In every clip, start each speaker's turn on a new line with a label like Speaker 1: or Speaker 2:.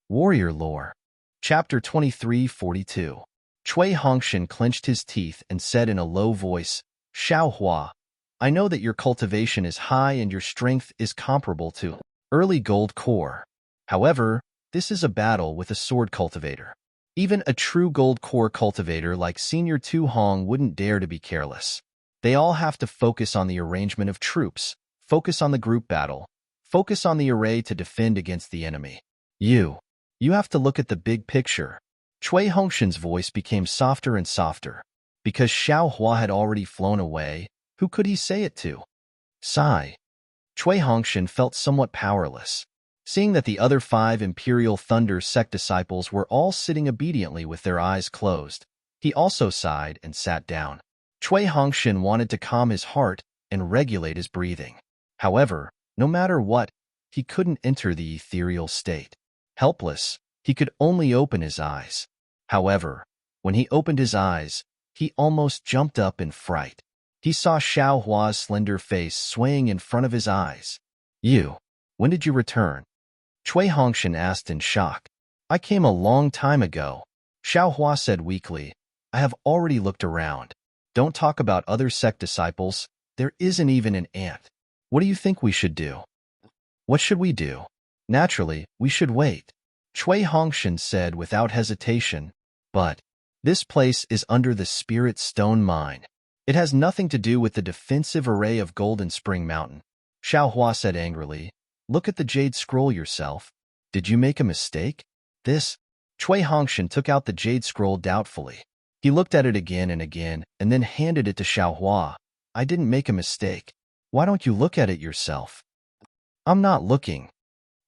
Speaker 1: Warrior Lore. Chapter 2342. Cui Hongshan clenched his teeth and said in a low voice, Xiao Hua, I know that your cultivation is high and your strength is comparable to early gold core. However, this is a battle with a sword cultivator. Even a true gold core cultivator like Senior Tu Hong wouldn't dare to be careless. They all have to focus on the arrangement of troops, focus on the group battle, focus on the array to defend against the enemy. You have to look at the big picture. Cui Hongshan's voice became softer and softer. Because Xiao Hua had already flown away, who could he say it to? Sigh. Cui Hongshan felt somewhat powerless. Seeing that the other 5 Imperial Thunder sect disciples were all sitting obediently with their eyes closed, he also sighed and sat down. Cui Hongshan wanted to calm his heart and regulate his breathing. However, no matter what, he couldn't enter the ethereal state. Helpless, he could only open his eyes. However, when he opened his eyes, he almost jumped up in fright. He saw Xiao Hua's slender face swaying in front of his eyes. When did you return? Cui Hongshan asked in shock. I came a long time ago. Xiao Hua said weakly. I have already looked around. Don't talk about other sect disciples. There isn't even an ant. What do you think we should do? What should we do? Naturally, we should wait. Cui Hongshan said without hesitation. But this place is under the Spirit Stone Mine. It has nothing to do with the defensive array of Golden Spring Mountain. Xiao Hua said angrily. Look at the Jade Scroll yourself. Did you make a mistake? Cui Hongshan took out the Jade Scroll doubtfully. He looked at it again and then handed it to Xiao Hua. I didn't make a mistake. Why don't you look at it yourself? I'm not looking.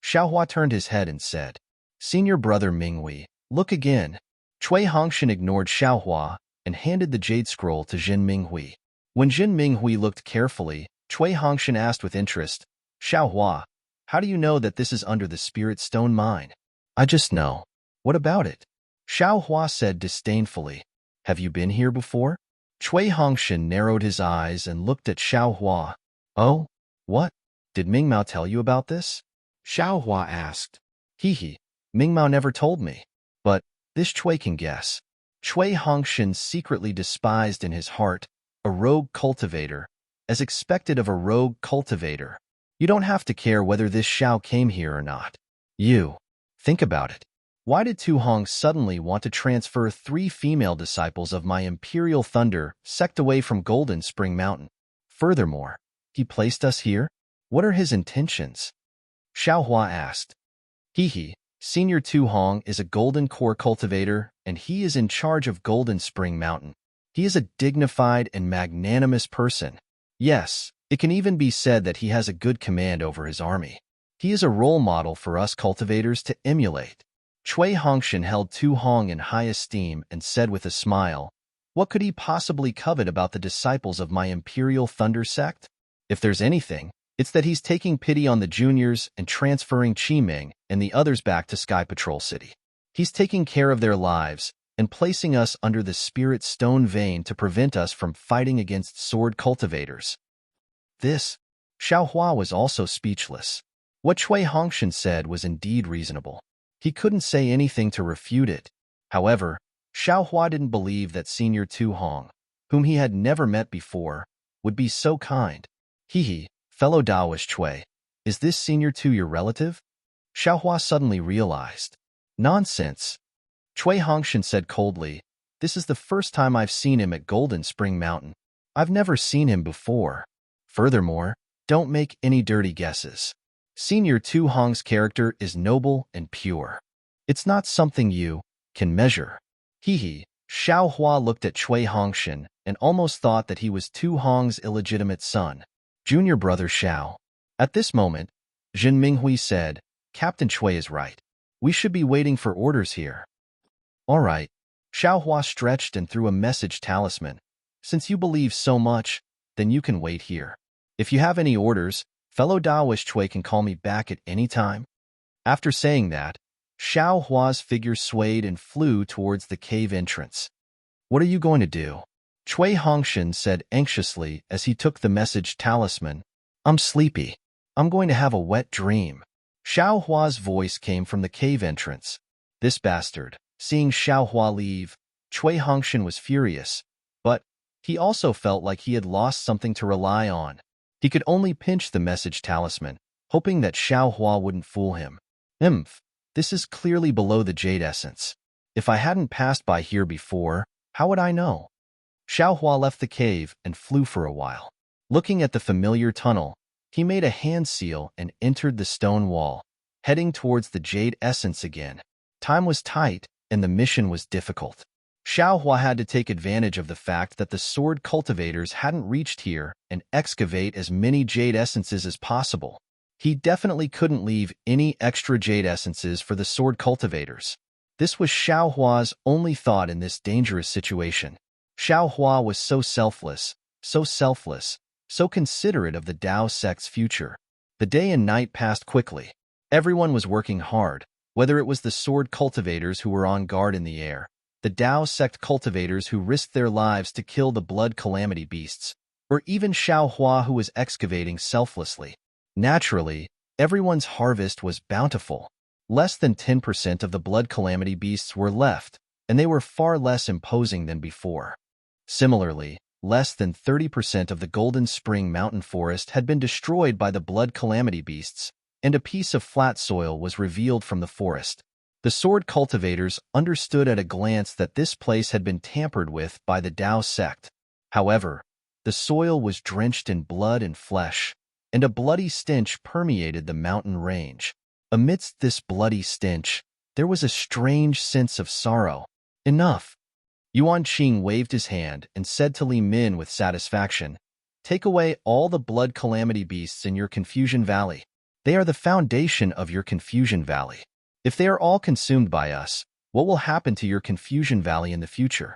Speaker 1: Xiao Hua turned his head and said, Senior brother Minghui, look again. Cui Hongshan ignored Xiao Hua and handed the Jade Scroll to Jin Minghui. When Jin Minghui looked carefully, Cui Hongshan asked with interest, Xiao Hua, how do you know that this is under the Spirit Stone Mine? I just know. What about it? Xiao Hua said disdainfully. Have you been here before? Cui Hongshan narrowed his eyes and looked at Xiao Hua. Oh? What? Did Ming Mao tell you about this? Xiao Hua asked. Ming Mao never told me. But this Cui can guess. Cui Hongshan secretly despised in his heart a rogue cultivator, as expected of a rogue cultivator. You don't have to care whether this Xiao came here or not. Think about it. Why did Tu Hong suddenly want to transfer 3 female disciples of my Imperial Thunder sect away from Golden Spring Mountain? Furthermore, he placed us here? What are his intentions? Xiao Hua asked. Senior Tu Hong is a golden core cultivator, and he is in charge of Golden Spring Mountain. He is a dignified and magnanimous person. Yes, it can even be said that he has a good command over his army. He is a role model for us cultivators to emulate. Cui Hongshan held Tu Hong in high esteem and said with a smile, What could he possibly covet about the disciples of my Imperial Thunder sect? If there's anything, it's that he's taking pity on the juniors and transferring Qiming and the others back to Sky Patrol City. He's taking care of their lives and placing us under the Spirit Stone Vein to prevent us from fighting against sword cultivators. Xiao Hua was also speechless. What Cui Hongshan said was indeed reasonable. He couldn't say anything to refute it. However, Xiao Hua didn't believe that Senior Tu Hong, whom he had never met before, would be so kind. Fellow Daoist Cui, is this Senior Tu your relative? Xiao Hua suddenly realized. Nonsense. Cui Hongshan said coldly, This is the first time I've seen him at Golden Spring Mountain. I've never seen him before. Furthermore, don't make any dirty guesses. Senior Tu Hong's character is noble and pure. It's not something you can measure. Xiao Hua looked at Cui Hongshan and almost thought that he was Tu Hong's illegitimate son. Junior brother Xiao. At this moment, Jin Minghui said, Captain Cui is right. We should be waiting for orders here. All right. Xiao Hua stretched and threw a message talisman. Since you believe so much, then you can wait here. If you have any orders, fellow Daoist Cui can call me back at any time. After saying that, Xiao Hua's figure swayed and flew towards the cave entrance. What are you going to do? Cui Hongshan said anxiously as he took the message talisman. I'm sleepy. I'm going to have a wet dream. Xiao Hua's voice came from the cave entrance. This bastard. Seeing Xiao Hua leave, Cui Hongshan was furious, but he also felt like he had lost something to rely on. He could only pinch the message talisman, hoping that Xiao Hua wouldn't fool him. This is clearly below the jade essence. If I hadn't passed by here before, how would I know? Xiao Hua left the cave and flew for a while. Looking at the familiar tunnel, he made a hand seal and entered the stone wall, heading towards the jade essence again. Time was tight, and the mission was difficult. Xiao Hua had to take advantage of the fact that the sword cultivators hadn't reached here and excavate as many jade essences as possible. He definitely couldn't leave any extra jade essences for the sword cultivators. This was Xiao Hua's only thought in this dangerous situation. Xiao Hua was so selfless, so considerate of the Dao sect's future. The day and night passed quickly. Everyone was working hard, whether it was the sword cultivators who were on guard in the air, the Dao sect cultivators who risked their lives to kill the blood calamity beasts, or even Xiao Hua who was excavating selflessly. Naturally, everyone's harvest was bountiful. Less than 10% of the blood calamity beasts were left, and they were far less imposing than before. Similarly, less than 30% of the Golden Spring mountain forest had been destroyed by the blood calamity beasts, and a piece of flat soil was revealed from the forest. The sword cultivators understood at a glance that this place had been tampered with by the Dao sect. However, the soil was drenched in blood and flesh, and a bloody stench permeated the mountain range. Amidst this bloody stench, there was a strange sense of sorrow. Enough. Yuan Qing waved his hand and said to Li Min with satisfaction, "Take away all the blood calamity beasts in your Confusion Valley. They are the foundation of your Confusion Valley. If they are all consumed by us, what will happen to your Confusion Valley in the future?"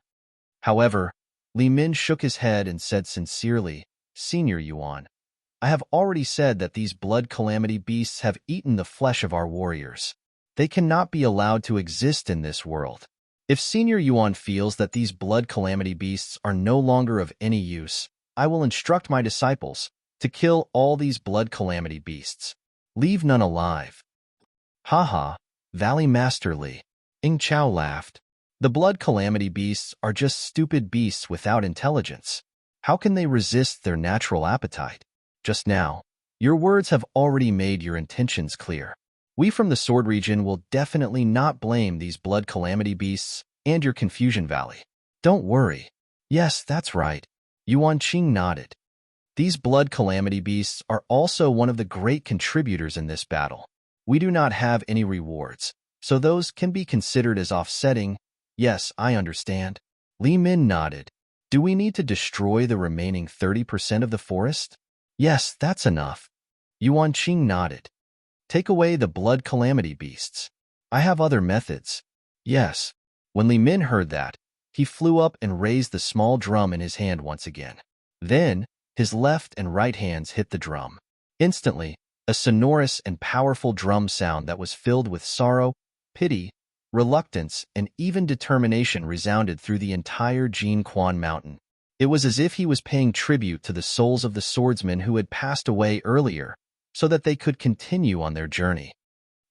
Speaker 1: However, Li Min shook his head and said sincerely, "Senior Yuan, I have already said that these blood calamity beasts have eaten the flesh of our warriors. They cannot be allowed to exist in this world. If Senior Yuan feels that these blood calamity beasts are no longer of any use, I will instruct my disciples to kill all these blood calamity beasts. Leave none alive." "Haha, Valley Master Li." Ing Chao laughed. "The blood calamity beasts are just stupid beasts without intelligence. How can they resist their natural appetite? Just now, your words have already made your intentions clear. We from the Sword region will definitely not blame these blood calamity beasts and your Confusion Valley. Don't worry." "Yes, that's right." Yuan Qing nodded. "These blood calamity beasts are also one of the great contributors in this battle. We do not have any rewards, so those can be considered as offsetting." "Yes, I understand." Li Min nodded. "Do we need to destroy the remaining 30% of the forest?" "Yes, that's enough." Yuan Qing nodded. "Take away the blood calamity beasts." "I have other methods." "Yes." When Li Min heard that, he flew up and raised the small drum in his hand once again. Then, his left and right hands hit the drum. Instantly, a sonorous and powerful drum sound that was filled with sorrow, pity, reluctance, and even determination resounded through the entire Jin Quan Mountain. It was as if he was paying tribute to the souls of the swordsmen who had passed away earlier, so that they could continue on their journey.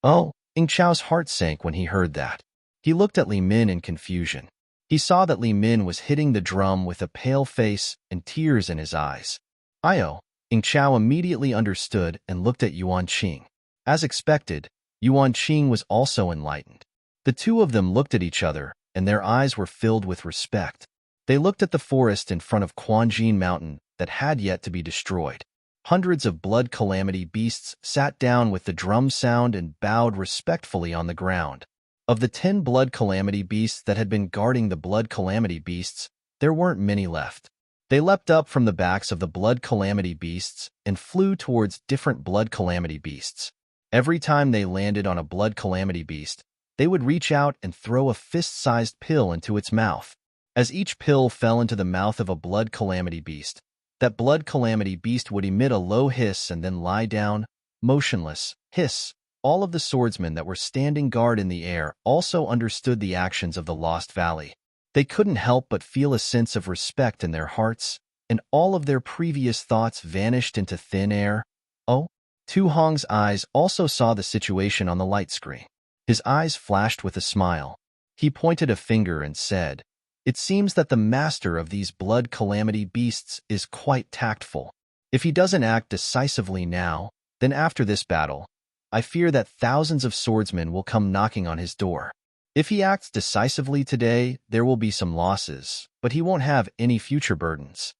Speaker 1: "Oh!" Ing Chao's heart sank when he heard that. He looked at Li Min in confusion. He saw that Li Min was hitting the drum with a pale face and tears in his eyes. "Io!" Ing Chao immediately understood and looked at Yuan Qing. As expected, Yuan Qing was also enlightened. The two of them looked at each other, and their eyes were filled with respect. They looked at the forest in front of Quanjin Mountain that had yet to be destroyed. Hundreds of blood calamity beasts sat down with the drum sound and bowed respectfully on the ground. Of the 10 blood calamity beasts that had been guarding the blood calamity beasts, there weren't many left. They leapt up from the backs of the blood calamity beasts and flew towards different blood calamity beasts. Every time they landed on a blood calamity beast, they would reach out and throw a fist-sized pill into its mouth. As each pill fell into the mouth of a blood calamity beast, that blood calamity beast would emit a low hiss and then lie down, motionless. Hiss. All of the swordsmen that were standing guard in the air also understood the actions of the Lost Valley. They couldn't help but feel a sense of respect in their hearts, and all of their previous thoughts vanished into thin air. "Oh, Tu Hong's eyes also saw the situation on the light screen. His eyes flashed with a smile. He pointed a finger and said, "It seems that the master of these blood calamity beasts is quite tactful. If he doesn't act decisively now, then after this battle, I fear that thousands of swordsmen will come knocking on his door. If he acts decisively today, there will be some losses, but he won't have any future burdens.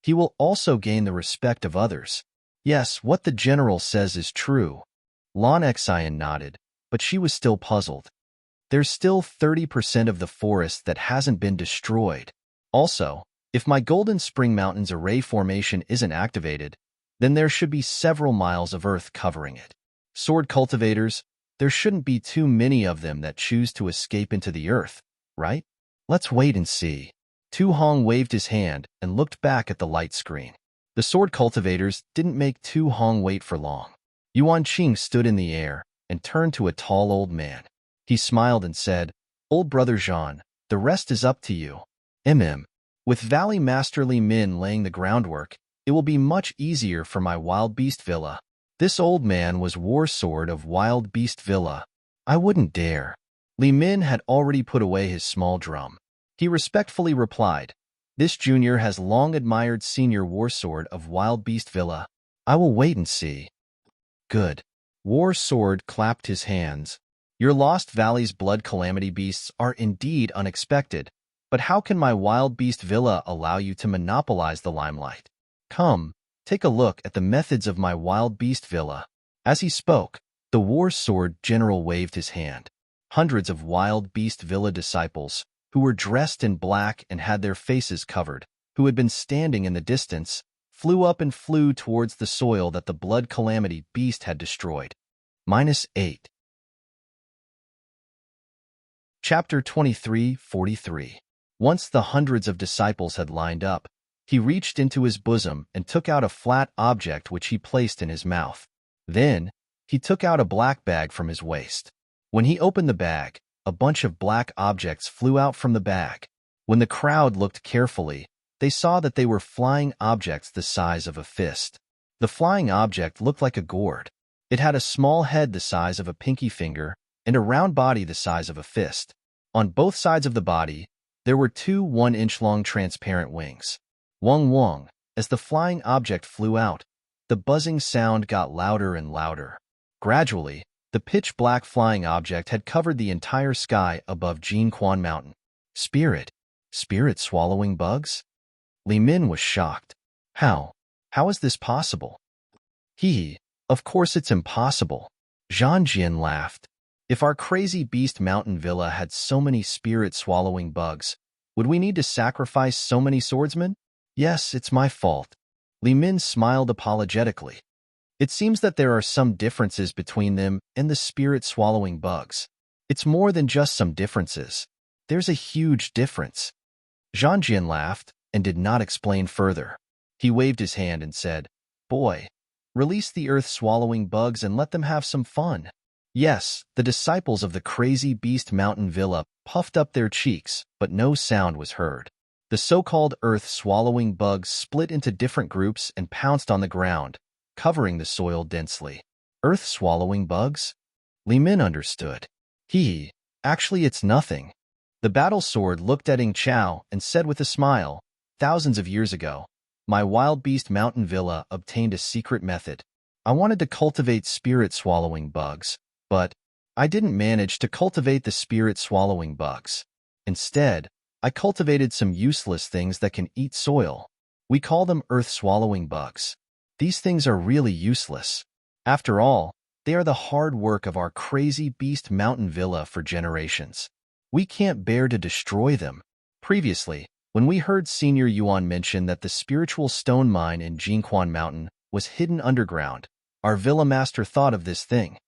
Speaker 1: He will also gain the respect of others." Yes, what the general says is true. Lan Xian nodded, but she was still puzzled. There's still 30% of the forest that hasn't been destroyed. Also, if my Golden Spring Mountain's array formation isn't activated, then there should be several miles of earth covering it. Sword cultivators, there shouldn't be too many of them that choose to escape into the earth, right? Let's wait and see. Tu Hong waved his hand and looked back at the light screen. The sword cultivators didn't make Tu Hong wait for long. Yuan Qing stood in the air and turned to a tall old man. He smiled and said, "Old brother Jean, the rest is up to you." With Valley Master Li Min laying the groundwork, it will be much easier for my Wild Beast Villa. This old man was War Sword of Wild Beast Villa. I wouldn't dare. Li Min had already put away his small drum. He respectfully replied, "This junior has long admired Senior War Sword of Wild Beast Villa. I will wait and see." Good. War Sword clapped his hands. Your Lost Valley's blood calamity beasts are indeed unexpected, but how can my Wild Beast Villa allow you to monopolize the limelight? Come, take a look at the methods of my Wild Beast Villa. As he spoke, the War Sword General waved his hand. Hundreds of Wild Beast Villa disciples, who were dressed in black and had their faces covered, who had been standing in the distance, flew up and flew towards the soil that the blood calamity beast had destroyed. -8. Chapter 23:43. Once the hundreds of disciples had lined up, he reached into his bosom and took out a flat object which he placed in his mouth. Then, he took out a black bag from his waist. When he opened the bag, a bunch of black objects flew out from the bag. When the crowd looked carefully, they saw that they were flying objects the size of a fist. The flying object looked like a gourd. It had a small head the size of a pinky finger and a round body the size of a fist. On both sides of the body, there were two 1-inch-long transparent wings. Wong wong, as the flying object flew out, the buzzing sound got louder and louder. Gradually, the pitch-black flying object had covered the entire sky above Jinquan Mountain. Spirit swallowing bugs? Li Min was shocked. How is this possible? Of course it's impossible. Zhang Jian laughed. If our crazy beast mountain villa had so many spirit-swallowing bugs, would we need to sacrifice so many swordsmen? Yes, it's my fault. Li Min smiled apologetically. It seems that there are some differences between them and the spirit-swallowing bugs. It's more than just some differences. There's a huge difference. Zhang Jian laughed and did not explain further. He waved his hand and said, "Boy, release the earth-swallowing bugs and let them have some fun." Yes, the disciples of the crazy beast mountain villa puffed up their cheeks, but no sound was heard. The so-called earth-swallowing bugs split into different groups and pounced on the ground, covering the soil densely. Earth-swallowing bugs? Li Min understood. Actually it's nothing. The battle sword looked at Ing Chao and said with a smile, "Thousands of years ago, my wild beast mountain villa obtained a secret method. I wanted to cultivate spirit-swallowing bugs, but I didn't manage to cultivate the spirit-swallowing bugs. Instead, I cultivated some useless things that can eat soil. We call them earth-swallowing bugs. These things are really useless. After all, they are the hard work of our crazy beast mountain villa for generations. We can't bear to destroy them." Previously, when we heard Senior Yuan mention that the spiritual stone mine in Jinquan Mountain was hidden underground, our villa master thought of this thing.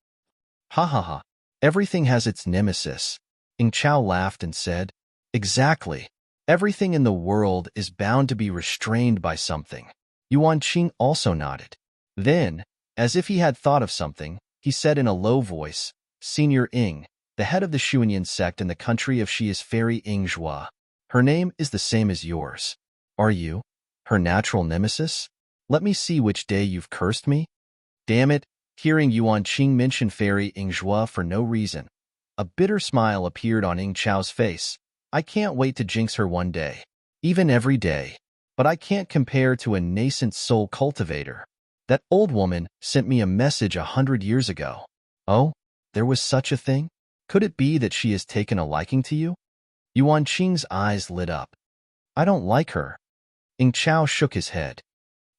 Speaker 1: Ha ha ha. Everything has its nemesis. Ing Chao laughed and said, "Exactly. Everything in the world is bound to be restrained by something." Yuan Qing also nodded. Then, as if he had thought of something, he said in a low voice, "Senior Ing, the head of the Xuanyan sect in the country of Shi is Fairy Ing Zhua. Her name is the same as yours. Are you her natural nemesis? Let me see which day you've cursed me." Damn it, Hearing Yuan Qing mention Fairy Ing Zhua for no reason, a bitter smile appeared on Ing Chao's face. I can't wait to jinx her one day. Even every day. But I can't compare to a nascent soul cultivator. That old woman sent me a message 100 years ago. Oh, there was such a thing? Could it be that she has taken a liking to you? Yuan Qing's eyes lit up. I don't like her. Ing Chao shook his head.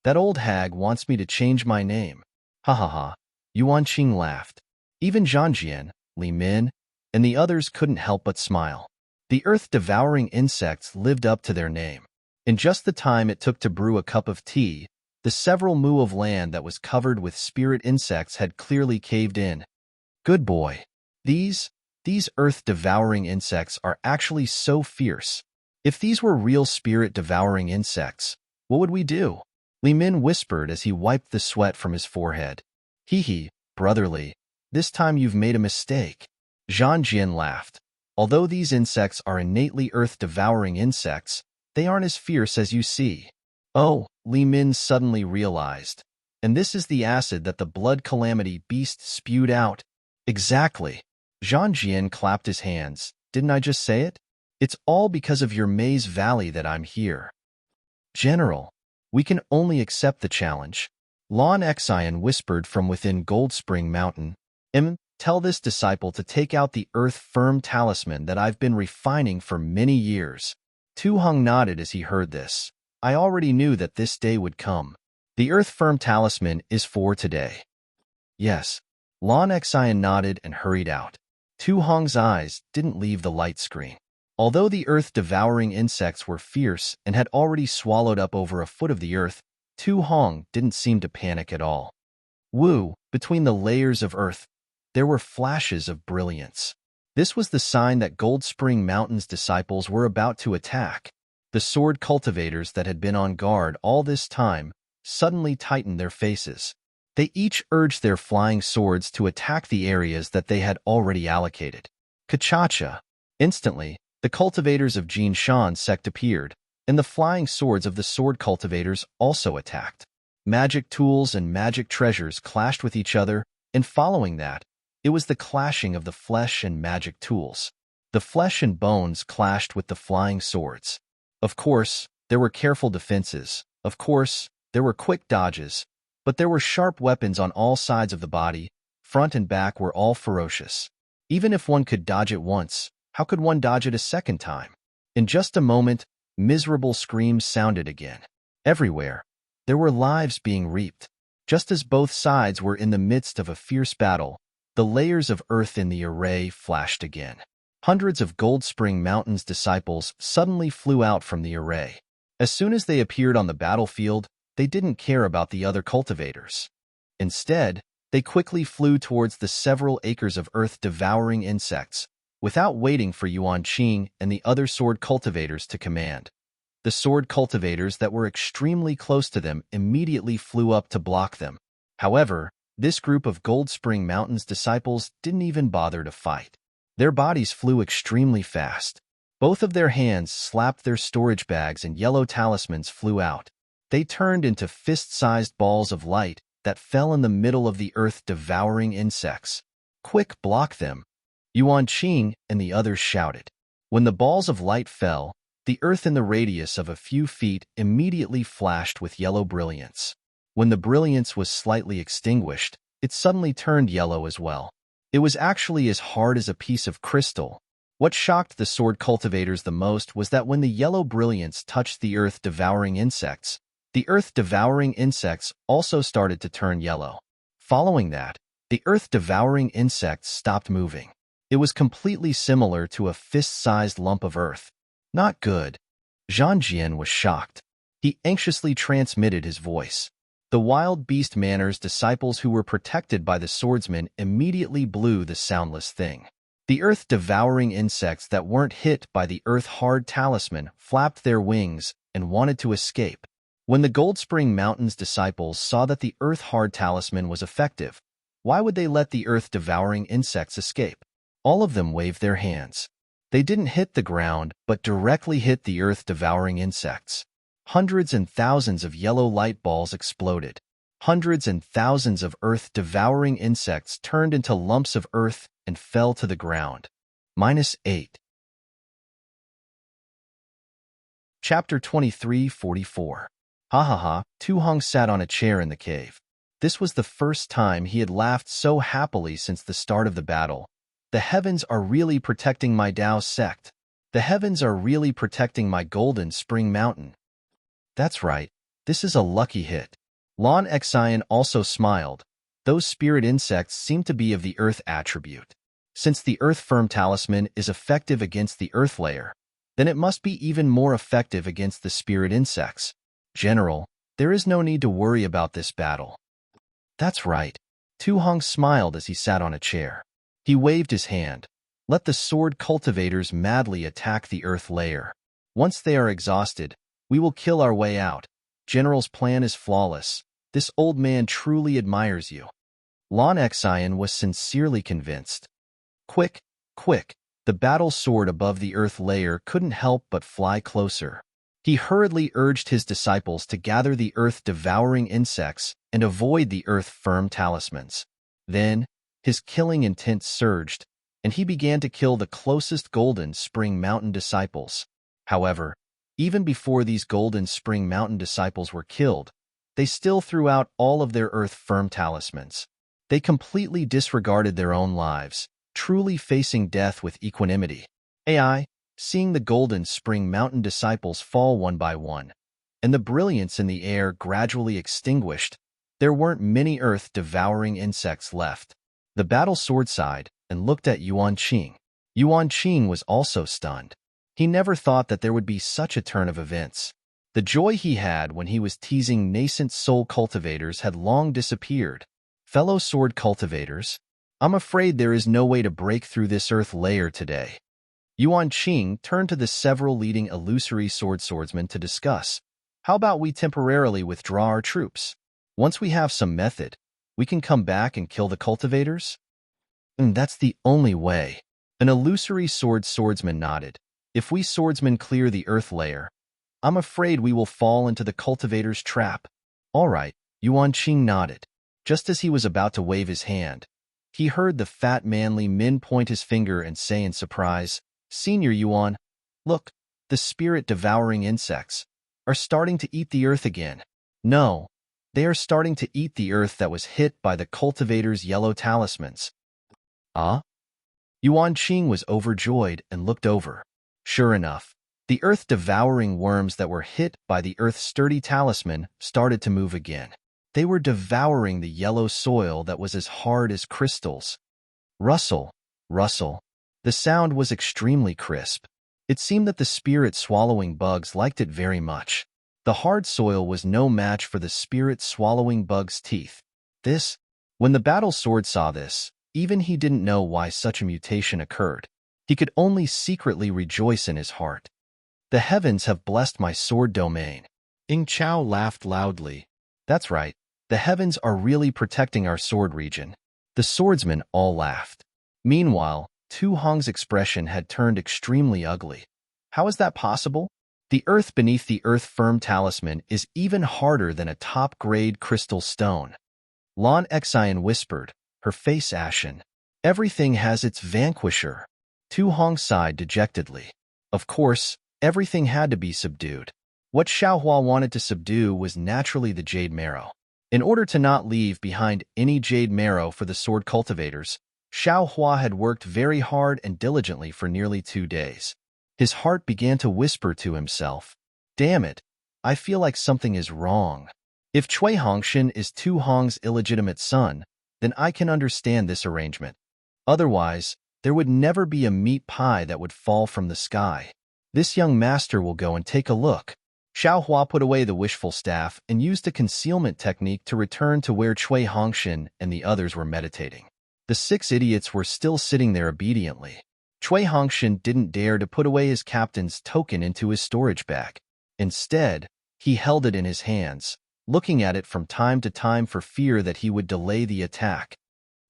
Speaker 1: That old hag wants me to change my name. Ha ha ha. Yuan Qing laughed. Even Zhangjian, Li Min, and the others couldn't help but smile. The earth-devouring insects lived up to their name. In just the time it took to brew a cup of tea, the several mu of land that was covered with spirit insects had clearly caved in. Good boy. These earth-devouring insects are actually so fierce. If these were real spirit-devouring insects, what would we do? Li Min whispered as he wiped the sweat from his forehead. Hee, brotherly, this time you've made a mistake. Zhang Jian laughed. Although these insects are innately earth-devouring insects, they aren't as fierce as you see. Oh, Li Min suddenly realized. And this is the acid that the blood calamity beast spewed out. Exactly. Zhang Jian clapped his hands. Didn't I just say it? It's all because of your Maze Valley that I'm here. General, we can only accept the challenge. Lon Xian whispered from within Gold Spring Mountain. Tell this disciple to take out the earth-firm talisman that I've been refining for many years. Tu Heng nodded as he heard this. I already knew that this day would come. The earth-firm talisman is for today. Yes. Lon Xian nodded and hurried out. Tu Heng's eyes didn't leave the light screen. Although the earth-devouring insects were fierce and had already swallowed up over a foot of the earth, Tu Heng didn't seem to panic at all. Woo, between the layers of earth, there were flashes of brilliance. This was the sign that Gold Spring Mountain's disciples were about to attack. The sword cultivators that had been on guard all this time suddenly tightened their faces. They each urged their flying swords to attack the areas that they had already allocated. Kachacha! Instantly, the cultivators of Jin Shan sect appeared, and the flying swords of the sword cultivators also attacked. Magic tools and magic treasures clashed with each other, and following that, it was the clashing of the flesh and magic tools. The flesh and bones clashed with the flying swords. Of course, there were careful defenses. Of course, there were quick dodges. But there were sharp weapons on all sides of the body. Front and back were all ferocious. Even if one could dodge it once, how could one dodge it a second time? In just a moment, miserable screams sounded again. Everywhere, there were lives being reaped. Just as both sides were in the midst of a fierce battle, the layers of earth in the array flashed again. Hundreds of Gold Spring Mountain's disciples suddenly flew out from the array. As soon as they appeared on the battlefield, they didn't care about the other cultivators. Instead, they quickly flew towards the several acres of earth-devouring insects, without waiting for Yuan Qing and the other sword cultivators to command. The sword cultivators that were extremely close to them immediately flew up to block them. However, this group of Gold Spring Mountain's disciples didn't even bother to fight. Their bodies flew extremely fast. Both of their hands slapped their storage bags and yellow talismans flew out. They turned into fist-sized balls of light that fell in the middle of the earth-devouring insects. Quick, block them! Yuan Qing and the others shouted. When the balls of light fell, the earth in the radius of a few feet immediately flashed with yellow brilliance. When the brilliance was slightly extinguished, it suddenly turned yellow as well. It was actually as hard as a piece of crystal. What shocked the sword cultivators the most was that when the yellow brilliance touched the earth-devouring insects, the earth-devouring insects also started to turn yellow. Following that, the earth-devouring insects stopped moving. It was completely similar to a fist-sized lump of earth. Not good. Zhang Jian was shocked. He anxiously transmitted his voice. The wild beast Manor's disciples who were protected by the swordsman immediately blew the soundless thing. The earth-devouring insects that weren't hit by the earth-hard talisman flapped their wings and wanted to escape. When the Gold Spring Mountain's disciples saw that the earth-hard talisman was effective, why would they let the earth-devouring insects escape? All of them waved their hands. They didn't hit the ground, but directly hit the earth-devouring insects. Hundreds and thousands of yellow light balls exploded. Hundreds and thousands of earth-devouring insects turned into lumps of earth and fell to the ground. -8. Chapter 23:44. Ha ha ha, Tu Hong sat on a chair in the cave. This was the first time he had laughed so happily since the start of the battle. The heavens are really protecting my Dao sect. The heavens are really protecting my golden spring mountain. That's right, this is a lucky hit. Lon Xian also smiled. Those spirit insects seem to be of the earth attribute. Since the earth firm talisman is effective against the earth layer, then it must be even more effective against the spirit insects. General, there is no need to worry about this battle. That's right. Tu Hong smiled as he sat on a chair. He waved his hand. Let the sword cultivators madly attack the earth layer. Once they are exhausted, we will kill our way out. General's plan is flawless. This old man truly admires you. Lon Xian was sincerely convinced. Quick, quick. The battle sword above the earth layer couldn't help but fly closer. He hurriedly urged his disciples to gather the earth-devouring insects and avoid the earth-firm talismans. Then, his killing intent surged, and he began to kill the closest Golden Spring Mountain disciples. However, even before these Golden Spring Mountain disciples were killed, they still threw out all of their earth-firm talismans. They completely disregarded their own lives, truly facing death with equanimity. AI, seeing the Golden Spring Mountain disciples fall one by one, and the brilliance in the air gradually extinguished, there weren't many earth-devouring insects left. The battle sword sighed and looked at Yuan Qing. Yuan Qing was also stunned. He never thought that there would be such a turn of events. The joy he had when he was teasing nascent soul cultivators had long disappeared. Fellow sword cultivators, I'm afraid there is no way to break through this earth layer today. Yuan Qing turned to the several leading illusory swordsmen to discuss. How about we temporarily withdraw our troops? Once we have some method, we can come back and kill the cultivators? And that's the only way. An illusory swordsman nodded. If we swordsmen clear the earth layer, I'm afraid we will fall into the cultivator's trap. All right, Yuan Qing nodded. Just as he was about to wave his hand, he heard the fat manly Min point his finger and say in surprise, Senior Yuan, look, the spirit-devouring insects are starting to eat the earth again. No, they are starting to eat the earth that was hit by the cultivator's yellow talismans. Ah? Yuan Qing was overjoyed and looked over. Sure enough, the earth-devouring worms that were hit by the earth's sturdy talisman started to move again. They were devouring the yellow soil that was as hard as crystals. Rustle, rustle. The sound was extremely crisp. It seemed that the spirit-swallowing bugs liked it very much. The hard soil was no match for the spirit-swallowing bug's teeth. When the battle sword saw this, even he didn't know why such a mutation occurred. He could only secretly rejoice in his heart. The heavens have blessed my sword domain. Ying Chao laughed loudly. That's right, the heavens are really protecting our sword region. The swordsmen all laughed. Meanwhile, Tu Hong's expression had turned extremely ugly. How is that possible? The earth beneath the earth-firm talisman is even harder than a top-grade crystal stone. Lon Xian whispered, her face ashen. Everything has its vanquisher. Tu Hong sighed dejectedly. Of course, everything had to be subdued. What Xiaohua wanted to subdue was naturally the jade marrow. In order to not leave behind any jade marrow for the sword cultivators, Xiaohua had worked very hard and diligently for nearly 2 days. His heart began to whisper to himself, Damn it, I feel like something is wrong. If Cui Hongshan is Tu Hong's illegitimate son, then I can understand this arrangement. Otherwise, there would never be a meat pie that would fall from the sky. This young master will go and take a look. Xiaohua put away the wishful staff and used a concealment technique to return to where Cui Hongshan and the others were meditating. The 6 idiots were still sitting there obediently. Cui Hongshan didn't dare to put away his captain's token into his storage bag. Instead, he held it in his hands, looking at it from time to time for fear that he would delay the attack.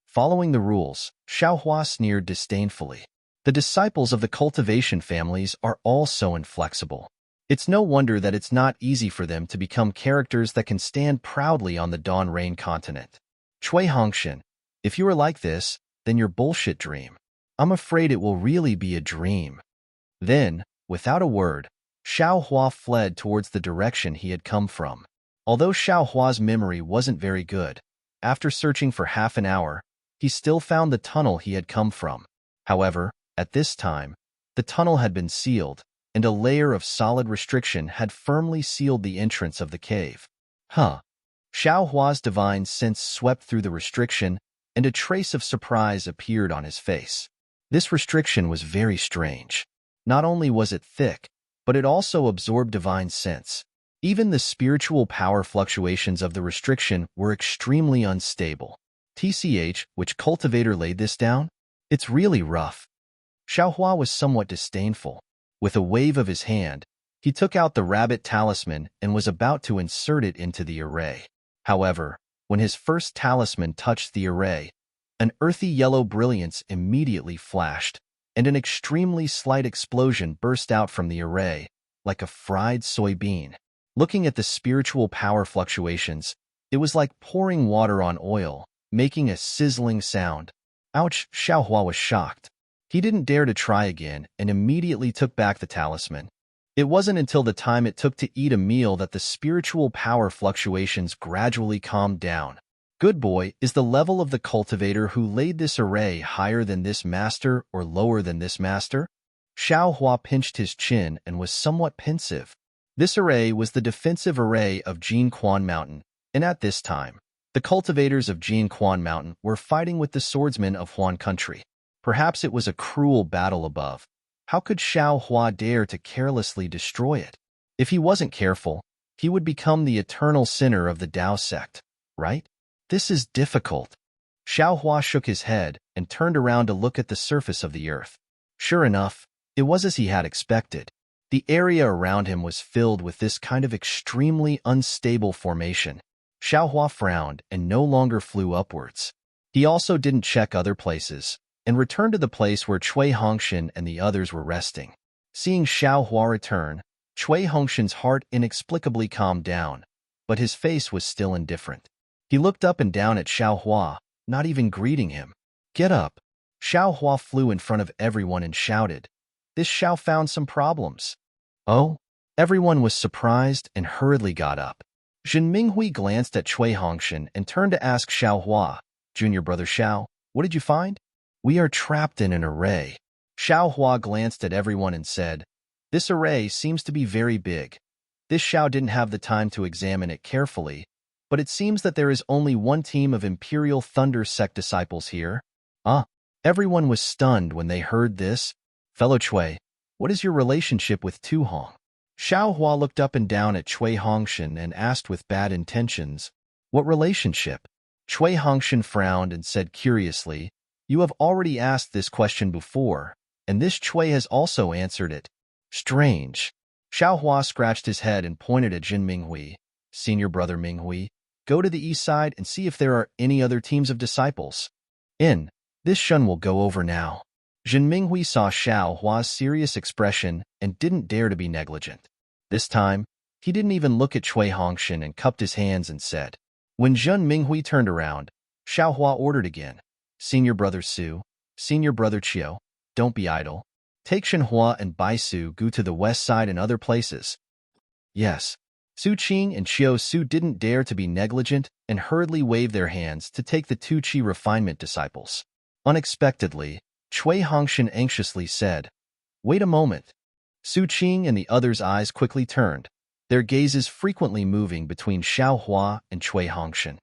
Speaker 1: Following the rules, Xiaohua sneered disdainfully. The disciples of the cultivation families are all so inflexible. It's no wonder that it's not easy for them to become characters that can stand proudly on the Dawn Rain continent. Cui Hongshan, if you are like this, then your bullshit dream. I'm afraid it will really be a dream. Then, without a word, Xiao Hua fled towards the direction he had come from. Although Xiao Hua's memory wasn't very good, after searching for half an hour, he still found the tunnel he had come from. However, at this time, the tunnel had been sealed, and a layer of solid restriction had firmly sealed the entrance of the cave. Xiao Hua's divine sense swept through the restriction, and a trace of surprise appeared on his face. This restriction was very strange. Not only was it thick, but it also absorbed divine sense. Even the spiritual power fluctuations of the restriction were extremely unstable. TCH, which cultivator laid this down? It's really rough. Xiao Hua was somewhat disdainful. With a wave of his hand, he took out the rabbit talisman and was about to insert it into the array. However, when his first talisman touched the array, an earthy yellow brilliance immediately flashed, and an extremely slight explosion burst out from the array, like a fried soybean. Looking at the spiritual power fluctuations, it was like pouring water on oil, making a sizzling sound. Ouch, Xiao Hua was shocked. He didn't dare to try again and immediately took back the talisman. It wasn't until the time it took to eat a meal that the spiritual power fluctuations gradually calmed down. Good boy, is the level of the cultivator who laid this array higher than this master or lower than this master? Xiao Hua pinched his chin and was somewhat pensive. This array was the defensive array of Jinquan Mountain, and at this time, the cultivators of Jinquan Mountain were fighting with the swordsmen of Huan Country. Perhaps it was a cruel battle above. How could Xiao Hua dare to carelessly destroy it? If he wasn't careful, he would become the eternal sinner of the Dao sect, right? This is difficult. Xiao Hua shook his head and turned around to look at the surface of the earth. Sure enough, it was as he had expected. The area around him was filled with this kind of extremely unstable formation. Xiao Hua frowned and no longer flew upwards. He also didn't check other places, and returned to the place where Cui Hongshan and the others were resting. Seeing Xiao Hua return, Cui Hongshan's heart inexplicably calmed down, but his face was still indifferent. He looked up and down at Xiao Hua, not even greeting him. Get up. Xiao Hua flew in front of everyone and shouted. This Xiao found some problems. Oh? Everyone was surprised and hurriedly got up. Jin Minghui glanced at Cui Hongshan and turned to ask Xiao Hua, Junior brother Xiao, what did you find? We are trapped in an array. Xiao Hua glanced at everyone and said, this array seems to be very big. This Xiao didn't have the time to examine it carefully, but it seems that there is only one team of Imperial Thunder Sect disciples here. Everyone was stunned when they heard this. Fellow Cui, what is your relationship with Tu Hong? Xiao Hua looked up and down at Cui Hongshan and asked with bad intentions, what relationship? Cui Hongshan frowned and said curiously, you have already asked this question before, and this Cui has also answered it. Strange. Xiao Hua scratched his head and pointed at Jin Minghui. Senior brother Minghui, go to the east side and see if there are any other teams of disciples. This shun will go over now. Jin Minghui saw Xiao Hua's serious expression and didn't dare to be negligent. This time, he didn't even look at Cui Hongshan and cupped his hands and said. When Jin Minghui turned around, Xiao Hua ordered again. Senior brother Su, senior brother Qiu, don't be idle. Take Shenhua and Bai Su go to the west side and other places. Yes. Su Qing and Qiu Su didn't dare to be negligent and hurriedly waved their hands to take the two Qi refinement disciples. Unexpectedly, Cui Hongshan anxiously said, wait a moment. Su Qing and the others' eyes quickly turned, their gazes frequently moving between Xiao Hua and Cui Hongshan.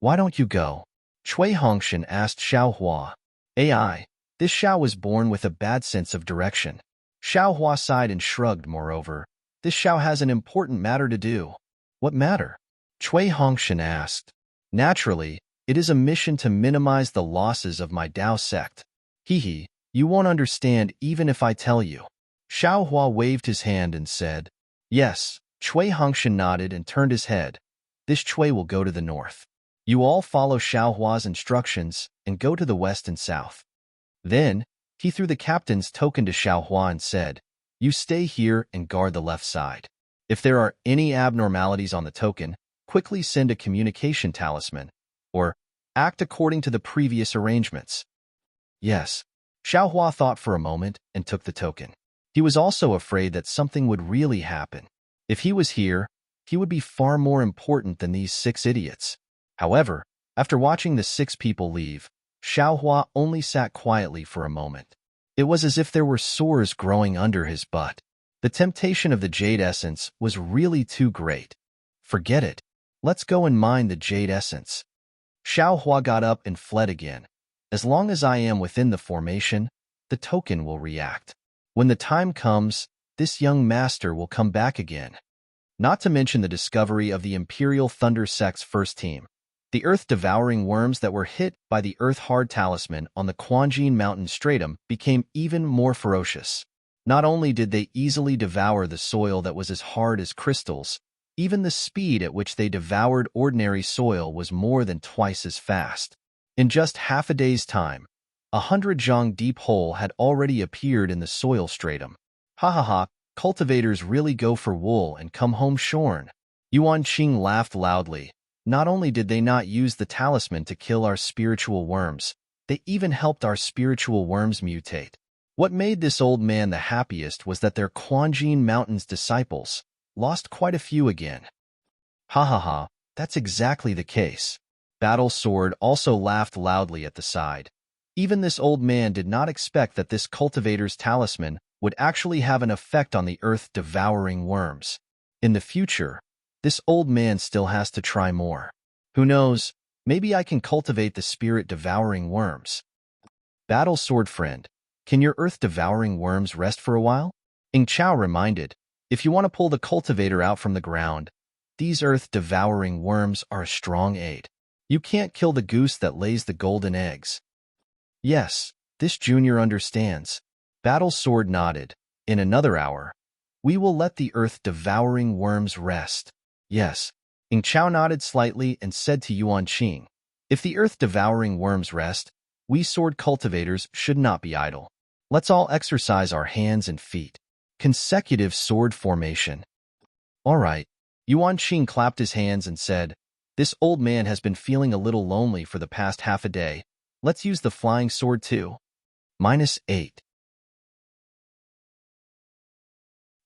Speaker 1: Why don't you go? Cui Hongshan asked Xiao Hua. AI, this Xiao was born with a bad sense of direction. Xiao Hua sighed and shrugged. Moreover, this Xiao has an important matter to do. What matter? Cui Hongshan asked. Naturally, it is a mission to minimize the losses of my Dao sect. Hehe, you won't understand even if I tell you. Xiao Hua waved his hand and said, yes. Cui Hongshan nodded and turned his head. This Cui will go to the north. You all follow Xiao Hua's instructions and go to the west and south. Then, he threw the captain's token to Xiao Hua and said, You stay here and guard the left side. If there are any abnormalities on the token, quickly send a communication talisman, or act according to the previous arrangements. Yes. Xiaohua thought for a moment and took the token. He was also afraid that something would really happen. If he was here, he would be far more important than these 6 idiots. However, after watching the 6 people leave, Xiaohua only sat quietly for a moment. It was as if there were sores growing under his butt. The temptation of the jade essence was really too great. Forget it. Let's go and mine the jade essence. Xiaohua got up and fled again. As long as I am within the formation, the token will react. When the time comes, this young master will come back again. Not to mention the discovery of the Imperial Thunder Sect's first team. The earth-devouring worms that were hit by the Earth-Hard Talisman on the Quanjin Mountain Stratum became even more ferocious. Not only did they easily devour the soil that was as hard as crystals, even the speed at which they devoured ordinary soil was more than twice as fast. In just half a day's time, 100 zhang deep hole had already appeared in the soil stratum. Ha ha ha, cultivators really go for wool and come home shorn. Yuan Qing laughed loudly. Not only did they not use the talisman to kill our spiritual worms, they even helped our spiritual worms mutate. What made this old man the happiest was that their Quanjin Mountains disciples lost quite a few again. Ha ha ha, that's exactly the case. Battle Sword also laughed loudly at the side. Even this old man did not expect that this cultivator's talisman would actually have an effect on the earth-devouring worms. In the future, this old man still has to try more. Who knows, maybe I can cultivate the spirit-devouring worms. Battle Sword friend, can your earth-devouring worms rest for a while? Ing Chao reminded, if you want to pull the cultivator out from the ground, these earth-devouring worms are a strong aid. You can't kill the goose that lays the golden eggs. Yes, this junior understands. Battle Sword nodded. In another hour, we will let the earth-devouring worms rest. Yes. Ing Chao nodded slightly and said to Yuan Qing, if the earth-devouring worms rest, we sword cultivators should not be idle. Let's all exercise our hands and feet. Consecutive sword formation. All right. Yuan Qing clapped his hands and said, this old man has been feeling a little lonely for the past half a day. Let's use the flying sword too. -8.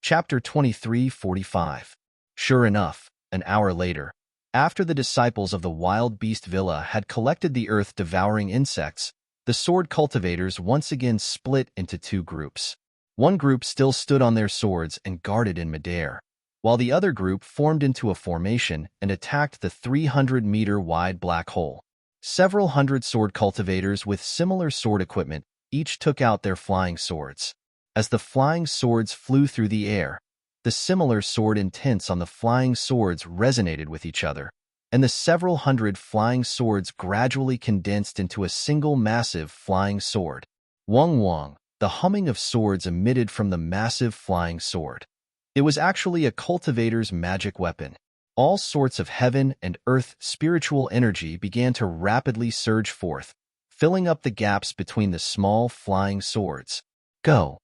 Speaker 1: Chapter 23:45. Sure enough, an hour later, after the disciples of the Wild Beast Villa had collected the earth-devouring insects, the sword cultivators once again split into 2 groups. One group still stood on their swords and guarded in midair, while the other group formed into a formation and attacked the 300-meter-wide black hole. Several hundred sword cultivators with similar sword equipment each took out their flying swords. As the flying swords flew through the air, the similar sword intents on the flying swords resonated with each other, and the several hundred flying swords gradually condensed into a single massive flying sword. Wong wong, the humming of swords emitted from the massive flying sword. It was actually a cultivator's magic weapon. All sorts of heaven and earth spiritual energy began to rapidly surge forth, filling up the gaps between the small flying swords. Go!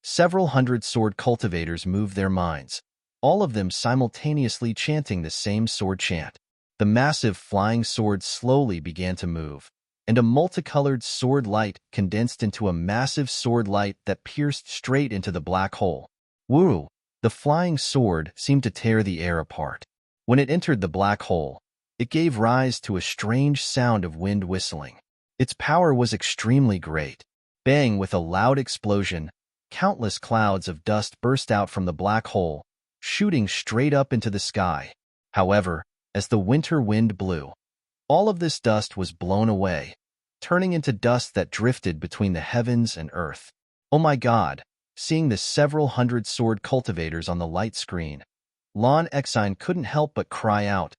Speaker 1: Several hundred sword cultivators moved their minds, all of them simultaneously chanting the same sword chant. The massive flying sword slowly began to move, and a multicolored sword light condensed into a massive sword light that pierced straight into the black hole. Woo! The flying sword seemed to tear the air apart. When it entered the black hole, it gave rise to a strange sound of wind whistling. Its power was extremely great. Bang! With a loud explosion, countless clouds of dust burst out from the black hole, shooting straight up into the sky. However, as the winter wind blew, all of this dust was blown away, turning into dust that drifted between the heavens and earth. Oh my God! Seeing the several hundred sword cultivators on the light screen, Lon Exine couldn't help but cry out,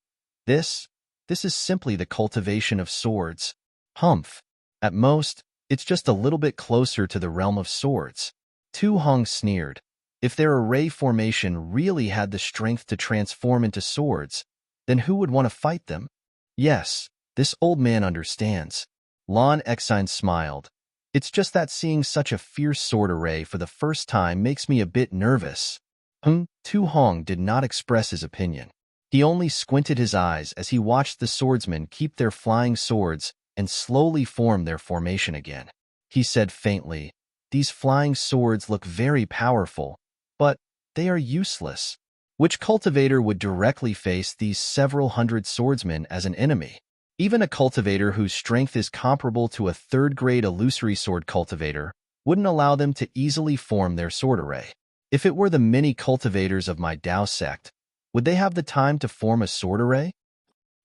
Speaker 1: This is simply the cultivation of swords. Humph. At most, it's just a little bit closer to the realm of swords. Tu Hong sneered. If their array formation really had the strength to transform into swords, then who would want to fight them? Yes, this old man understands. Lon Exine smiled. It's just that seeing such a fierce sword array for the first time makes me a bit nervous. Tu Hong did not express his opinion. He only squinted his eyes as he watched the swordsmen keep their flying swords and slowly form their formation again. He said faintly, "These flying swords look very powerful, but they are useless." Which cultivator would directly face these several hundred swordsmen as an enemy? Even a cultivator whose strength is comparable to a third-grade illusory sword cultivator wouldn't allow them to easily form their sword array. If it were the many cultivators of my Dao sect, would they have the time to form a sword array?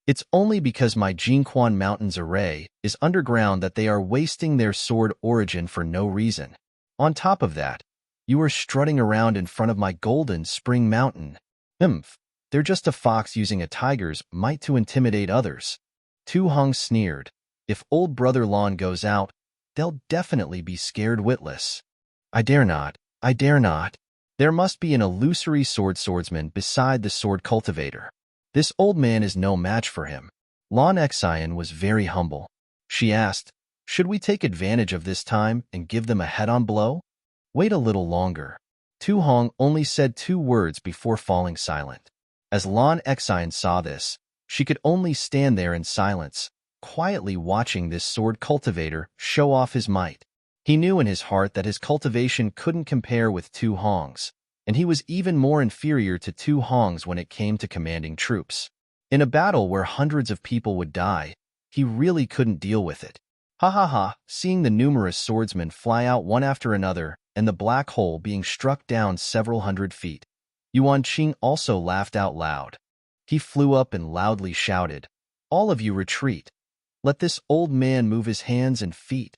Speaker 1: It's only because my Jingquan Mountains array is underground that they are wasting their sword origin for no reason. On top of that, you are strutting around in front of my Golden Spring Mountain. They're just a fox using a tiger's might to intimidate others. Tu Hong sneered. If old brother Lon goes out, they'll definitely be scared witless. I dare not. I dare not. There must be an illusory swordsman beside the sword cultivator. This old man is no match for him. Lon Xian was very humble. She asked, should we take advantage of this time and give them a head-on blow? Wait a little longer. Tu Hong only said 2 words before falling silent. As Lon Xian saw this, she could only stand there in silence, quietly watching this sword cultivator show off his might. He knew in his heart that his cultivation couldn't compare with Tu Hong's, and he was even more inferior to Tu Hong's when it came to commanding troops. In a battle where hundreds of people would die, he really couldn't deal with it. Ha ha ha, seeing the numerous swordsmen fly out one after another and the black hole being struck down several hundred feet, Yuan Qing also laughed out loud. He flew up and loudly shouted, "All of you retreat. Let this old man move his hands and feet."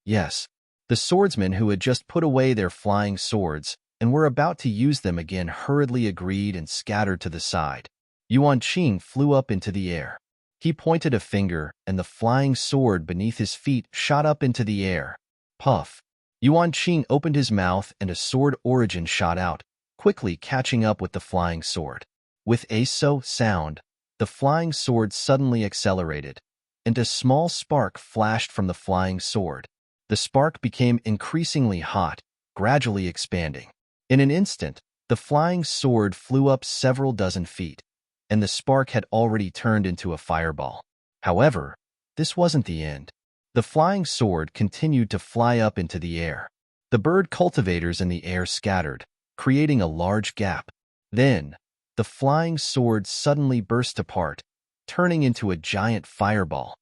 Speaker 1: Yes, the swordsmen who had just put away their flying swords and were about to use them again hurriedly agreed and scattered to the side. Yuan Qing flew up into the air. He pointed a finger, and the flying sword beneath his feet shot up into the air. Puff! Yuan Qing opened his mouth and a sword origin shot out, quickly catching up with the flying sword. With a so sound, the flying sword suddenly accelerated, and a small spark flashed from the flying sword. The spark became increasingly hot, gradually expanding. In an instant, the flying sword flew up several dozen feet, and the spark had already turned into a fireball. However, this wasn't the end. The flying sword continued to fly up into the air. The bird cultivators in the air scattered, creating a large gap. Then, the flying sword suddenly burst apart, turning into a giant fireball.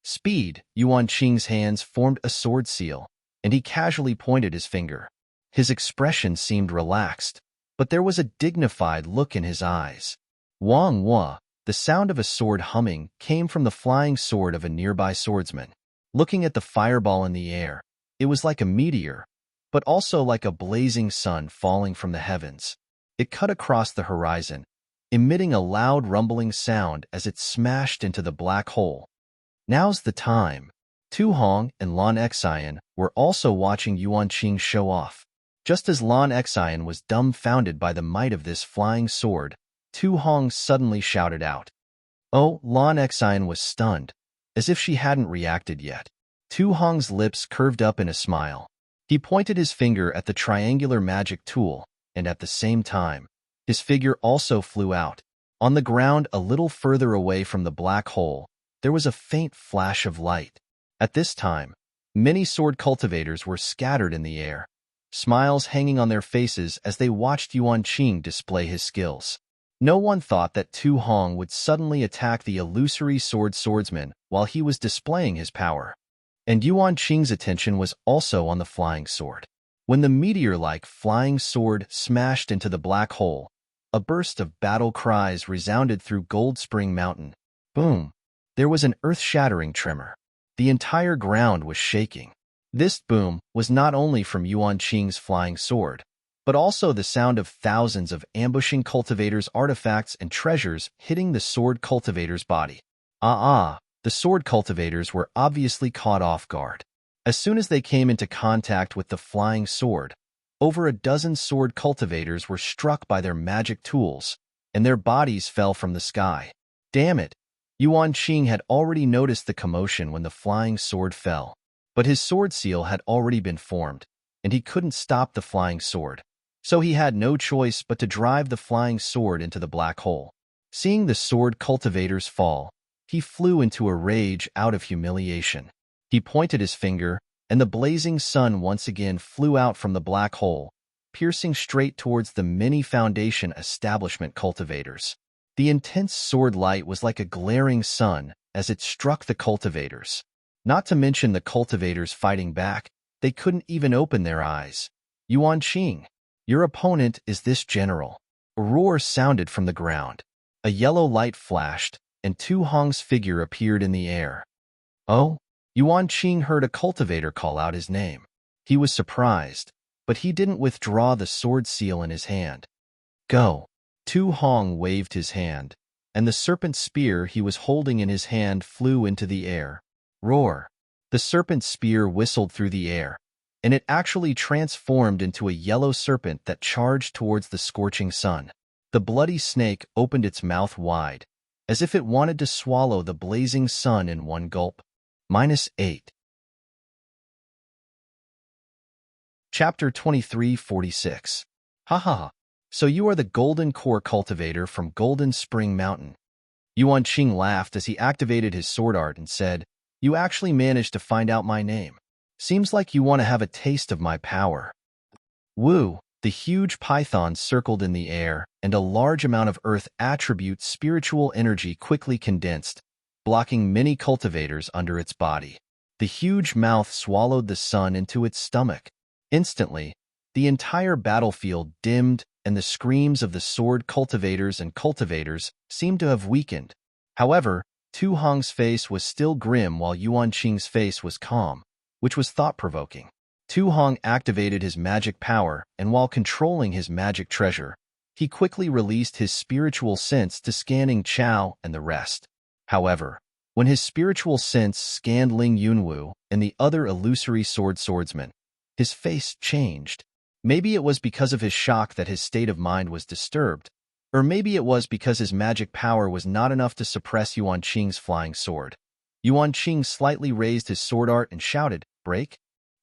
Speaker 1: Speed! Yuan Qing's hands formed a sword seal, and he casually pointed his finger. His expression seemed relaxed, but there was a dignified look in his eyes. Wang Hua, the sound of a sword humming came from the flying sword of a nearby swordsman. Looking at the fireball in the air, it was like a meteor, but also like a blazing sun falling from the heavens. It cut across the horizon, emitting a loud rumbling sound as it smashed into the black hole. Now's the time. Tu Hong and Lon Xian were also watching Yuan Qing show off. Just as Lon Xian was dumbfounded by the might of this flying sword, Tu Hong suddenly shouted out. Oh, Lon Xian was stunned, as if she hadn't reacted yet. Tu Hong's lips curved up in a smile. He pointed his finger at the triangular magic tool, and at the same time, his figure also flew out. On the ground a little further away from the black hole, there was a faint flash of light. At this time, many sword cultivators were scattered in the air, smiles hanging on their faces as they watched Yuan Qing display his skills. No one thought that Tu Hong would suddenly attack the illusory swordsman while he was displaying his power. And Yuan Qing's attention was also on the flying sword. When the meteor-like flying sword smashed into the black hole, a burst of battle cries resounded through Gold Spring Mountain. Boom! There was an earth-shattering tremor. The entire ground was shaking. This boom was not only from Yuan Qing's flying sword, but also the sound of thousands of ambushing cultivators' artifacts and treasures hitting the sword cultivator's body. The sword cultivators were obviously caught off guard. As soon as they came into contact with the flying sword, over a dozen sword cultivators were struck by their magic tools, and their bodies fell from the sky. Damn it! Yuan Qing had already noticed the commotion when the flying sword fell. But his sword seal had already been formed, and he couldn't stop the flying sword. So he had no choice but to drive the flying sword into the black hole. Seeing the sword cultivators fall, he flew into a rage out of humiliation. He pointed his finger, and the blazing sun once again flew out from the black hole, piercing straight towards the many Foundation establishment cultivators. The intense sword light was like a glaring sun as it struck the cultivators. Not to mention the cultivators fighting back, they couldn't even open their eyes. Yuan Qing, your opponent is this general. A roar sounded from the ground. A yellow light flashed, and Tu Hong's figure appeared in the air. Oh? Yuan Qing heard a cultivator call out his name. He was surprised, but he didn't withdraw the sword seal in his hand. Go. Tu Hong waved his hand, and the serpent spear he was holding in his hand flew into the air. Roar. The serpent spear whistled through the air, and it actually transformed into a yellow serpent that charged towards the scorching sun. The bloody snake opened its mouth wide, as if it wanted to swallow the blazing sun in one gulp. -8. Chapter 2346. Ha. So you are the Golden Core cultivator from Golden Spring Mountain. Yuan Qing laughed as he activated his sword art and said, You actually managed to find out my name. Seems like you want to have a taste of my power. Woo! The huge python circled in the air, and a large amount of earth attribute spiritual energy quickly condensed, blocking many cultivators under its body. The huge mouth swallowed the sun into its stomach. Instantly, the entire battlefield dimmed, and the screams of the sword cultivators and cultivators seemed to have weakened. However, Tu Hong's face was still grim while Yuan Qing's face was calm, which was thought-provoking. Tu Hong activated his magic power, and while controlling his magic treasure, he quickly released his spiritual sense to scanning Chao and the rest. However, when his spiritual sense scanned Ling Yunwu and the other illusory swordsman, his face changed. Maybe it was because of his shock that his state of mind was disturbed, or maybe it was because his magic power was not enough to suppress Yuan Qing's flying sword. Yuan Qing slightly raised his sword art and shouted, Break!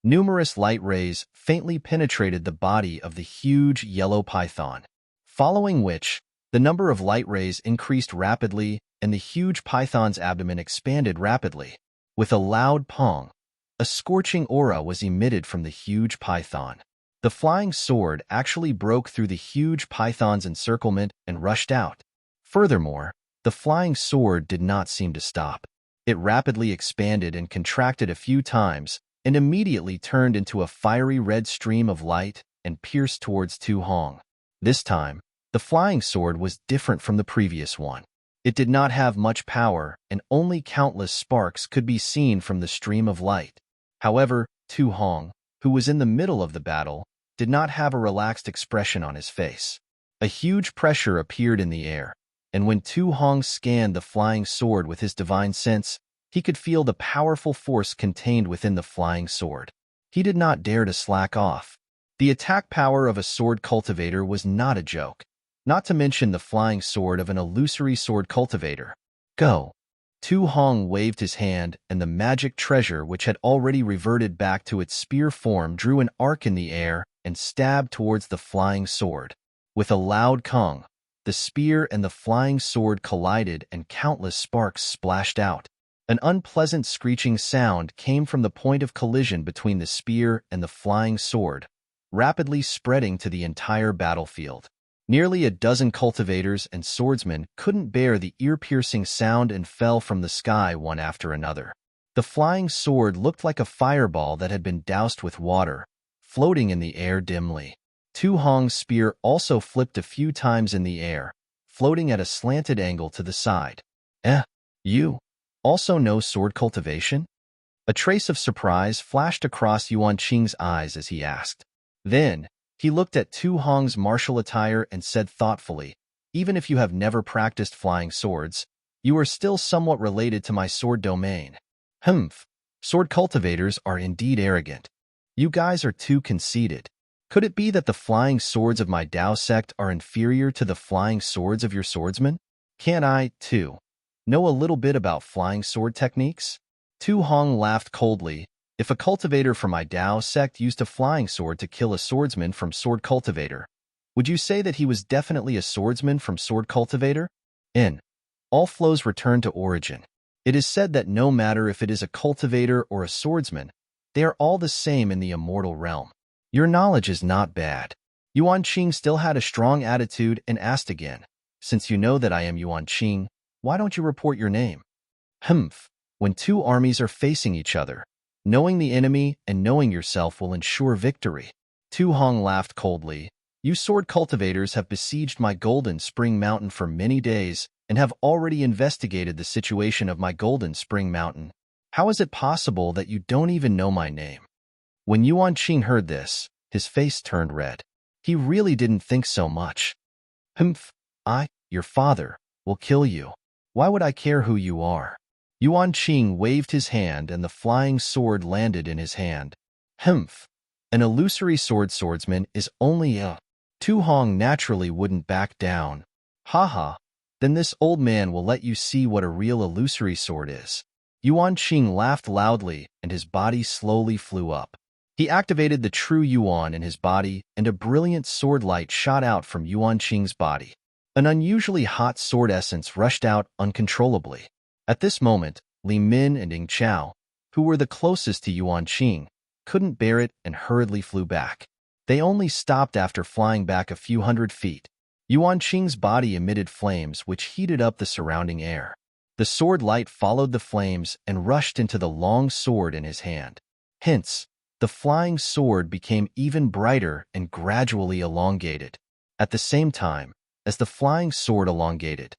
Speaker 1: Numerous light rays faintly penetrated the body of the huge yellow python, following which, the number of light rays increased rapidly and the huge python's abdomen expanded rapidly. With a loud pong, a scorching aura was emitted from the huge python. The flying sword actually broke through the huge python's encirclement and rushed out. Furthermore, the flying sword did not seem to stop. It rapidly expanded and contracted a few times, and immediately turned into a fiery red stream of light and pierced towards Tu Hong. This time, the flying sword was different from the previous one. It did not have much power, and only countless sparks could be seen from the stream of light. However, Tu Hong, who was in the middle of the battle, did not have a relaxed expression on his face. A huge pressure appeared in the air, and when Tu Hong scanned the flying sword with his divine sense, he could feel the powerful force contained within the flying sword. He did not dare to slack off. The attack power of a sword cultivator was not a joke, not to mention the flying sword of an illusory sword cultivator. Go! Tu Hong waved his hand, and the magic treasure which had already reverted back to its spear form drew an arc in the air and stabbed towards the flying sword. With a loud kong, the spear and the flying sword collided and countless sparks splashed out. An unpleasant screeching sound came from the point of collision between the spear and the flying sword, rapidly spreading to the entire battlefield. Nearly a dozen cultivators and swordsmen couldn't bear the ear-piercing sound and fell from the sky one after another. The flying sword looked like a fireball that had been doused with water, floating in the air dimly. Tu Hong's spear also flipped a few times in the air, floating at a slanted angle to the side. You also know sword cultivation? A trace of surprise flashed across Yuan Qing's eyes as he asked. Then, he looked at Tu Hong's martial attire and said thoughtfully, Even if you have never practiced flying swords, you are still somewhat related to my sword domain. Humph, sword cultivators are indeed arrogant. You guys are too conceited. Could it be that the flying swords of my Dao sect are inferior to the flying swords of your swordsmen? Can't I, too, know a little bit about flying sword techniques? Tu Hong laughed coldly. If a cultivator from my Dao sect used a flying sword to kill a swordsman from Sword Cultivator, would you say that he was definitely a swordsman from Sword Cultivator? N. All flows return to origin. It is said that no matter if it is a cultivator or a swordsman, they are all the same in the immortal realm. Your knowledge is not bad. Yuan Qing still had a strong attitude and asked again, since you know that I am Yuan Qing, why don't you report your name? Humph. When two armies are facing each other, knowing the enemy and knowing yourself will ensure victory. Tu Hong laughed coldly. You sword cultivators have besieged my Golden Spring Mountain for many days and have already investigated the situation of my Golden Spring Mountain. How is it possible that you don't even know my name? When Yuan Qing heard this, his face turned red. He really didn't think so much. Humph, your father, will kill you. Why would I care who you are? Yuan Qing waved his hand and the flying sword landed in his hand. Humph, an illusory swordsman is only a... Tu Hong naturally wouldn't back down. Haha, then this old man will let you see what a real illusory sword is. Yuan Qing laughed loudly and his body slowly flew up. He activated the true Yuan in his body and a brilliant sword light shot out from Yuan Qing's body. An unusually hot sword essence rushed out uncontrollably. At this moment, Li Min and Ying Chao, who were the closest to Yuan Qing, couldn't bear it and hurriedly flew back. They only stopped after flying back a few hundred feet. Yuan Qing's body emitted flames which heated up the surrounding air. The sword light followed the flames and rushed into the long sword in his hand. Hence, the flying sword became even brighter and gradually elongated. At the same time, as the flying sword elongated,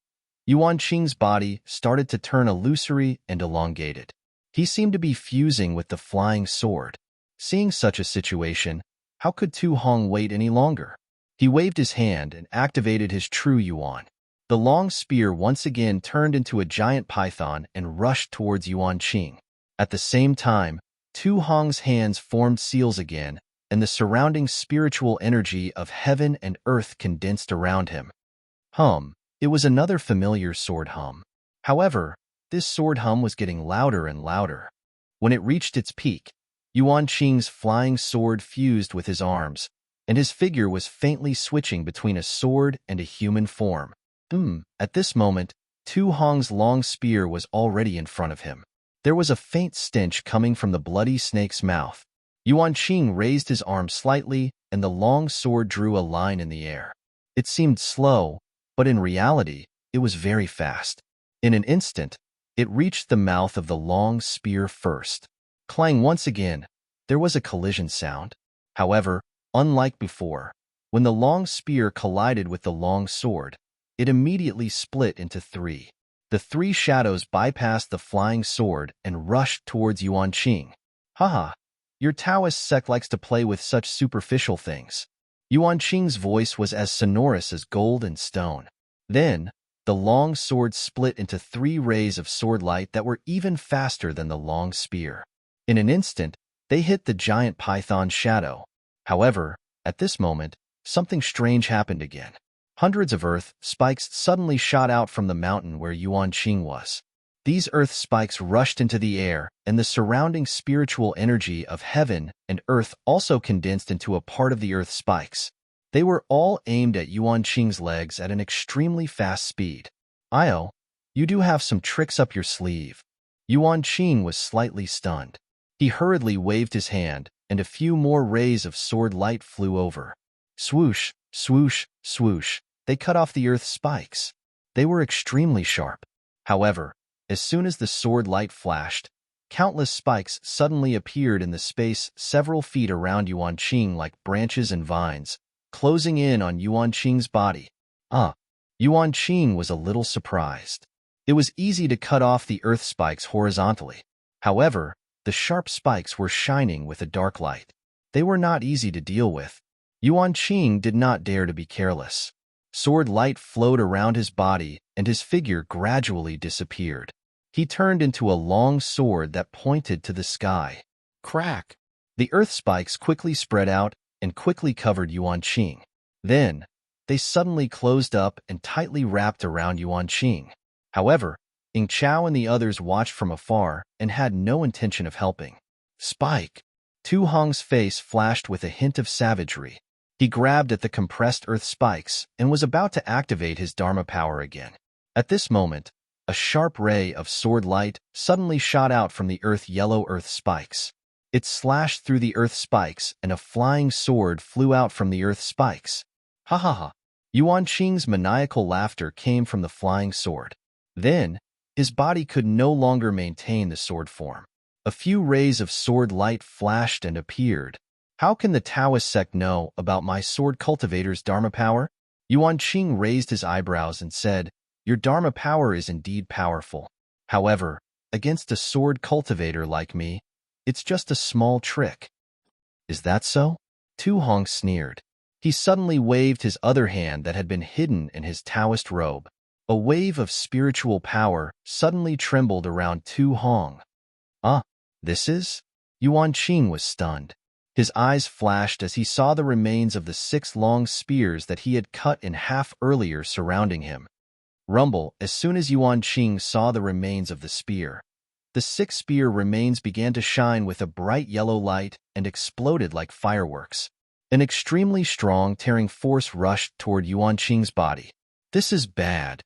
Speaker 1: Yuan Qing's body started to turn illusory and elongated. He seemed to be fusing with the flying sword. Seeing such a situation, how could Tu Hong wait any longer? He waved his hand and activated his true Yuan. The long spear once again turned into a giant python and rushed towards Yuan Qing. At the same time, Tu Hong's hands formed seals again, and the surrounding spiritual energy of heaven and earth condensed around him. It was another familiar sword hum. However, this sword hum was getting louder and louder. When it reached its peak, Yuan Qing's flying sword fused with his arms, and his figure was faintly switching between a sword and a human form. At this moment, Tu Hong's long spear was already in front of him. There was a faint stench coming from the bloody snake's mouth. Yuan Qing raised his arm slightly, and the long sword drew a line in the air. It seemed slow, but in reality, it was very fast. In an instant, it reached the mouth of the long spear first. Clang once again, there was a collision sound. However, unlike before, when the long spear collided with the long sword, it immediately split into three. The three shadows bypassed the flying sword and rushed towards Yuan Qing. Haha, your Taoist sect likes to play with such superficial things. Yuan Qing's voice was as sonorous as gold and stone. Then, the long sword split into three rays of sword light that were even faster than the long spear. In an instant, they hit the giant python's shadow. However, at this moment, something strange happened again. Hundreds of earth spikes suddenly shot out from the mountain where Yuan Qing was. These earth spikes rushed into the air, and the surrounding spiritual energy of heaven and earth also condensed into a part of the earth spikes. They were all aimed at Yuan Qing's legs at an extremely fast speed. Io, you do have some tricks up your sleeve. Yuan Qing was slightly stunned. He hurriedly waved his hand, and a few more rays of sword light flew over. Swoosh, swoosh, swoosh, they cut off the earth spikes. They were extremely sharp. However, as soon as the sword light flashed, countless spikes suddenly appeared in the space several feet around Yuan Qing like branches and vines, closing in on Yuan Qing's body. Yuan Qing was a little surprised. It was easy to cut off the earth spikes horizontally. However, the sharp spikes were shining with a dark light. They were not easy to deal with. Yuan Qing did not dare to be careless. Sword light flowed around his body, and his figure gradually disappeared. He turned into a long sword that pointed to the sky. Crack! The earth spikes quickly spread out and quickly covered Yuan Qing. Then, they suddenly closed up and tightly wrapped around Yuan Qing. However, Ying Chao and the others watched from afar and had no intention of helping. Spike! Tu Hong's face flashed with a hint of savagery. He grabbed at the compressed earth spikes and was about to activate his Dharma power again. At this moment, a sharp ray of sword light suddenly shot out from the yellow earth spikes. It slashed through the earth spikes and a flying sword flew out from the earth spikes. Ha ha ha! Yuan Qing's maniacal laughter came from the flying sword. Then, his body could no longer maintain the sword form. A few rays of sword light flashed and appeared. How can the Taoist sect know about my sword cultivator's Dharma power? Yuan Qing raised his eyebrows and said, "Your Dharma power is indeed powerful. However, against a sword cultivator like me, it's just a small trick." Is that so? Tu Hong sneered. He suddenly waved his other hand that had been hidden in his Taoist robe. A wave of spiritual power suddenly trembled around Tu Hong. This is? Yuan Qing was stunned. His eyes flashed as he saw the remains of the 6 long spears that he had cut in half earlier surrounding him. Rumble, as soon as Yuan Qing saw the remains of the spear. The 6 spear remains began to shine with a bright yellow light and exploded like fireworks. An extremely strong tearing force rushed toward Yuan Qing's body. This is bad.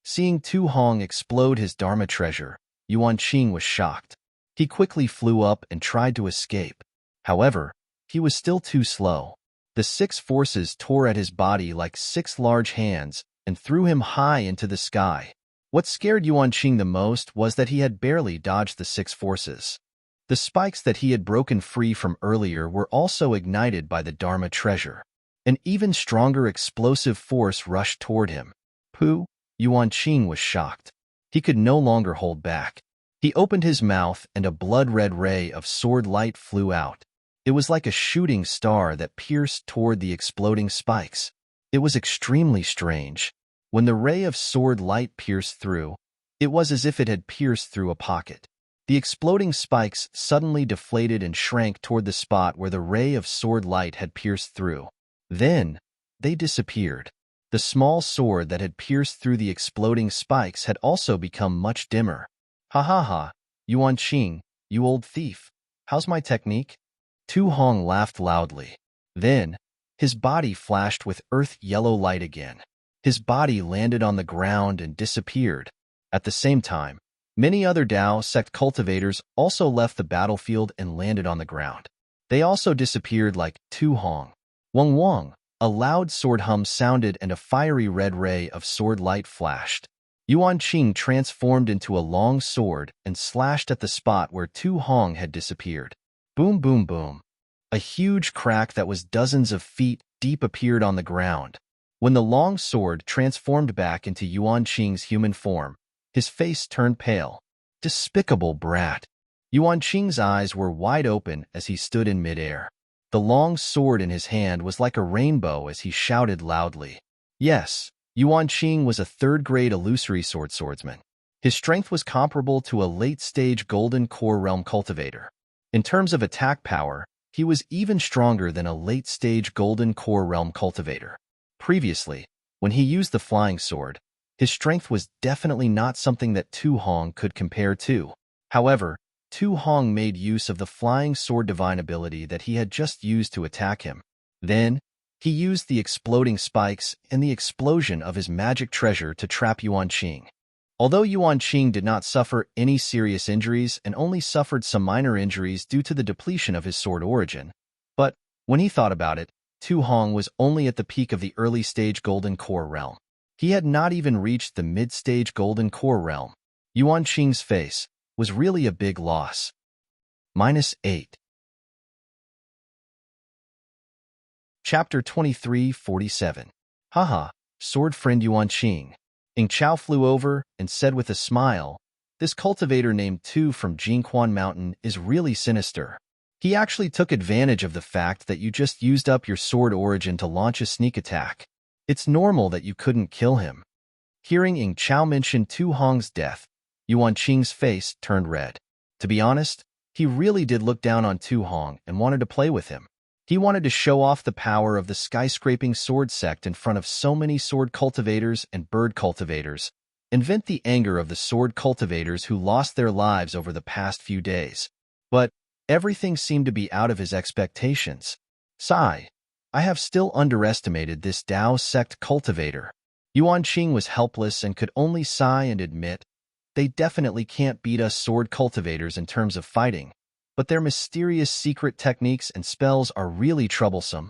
Speaker 1: Seeing Tu Hong explode his Dharma treasure, Yuan Qing was shocked. He quickly flew up and tried to escape. However, he was still too slow. The 6 forces tore at his body like 6 large hands and threw him high into the sky. What scared Yuan Qing the most was that he had barely dodged the 6 forces. The spikes that he had broken free from earlier were also ignited by the Dharma treasure. An even stronger explosive force rushed toward him. Pooh! Yuan Qing was shocked. He could no longer hold back. He opened his mouth and a blood-red ray of sword light flew out. It was like a shooting star that pierced toward the exploding spikes. It was extremely strange. When the ray of sword light pierced through, it was as if it had pierced through a pocket. The exploding spikes suddenly deflated and shrank toward the spot where the ray of sword light had pierced through. Then, they disappeared. The small sword that had pierced through the exploding spikes had also become much dimmer. Ha ha ha, Yuan Qing, you old thief. How's my technique? Tu Hong laughed loudly. Then, his body flashed with earth yellow light again. His body landed on the ground and disappeared. At the same time, many other Dao sect cultivators also left the battlefield and landed on the ground. They also disappeared like Tu Hong. Wong Wong, a loud sword hum sounded and a fiery red ray of sword light flashed. Yuan Qing transformed into a long sword and slashed at the spot where Tu Hong had disappeared. Boom, boom, boom. A huge crack that was dozens of feet deep appeared on the ground. When the long sword transformed back into Yuan Qing's human form, his face turned pale. Despicable brat. Yuan Qing's eyes were wide open as he stood in midair. The long sword in his hand was like a rainbow as he shouted loudly. Yes, Yuan Qing was a 3rd-grade illusory swordsman. His strength was comparable to a late-stage Golden Core Realm cultivator. In terms of attack power, he was even stronger than a late-stage Golden Core Realm cultivator. Previously, when he used the flying sword, his strength was definitely not something that Tu Hong could compare to. However, Tu Hong made use of the flying sword divine ability that he had just used to attack him. Then, he used the exploding spikes and the explosion of his magic treasure to trap Yuan Qing. Although Yuan Qing did not suffer any serious injuries and only suffered some minor injuries due to the depletion of his sword origin, but when he thought about it, Tu Hong was only at the peak of the early-stage Golden Core Realm. He had not even reached the mid-stage Golden Core Realm. Yuan Qing's face was really a big loss. -8. Chapter 23:47. Haha, sword friend Yuan Qing. Ing Chao flew over and said with a smile, "This cultivator named Tu from Jingquan Mountain is really sinister. He actually took advantage of the fact that you just used up your sword origin to launch a sneak attack. It's normal that you couldn't kill him." Hearing Ing Chao mention Tu Hong's death, Yuan Qing's face turned red. To be honest, he really did look down on Tu Hong and wanted to play with him. He wanted to show off the power of the skyscraping sword sect in front of so many sword cultivators and bird cultivators, and vent the anger of the sword cultivators who lost their lives over the past few days. But Everything seemed to be out of his expectations. Sigh. I have still underestimated this Dao sect cultivator. Yuan Qing was helpless and could only sigh and admit, they definitely can't beat us sword cultivators in terms of fighting, but their mysterious secret techniques and spells are really troublesome.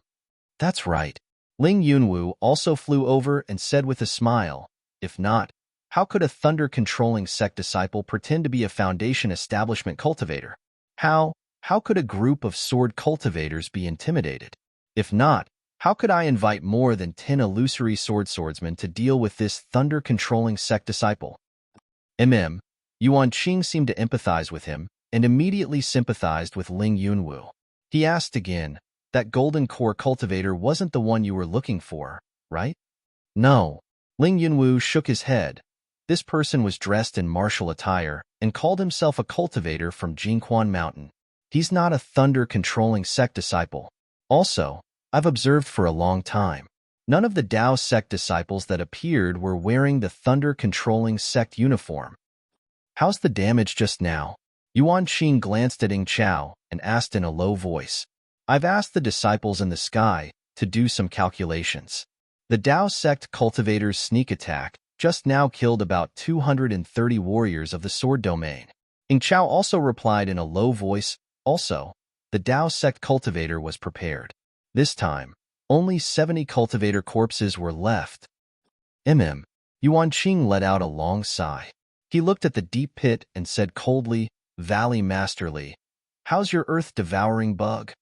Speaker 1: That's right. Ling Yunwu also flew over and said with a smile, if not, how could a thunder-controlling sect disciple pretend to be a foundation establishment cultivator? How could a group of sword cultivators be intimidated? If not, how could I invite more than 10 illusory swordsmen to deal with this thunder-controlling sect disciple? Yuan Qing seemed to empathize with him and immediately sympathized with Ling Yunwu. He asked again, that golden core cultivator wasn't the one you were looking for, right? No. Ling Yunwu shook his head. This person was dressed in martial attire and called himself a cultivator from Jingquan Mountain. He's not a thunder-controlling sect disciple. Also, I've observed for a long time, none of the Dao sect disciples that appeared were wearing the thunder-controlling sect uniform. How's the damage just now? Yuan Qing glanced at Ying Chao and asked in a low voice. I've asked the disciples in the sky to do some calculations. The Dao sect cultivator's sneak attack just now killed about 230 warriors of the sword domain. Ying Chao also replied in a low voice, also, the Dao sect cultivator was prepared. This time, only 70 cultivator corpses were left. Yuan Qing let out a long sigh. He looked at the deep pit and said coldly, Valley Masterly, how's your earth-devouring bug?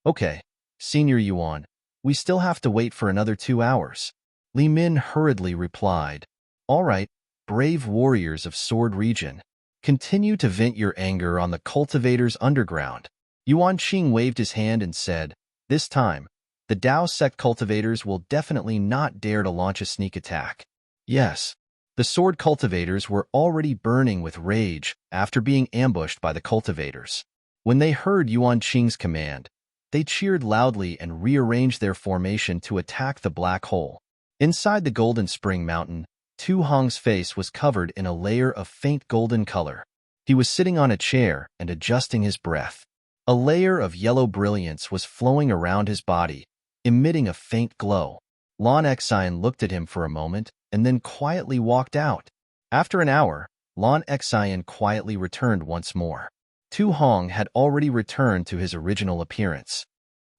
Speaker 1: Okay, Senior Yuan, we still have to wait for another 2 hours. Li Min hurriedly replied, all right, brave warriors of Sword Region, continue to vent your anger on the cultivators underground. Yuan Qing waved his hand and said, this time, the Dao sect cultivators will definitely not dare to launch a sneak attack. Yes, the sword cultivators were already burning with rage after being ambushed by the cultivators. When they heard Yuan Qing's command, they cheered loudly and rearranged their formation to attack the black hole. Inside the Golden Spring Mountain, Tu Hong's face was covered in a layer of faint golden color. He was sitting on a chair and adjusting his breath. A layer of yellow brilliance was flowing around his body, emitting a faint glow. Lan Xian looked at him for a moment and then quietly walked out. After an hour, Lan Xian quietly returned once more. Tu Hong had already returned to his original appearance.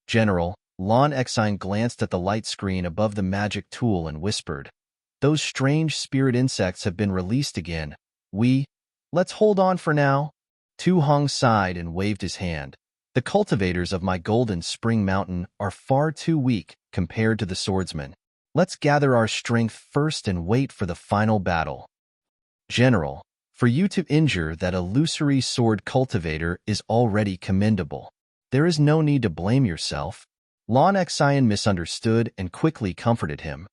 Speaker 1: General, Lan Xian glanced at the light screen above the magic tool and whispered, those strange spirit insects have been released again. Let's hold on for now. Tu Hong sighed and waved his hand. The cultivators of my Golden Spring Mountain are far too weak compared to the swordsmen. Let's gather our strength first and wait for the final battle. General, for you to injure that illusory sword cultivator is already commendable. There is no need to blame yourself. Lan Xian misunderstood and quickly comforted him.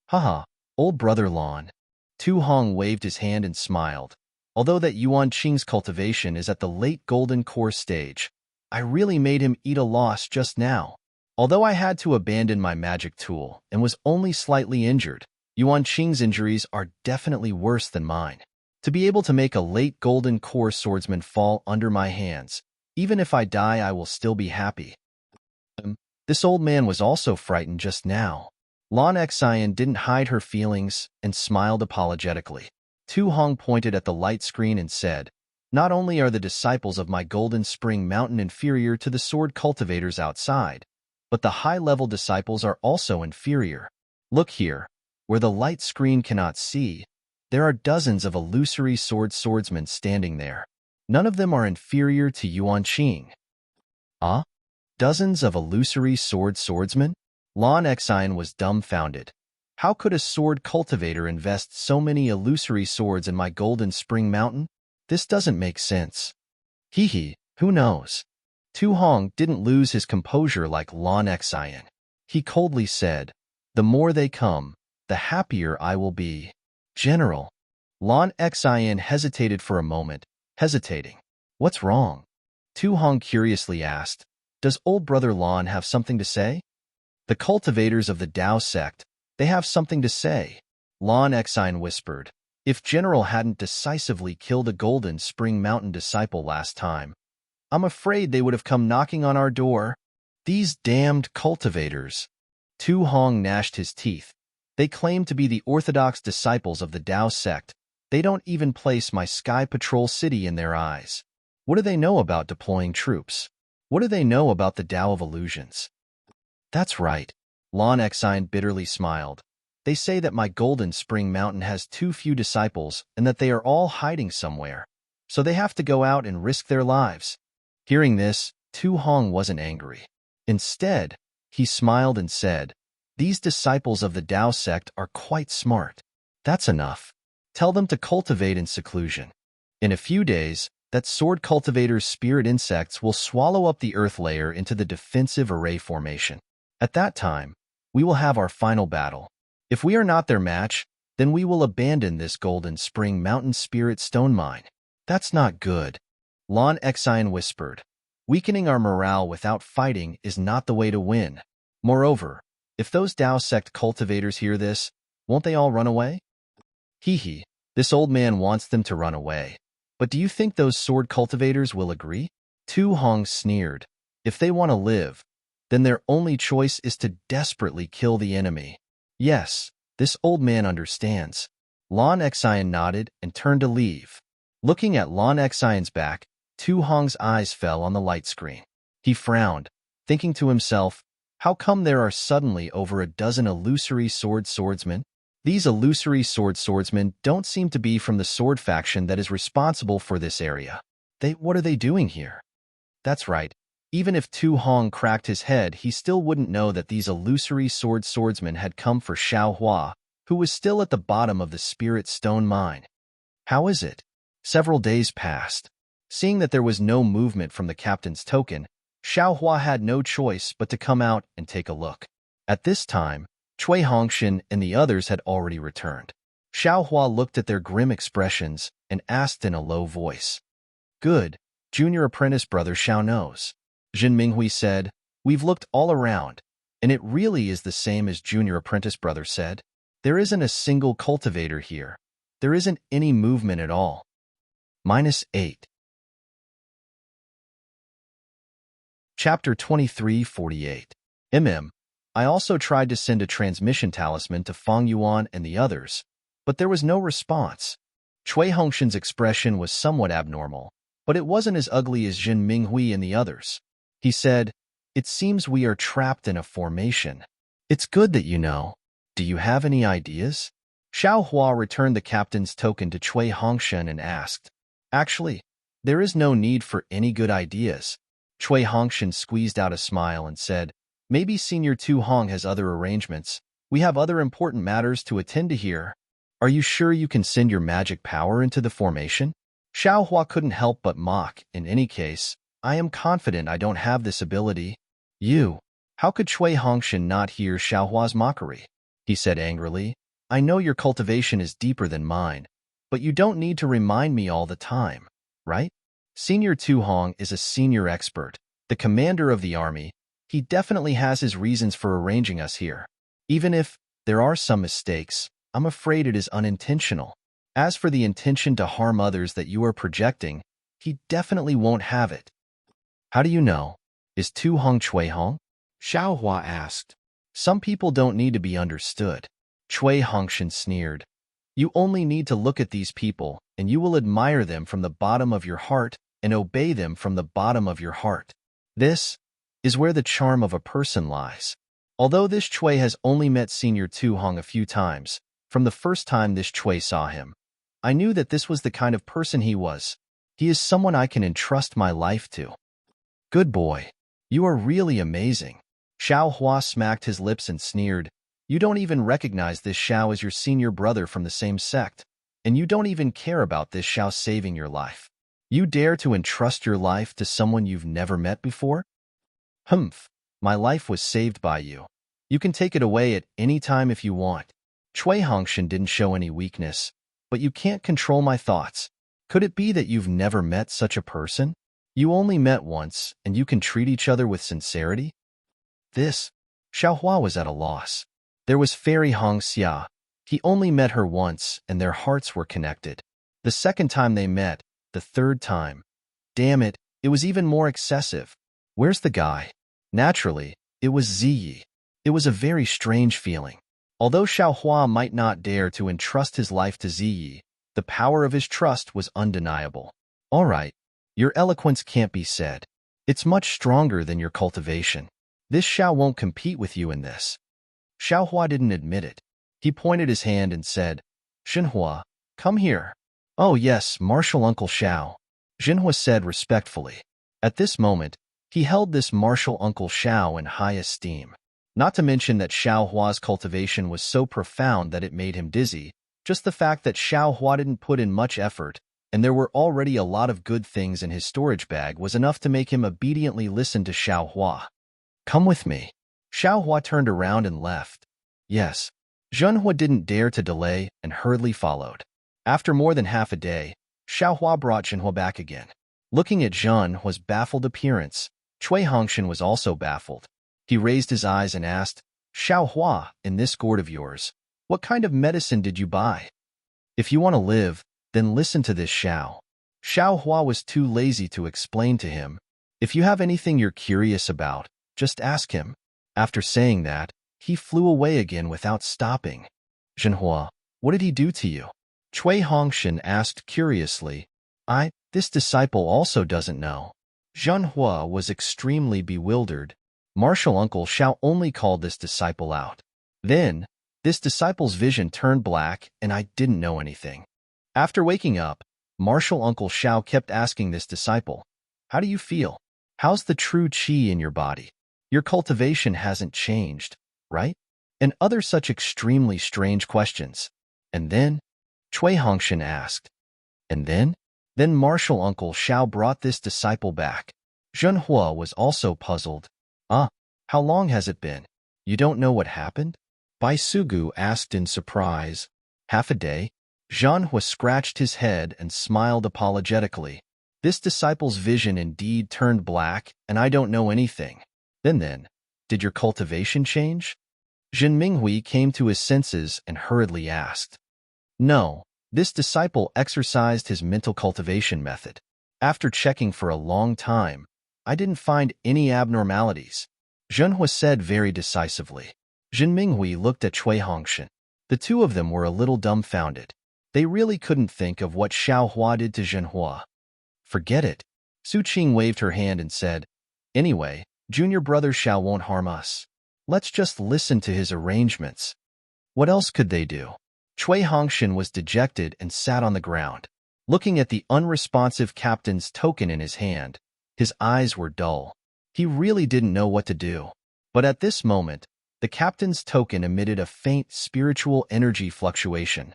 Speaker 1: Haha, old brother Lan. Tu Hong waved his hand and smiled. Although that Yuan Qing's cultivation is at the late golden core stage, I really made him eat a loss just now. Although I had to abandon my magic tool and was only slightly injured, Yuan Qing's injuries are definitely worse than mine. To be able to make a late golden core swordsman fall under my hands, even if I die I will still be happy. This old man was also frightened just now. Lan Xian didn't hide her feelings and smiled apologetically. Tu Hong pointed at the light screen and said, not only are the disciples of my Golden Spring Mountain inferior to the sword cultivators outside, but the high-level disciples are also inferior. Look here, where the light screen cannot see, there are dozens of illusory swordsmen standing there. None of them are inferior to Yuan Qing. Ah? Dozens of illusory swordsmen? Lan Xian was dumbfounded. How could a sword cultivator invest so many illusory swords in my Golden Spring Mountain? This doesn't make sense. Who knows? Tu Hong didn't lose his composure like Lan Xian. He coldly said, the more they come, the happier I will be. General. Lan Xian hesitated for a moment, hesitating. What's wrong? Tu Hong curiously asked, does old brother Lan have something to say? The cultivators of the Dao sect, they have something to say. Lan Xian whispered. If General hadn't decisively killed a Golden Spring Mountain disciple last time, I'm afraid they would have come knocking on our door. These damned cultivators. Tu Hong gnashed his teeth. They claim to be the orthodox disciples of the Tao sect. They don't even place my Sky Patrol city in their eyes. What do they know about deploying troops? What do they know about the Tao of illusions? That's right. Lon Exine bitterly smiled. They say that my Golden Spring Mountain has too few disciples and that they are all hiding somewhere. So they have to go out and risk their lives. Hearing this, Tu Hong wasn't angry. Instead, he smiled and said, "These disciples of the Tao sect are quite smart. That's enough. Tell them to cultivate in seclusion. In a few days, that sword cultivator's spirit insects will swallow up the earth layer into the defensive array formation. At that time, we will have our final battle. If we are not their match, then we will abandon this Golden Spring Mountain Spirit Stone Mine." "That's not good," Lon Exine whispered. "Weakening our morale without fighting is not the way to win. Moreover, if those Tao sect cultivators hear this, won't they all run away?" "Hee, this old man wants them to run away. But do you think those sword cultivators will agree?" Tu Hong sneered. "If they want to live, then their only choice is to desperately kill the enemy." "Yes, this old man understands." Lon Exine nodded and turned to leave. Looking at Lon Exine's back, Tu Hong's eyes fell on the light screen. He frowned, thinking to himself, how come there are suddenly over a dozen illusory swordsmen? These illusory swordsmen don't seem to be from the sword faction that is responsible for this area. What are they doing here? That's right. Even if Tu Hong cracked his head, he still wouldn't know that these illusory swordsmen had come for Xiao Hua, who was still at the bottom of the Spirit Stone Mine. How is it? Several days passed. Seeing that there was no movement from the captain's token, Xiao Hua had no choice but to come out and take a look. At this time, Cui Hongshan and the others had already returned. Xiao Hua looked at their grim expressions and asked in a low voice, "Good, junior apprentice brother Xiao knows." Jin Minghui said, "We've looked all around, and it really is the same as junior apprentice brother said. There isn't a single cultivator here. There isn't any movement at all." -8. Chapter 2348. I also tried to send a transmission talisman to Fang Yuan and the others, but there was no response. Cui Hongshan's expression was somewhat abnormal, but it wasn't as ugly as Jin Minghui and the others. He said, "It seems we are trapped in a formation. It's good that you know. Do you have any ideas?" Xiao Hua returned the captain's token to Cui Hongshan and asked, "Actually, there is no need for any good ideas." Cui Hongshan squeezed out a smile and said, "Maybe Senior Tu Hong has other arrangements. We have other important matters to attend to here. Are you sure you can send your magic power into the formation?" Xiao Hua couldn't help but mock. "In any case, I am confident I don't have this ability." How could Cui Hongshan not hear Xiao Hua's mockery? He said angrily, "I know your cultivation is deeper than mine, but you don't need to remind me all the time, right? Senior Tu Hong is a senior expert, the commander of the army. He definitely has his reasons for arranging us here. Even if there are some mistakes, I'm afraid it is unintentional. As for the intention to harm others that you are projecting, he definitely won't have it." "How do you know? Is Tu Hong Cui Hong?" Xiao Hua asked. "Some people don't need to be understood." Cui Hongshan sneered. "You only need to look at these people, and you will admire them from the bottom of your heart and obey them from the bottom of your heart. This is where the charm of a person lies." Although this Cui has only met Senior Tu Hong a few times, from the first time this Cui saw him, I knew that this was the kind of person he was. He is someone I can entrust my life to. "Good boy. You are really amazing." Xiao Hua smacked his lips and sneered. "You don't even recognize this Xiao as your senior brother from the same sect, and you don't even care about this Xiao saving your life. You dare to entrust your life to someone you've never met before? Humph, my life was saved by you. You can take it away at any time if you want." Cui Hongshan didn't show any weakness. "But you can't control my thoughts. Could it be that you've never met such a person? You only met once, and you can treat each other with sincerity?" Xiao Hua was at a loss. There was Fairy Hong Xia. He only met her once, and their hearts were connected. The second time they met, the third time. Damn it, It was even more excessive. Where's the guy? Naturally, it was Ziyi. It was a very strange feeling. Although Xiaohua might not dare to entrust his life to Ziyi, the power of his trust was undeniable. All right, your eloquence can't be said. It's much stronger than your cultivation. This Xiao won't compete with you in this. Xiaohua didn't admit it. He pointed his hand and said, Xinhua, come here. Oh yes, martial Uncle Xiao, Xinhua said respectfully. At this moment, he held this martial Uncle Xiao in high esteem. Not to mention that Xiaohua's cultivation was so profound that it made him dizzy. Just the fact that Xiaohua didn't put in much effort, and there were already a lot of good things in his storage bag, was enough to make him obediently listen to Xiaohua. Come with me. Xiaohua turned around and left. Yes. Zhenhua didn't dare to delay and hurriedly followed. After more than half a day, Xiaohua brought Zhenhua back again. Looking at Zhenhua's baffled appearance, Cui Hongshan was also baffled. He raised his eyes and asked, Xiaohua, in this gourd of yours, what kind of medicine did you buy? If you want to live, then listen to this Xiao. Xiaohua was too lazy to explain to him. If you have anything you're curious about, just ask him. After saying that, he flew away again without stopping. Zhenhua, what did he do to you? Cui Hongshan asked curiously. This disciple also doesn't know. Zhenhua was extremely bewildered. Martial Uncle Xiao only called this disciple out. Then, this disciple's vision turned black and I didn't know anything. After waking up, Martial Uncle Xiao kept asking this disciple, how do you feel? How's the true qi in your body? Your cultivation hasn't changed, right? And other such extremely strange questions. And then, Cui Hongshan asked. And then? Then Martial Uncle Xiao brought this disciple back. Zhenhua was also puzzled. How long has it been? You don't know what happened? Bai Sugu asked in surprise. Half a day? Zhenhua scratched his head and smiled apologetically. This disciple's vision indeed turned black, and I don't know anything. Then, did your cultivation change? Jin Minghui came to his senses and hurriedly asked. No, this disciple exercised his mental cultivation method. After checking for a long time, I didn't find any abnormalities, Zhenhua said very decisively. Jin Minghui looked at Cui Hongshan. The two of them were a little dumbfounded. They really couldn't think of what Xiaohua did to Zhenhua. Forget it. Su Qing waved her hand and said, Anyway, junior brother Xiao won't harm us. Let's just listen to his arrangements. What else could they do? Cui Hongshan was dejected and sat on the ground. Looking at the unresponsive captain's token in his hand, his eyes were dull. He really didn't know what to do. But at this moment, the captain's token emitted a faint spiritual energy fluctuation.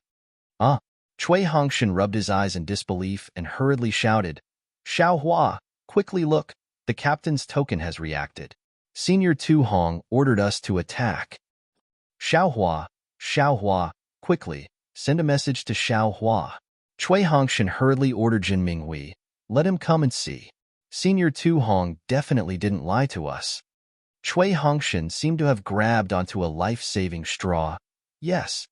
Speaker 1: Cui Hongshan rubbed his eyes in disbelief and hurriedly shouted, Xiaohua, quickly look, the captain's token has reacted. Senior Tu Hong ordered us to attack. Xiaohua, quickly, send a message to Xiaohua. Cui Hongshan hurriedly ordered Jin Minghui, let him come and see. Senior Tu Hong definitely didn't lie to us. Cui Hongshan seemed to have grabbed onto a life-saving straw. Yes.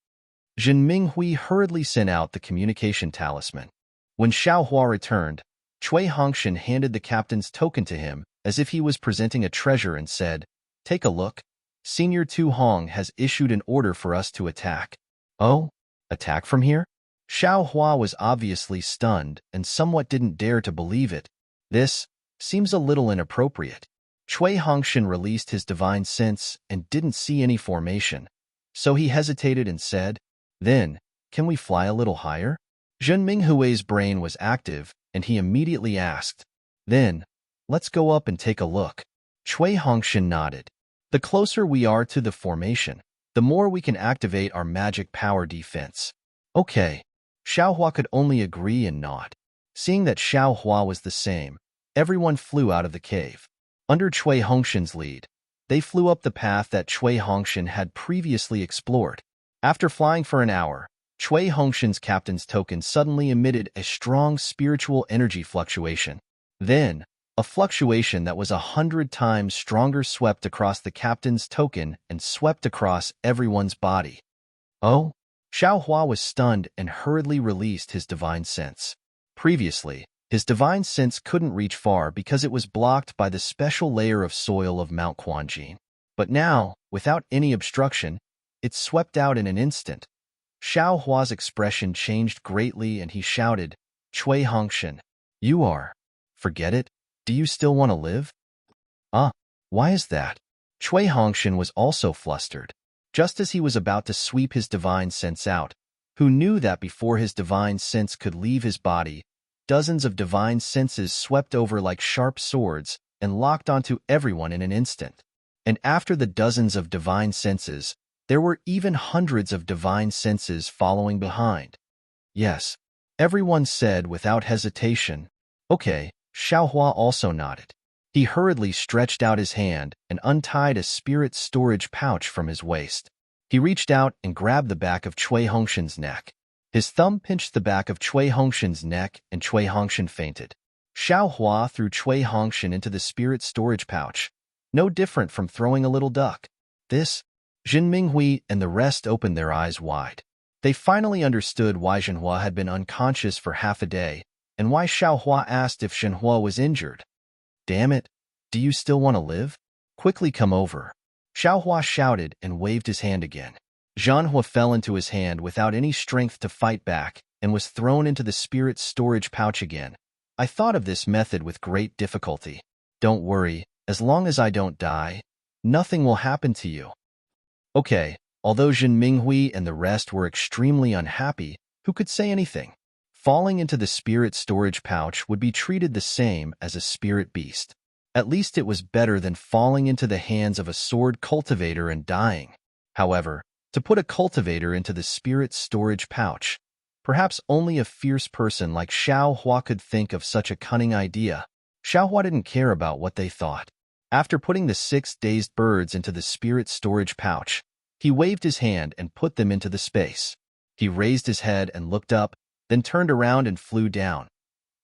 Speaker 1: Jin Minghui hurriedly sent out the communication talisman. When Xiaohua returned, Cui Hongshan handed the captain's token to him as if he was presenting a treasure and said, Take a look. Senior Tu Hong has issued an order for us to attack. Oh? Attack from here? Xiaohua was obviously stunned and somewhat didn't dare to believe it. This seems a little inappropriate. Cui Hongshan released his divine sense and didn't see any formation. So he hesitated and said, Then, can we fly a little higher? Zhen Minghui's brain was active, and he immediately asked, Then, let's go up and take a look. Cui Hongshan nodded. The closer we are to the formation, the more we can activate our magic power defense. Okay. Xiaohua could only agree and nod. Seeing that Xiaohua was the same, everyone flew out of the cave. Under Cui Hongshan's lead, they flew up the path that Cui Hongshan had previously explored. After flying for an hour, Cui Hongshan's captain's token suddenly emitted a strong spiritual energy fluctuation. Then, a fluctuation that was 100 times stronger swept across the captain's token and swept across everyone's body. Oh? Xiaohua was stunned and hurriedly released his divine sense. Previously, His divine sense couldn't reach far because it was blocked by the special layer of soil of Mount Quanjin. But now, without any obstruction, it swept out in an instant. Xiao Hua's expression changed greatly and he shouted, Cui Hongshan, you are. Forget it? Do you still want to live? Why is that? Cui Hongshan was also flustered. Just as he was about to sweep his divine sense out, who knew that before his divine sense could leave his body, dozens of divine senses swept over like sharp swords and locked onto everyone in an instant. And after the dozens of divine senses, there were even hundreds of divine senses following behind. Yes, everyone said without hesitation. Okay, Xiaohua also nodded. He hurriedly stretched out his hand and untied a spirit storage pouch from his waist. He reached out and grabbed the back of Cui Hongshan's neck. His thumb pinched the back of Cui Hongshan's neck and Cui Hongshan fainted. Xiaohua threw Cui Hongshan into the spirit storage pouch, no different from throwing a little duck. This, Jin Minghui and the rest opened their eyes wide. They finally understood why Zhenhua had been unconscious for half a day, and why Xiaohua asked if Zhenhua was injured. Damn it, do you still want to live? Quickly come over. Xiaohua shouted and waved his hand again. Zhenhua fell into his hand without any strength to fight back and was thrown into the spirit storage pouch again. I thought of this method with great difficulty. Don't worry, as long as I don't die, nothing will happen to you. Okay, although Jin Minghui and the rest were extremely unhappy, who could say anything? Falling into the spirit storage pouch would be treated the same as a spirit beast. At least it was better than falling into the hands of a sword cultivator and dying. However, to put a cultivator into the spirit storage pouch, perhaps only a fierce person like Xiao Hua could think of such a cunning idea. Xiao Hua didn't care about what they thought. After putting the 6 dazed birds into the spirit storage pouch, he waved his hand and put them into the space. He raised his head and looked up, then turned around and flew down.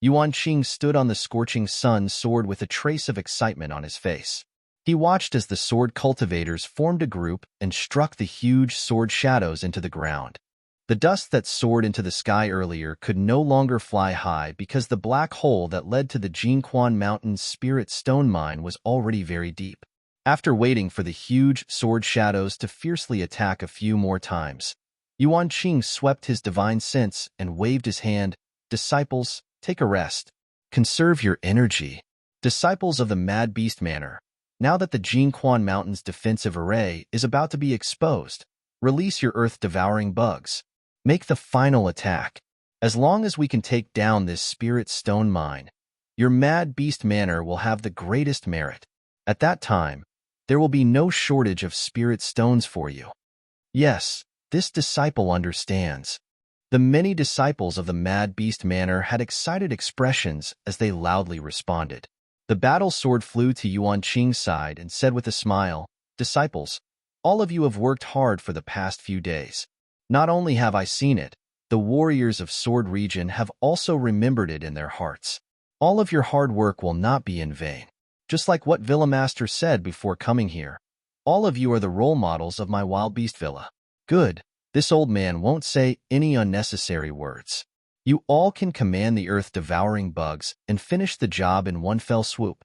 Speaker 1: Yuan Qing stood on the scorching sun sword with a trace of excitement on his face. He watched as the sword cultivators formed a group and struck the huge sword shadows into the ground. The dust that soared into the sky earlier could no longer fly high because the black hole that led to the Jinquan Mountains spirit stone mine was already very deep. After waiting for the huge sword shadows to fiercely attack a few more times, Yuan Qing swept his divine sense and waved his hand. Disciples, take a rest. Conserve your energy. Disciples of the Mad Beast Manor, now that the Jinquan Mountains defensive array is about to be exposed, release your earth-devouring bugs. Make the final attack. As long as we can take down this spirit stone mine, your Mad Beast Manor will have the greatest merit. At that time, there will be no shortage of spirit stones for you. Yes, this disciple understands. The many disciples of the Mad Beast Manor had excited expressions as they loudly responded. The battle sword flew to Yuan Qing's side and said with a smile, Disciples, all of you have worked hard for the past few days. Not only have I seen it, the warriors of Sword Region have also remembered it in their hearts. All of your hard work will not be in vain. Just like what Villa Master said before coming here, all of you are the role models of my Wild Beast Villa. Good, this old man won't say any unnecessary words. You all can command the earth-devouring bugs and finish the job in one fell swoop.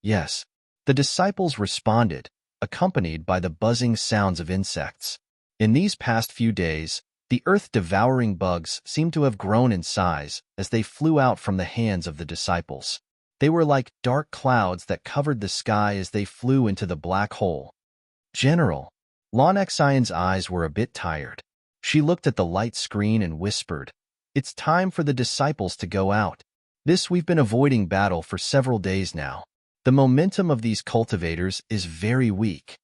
Speaker 1: Yes, the disciples responded, accompanied by the buzzing sounds of insects. In these past few days, the earth-devouring bugs seemed to have grown in size as they flew out from the hands of the disciples. They were like dark clouds that covered the sky as they flew into the black hole. General, Lan Xian's eyes were a bit tired. She looked at the light screen and whispered, It's time for the disciples to go out. We've been avoiding battle for several days now. The momentum of these cultivators is very weak.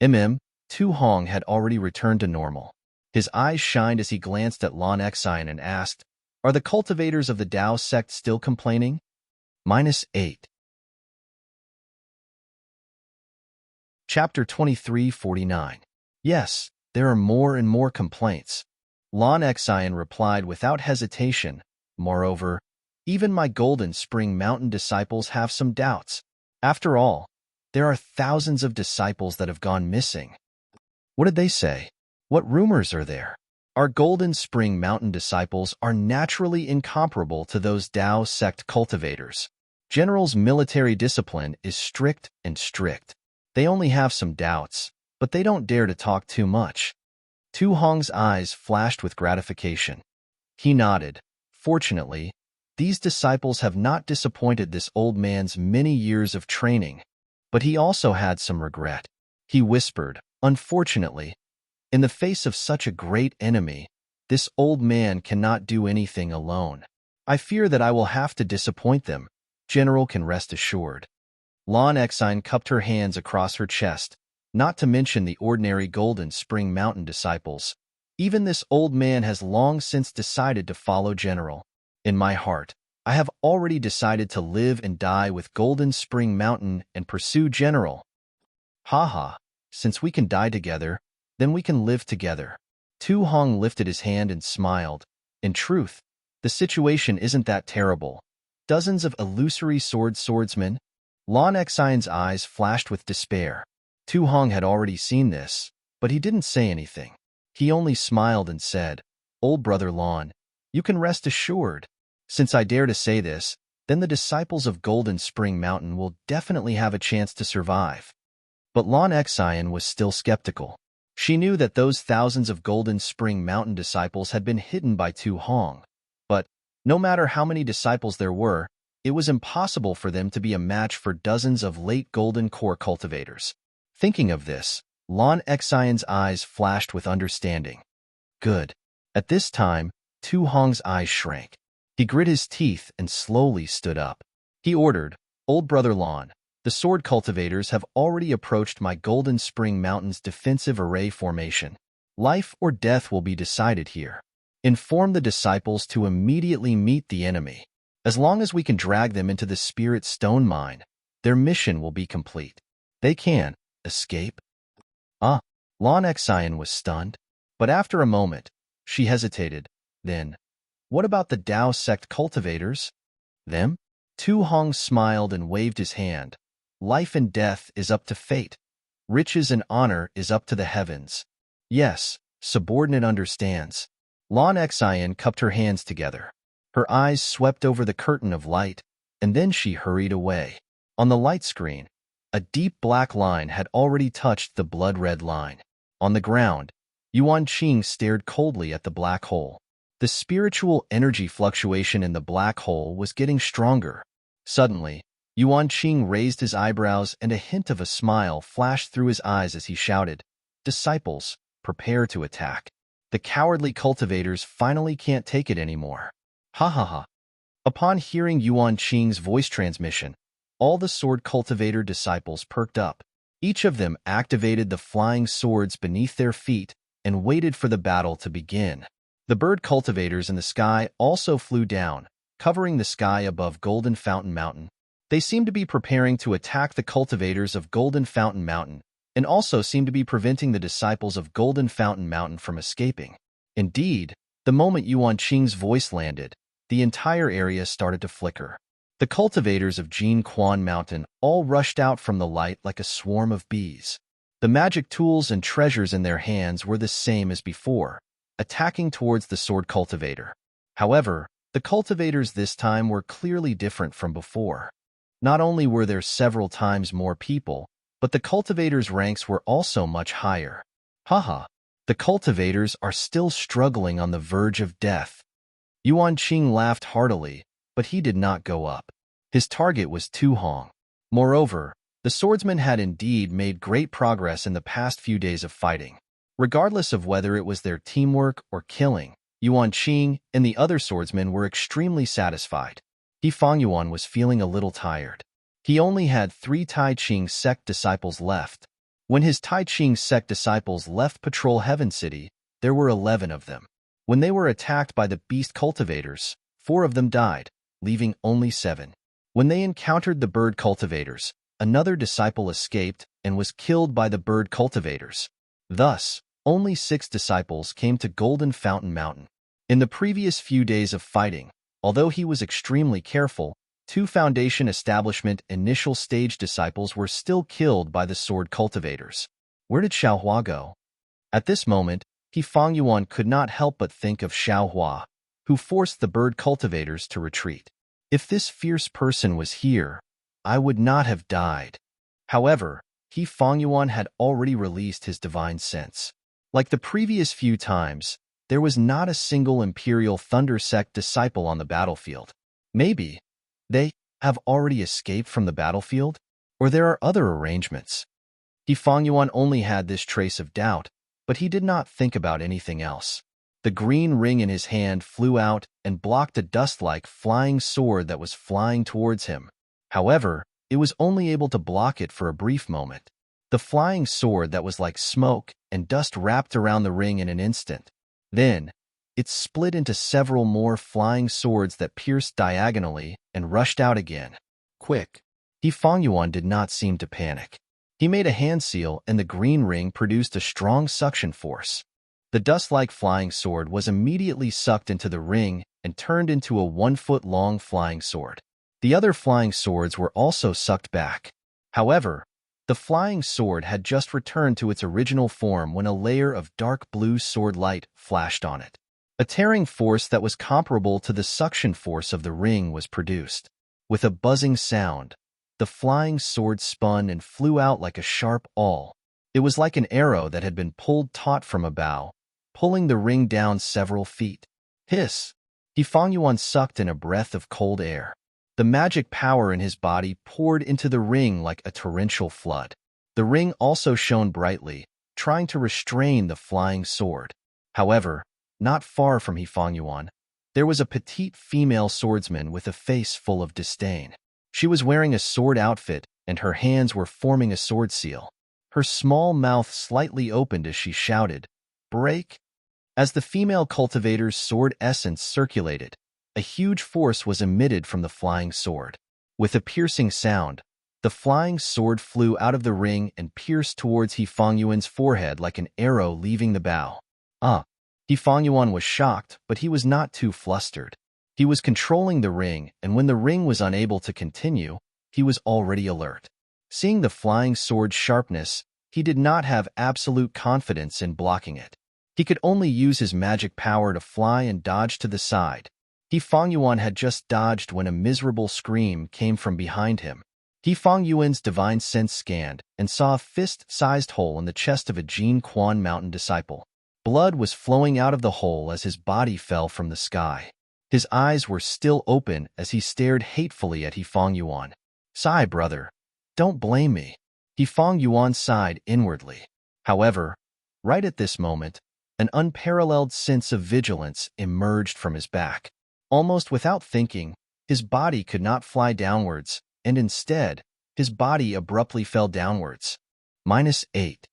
Speaker 1: Tu Hong had already returned to normal. His eyes shined as he glanced at Lan Xian and asked, Are the cultivators of the Dao sect still complaining? -8. Chapter 2349. Yes, there are more and more complaints. Lan Xian replied without hesitation. Moreover, even my Golden Spring Mountain disciples have some doubts. After all, there are thousands of disciples that have gone missing. What did they say? What rumors are there? Our Golden Spring Mountain disciples are naturally incomparable to those Tao sect cultivators. General's military discipline is strict and strict. They only have some doubts, but they don't dare to talk too much. Tu Hong's eyes flashed with gratification. He nodded. Fortunately, these disciples have not disappointed this old man's many years of training, but he also had some regret. He whispered, "Unfortunately, in the face of such a great enemy, this old man cannot do anything alone. I fear that I will have to disappoint them. General can rest assured." Lan Exine cupped her hands across her chest, not to mention the ordinary Golden Spring Mountain disciples. Even this old man has long since decided to follow General. In my heart, I have already decided to live and die with Golden Spring Mountain and pursue General. Ha, since we can die together, then we can live together. Tu Hong lifted his hand and smiled. In truth, the situation isn't that terrible. Dozens of illusory swordsmen? Lan Exine's eyes flashed with despair. Tu Hong had already seen this, but he didn't say anything. He only smiled and said, "Old brother Lan, you can rest assured. Since I dare to say this, then the disciples of Golden Spring Mountain will definitely have a chance to survive." But Lan Exine was still skeptical. She knew that those thousands of Golden Spring Mountain disciples had been hidden by Tu Hong. But, no matter how many disciples there were, it was impossible for them to be a match for dozens of late Golden Core cultivators. Thinking of this, Lan Exine's eyes flashed with understanding. Good. At this time, Tu Hong's eyes shrank. He grit his teeth and slowly stood up. He ordered, "Old brother Lan, the sword cultivators have already approached my Golden Spring Mountain's defensive array formation. Life or death will be decided here. Inform the disciples to immediately meet the enemy. As long as we can drag them into the Spirit Stone Mine, their mission will be complete. They can escape." Lan Exine was stunned. But after a moment, she hesitated. Then, "What about the Tao sect cultivators? Them?" Tu Hong smiled and waved his hand. "Life and death is up to fate. Riches and honor is up to the heavens. Yes, subordinate understands." Lan Exine cupped her hands together. Her eyes swept over the curtain of light, and then she hurried away. On the light screen, a deep black line had already touched the blood-red line. On the ground, Yuan Qing stared coldly at the black hole. The spiritual energy fluctuation in the black hole was getting stronger. Suddenly, Yuan Qing raised his eyebrows and a hint of a smile flashed through his eyes as he shouted, "Disciples, prepare to attack. The cowardly cultivators finally can't take it anymore." Ha. Upon hearing Yuan Qing's voice transmission, all the sword cultivator disciples perked up. Each of them activated the flying swords beneath their feet and waited for the battle to begin. The bird cultivators in the sky also flew down, covering the sky above Golden Fountain Mountain. They seemed to be preparing to attack the cultivators of Golden Fountain Mountain, and also seemed to be preventing the disciples of Golden Fountain Mountain from escaping. Indeed, the moment Yuan Qing's voice landed, the entire area started to flicker. The cultivators of Jin Quan Mountain all rushed out from the light like a swarm of bees. The magic tools and treasures in their hands were the same as before, attacking towards the sword cultivator. However, the cultivators this time were clearly different from before. Not only were there several times more people, but the cultivators' ranks were also much higher. The cultivators are still struggling on the verge of death. Yuan Qing laughed heartily, but he did not go up. His target was Tu Hong. Moreover, the swordsmen had indeed made great progress in the past few days of fighting. Regardless of whether it was their teamwork or killing, Yuan Qing and the other swordsmen were extremely satisfied. He Fangyuan was feeling a little tired. He only had 3 Tai Ching sect disciples left. When his Tai Ching sect disciples left patrol Heaven City, there were 11 of them. When they were attacked by the beast cultivators, 4 of them died, leaving only 7. When they encountered the bird cultivators, another disciple escaped and was killed by the bird cultivators. Thus, only 6 disciples came to Golden Fountain Mountain. In the previous few days of fighting, although he was extremely careful, 2 Foundation Establishment initial stage disciples were still killed by the sword cultivators. Where did Xiaohua go? At this moment, Yuan could not help but think of Xiaohua, who forced the bird cultivators to retreat. If this fierce person was here, I would not have died. However, Yuan had already released his divine sense. Like the previous few times, there was not a single Imperial Thunder Sect disciple on the battlefield. Maybe they have already escaped from the battlefield, or there are other arrangements. Yuan only had this trace of doubt, but he did not think about anything else. The green ring in his hand flew out and blocked a dust-like flying sword that was flying towards him. However, it was only able to block it for a brief moment. The flying sword that was like smoke and dust wrapped around the ring in an instant. Then, it split into several more flying swords that pierced diagonally and rushed out again. Quick. Yuan did not seem to panic. He made a hand seal and the green ring produced a strong suction force. The dust-like flying sword was immediately sucked into the ring and turned into a 1-foot-long flying sword. The other flying swords were also sucked back. However, the flying sword had just returned to its original form when a layer of dark blue sword light flashed on it. A tearing force that was comparable to the suction force of the ring was produced. With a buzzing sound, the flying sword spun and flew out like a sharp awl. It was like an arrow that had been pulled taut from a bow, pulling the ring down several feet. Hiss! Yuan sucked in a breath of cold air. The magic power in his body poured into the ring like a torrential flood. The ring also shone brightly, trying to restrain the flying sword. However, not far from Yuan, there was a petite female swordsman with a face full of disdain. She was wearing a sword outfit, and her hands were forming a sword seal. Her small mouth slightly opened as she shouted, "Break!" As the female cultivator's sword essence circulated, a huge force was emitted from the flying sword. With a piercing sound, the flying sword flew out of the ring and pierced towards Yuan's forehead like an arrow leaving the bow. Yuan was shocked, but he was not too flustered. He was controlling the ring, and when the ring was unable to continue, he was already alert. Seeing the flying sword's sharpness, he did not have absolute confidence in blocking it. He could only use his magic power to fly and dodge to the side. Yuan had just dodged when a miserable scream came from behind him. Yuan's divine sense scanned and saw a fist-sized hole in the chest of a Jin Quan mountain disciple. Blood was flowing out of the hole as his body fell from the sky. His eyes were still open as he stared hatefully at Yuan. "Sigh, brother. Don't blame me." Yuan sighed inwardly. However, right at this moment, an unparalleled sense of vigilance emerged from his back. Almost without thinking, his body could not fly downwards, and instead, his body abruptly fell downwards. -8.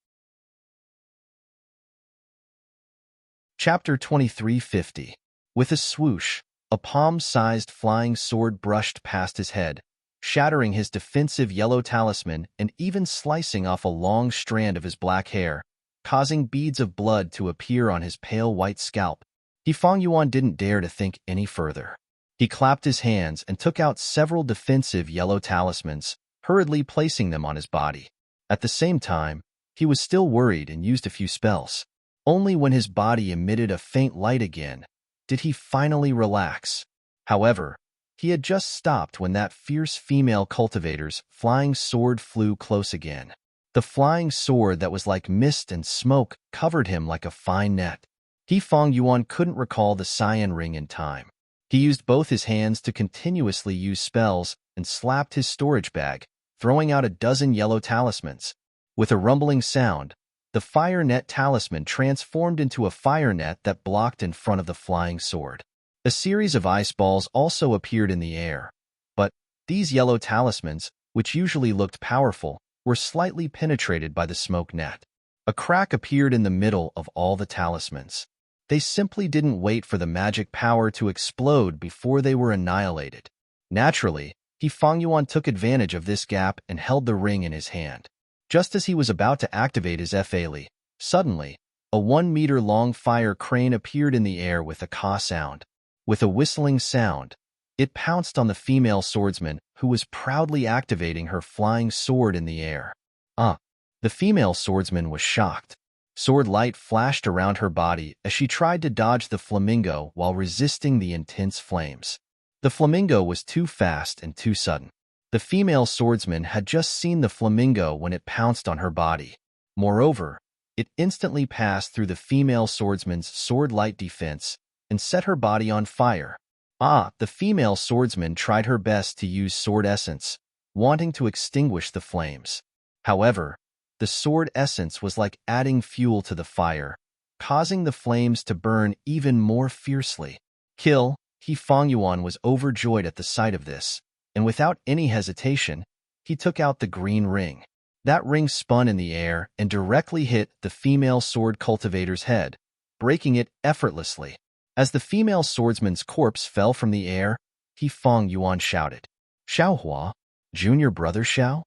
Speaker 1: Chapter 2350. With a swoosh, a palm-sized flying sword brushed past his head, shattering his defensive yellow talisman and even slicing off a long strand of his black hair, causing beads of blood to appear on his pale white scalp. Yuan didn't dare to think any further. He clapped his hands and took out several defensive yellow talismans, hurriedly placing them on his body. At the same time, he was still worried and used a few spells. Only when his body emitted a faint light again did he finally relax. However, he had just stopped when that fierce female cultivator's flying sword flew close again. The flying sword that was like mist and smoke covered him like a fine net. Yuan couldn't recall the cyan ring in time. He used both his hands to continuously use spells and slapped his storage bag, throwing out a dozen yellow talismans. With a rumbling sound, the fire net talisman transformed into a fire net that blocked in front of the flying sword. A series of ice balls also appeared in the air, but these yellow talismans, which usually looked powerful, were slightly penetrated by the smoke net. A crack appeared in the middle of all the talismans. They simply didn't wait for the magic power to explode before they were annihilated. Naturally, Yuan took advantage of this gap and held the ring in his hand. Just as he was about to activate his Fali, suddenly, a 1-meter-long fire crane appeared in the air with a caw sound. With a whistling sound, it pounced on the female swordsman who was proudly activating her flying sword in the air. The female swordsman was shocked. Sword light flashed around her body as she tried to dodge the flamingo while resisting the intense flames. The flamingo was too fast and too sudden. The female swordsman had just seen the flamingo when it pounced on her body. Moreover, it instantly passed through the female swordsman's sword light defense and set her body on fire. The female swordsman tried her best to use sword essence, wanting to extinguish the flames. However, the sword essence was like adding fuel to the fire, causing the flames to burn even more fiercely. Kill, He Fongyuan was overjoyed at the sight of this, and without any hesitation, he took out the green ring. That ring spun in the air and directly hit the female sword cultivator's head, breaking it effortlessly. As the female swordsman's corpse fell from the air, He Fongyuan shouted, "Xiaohua, junior brother Xiao?"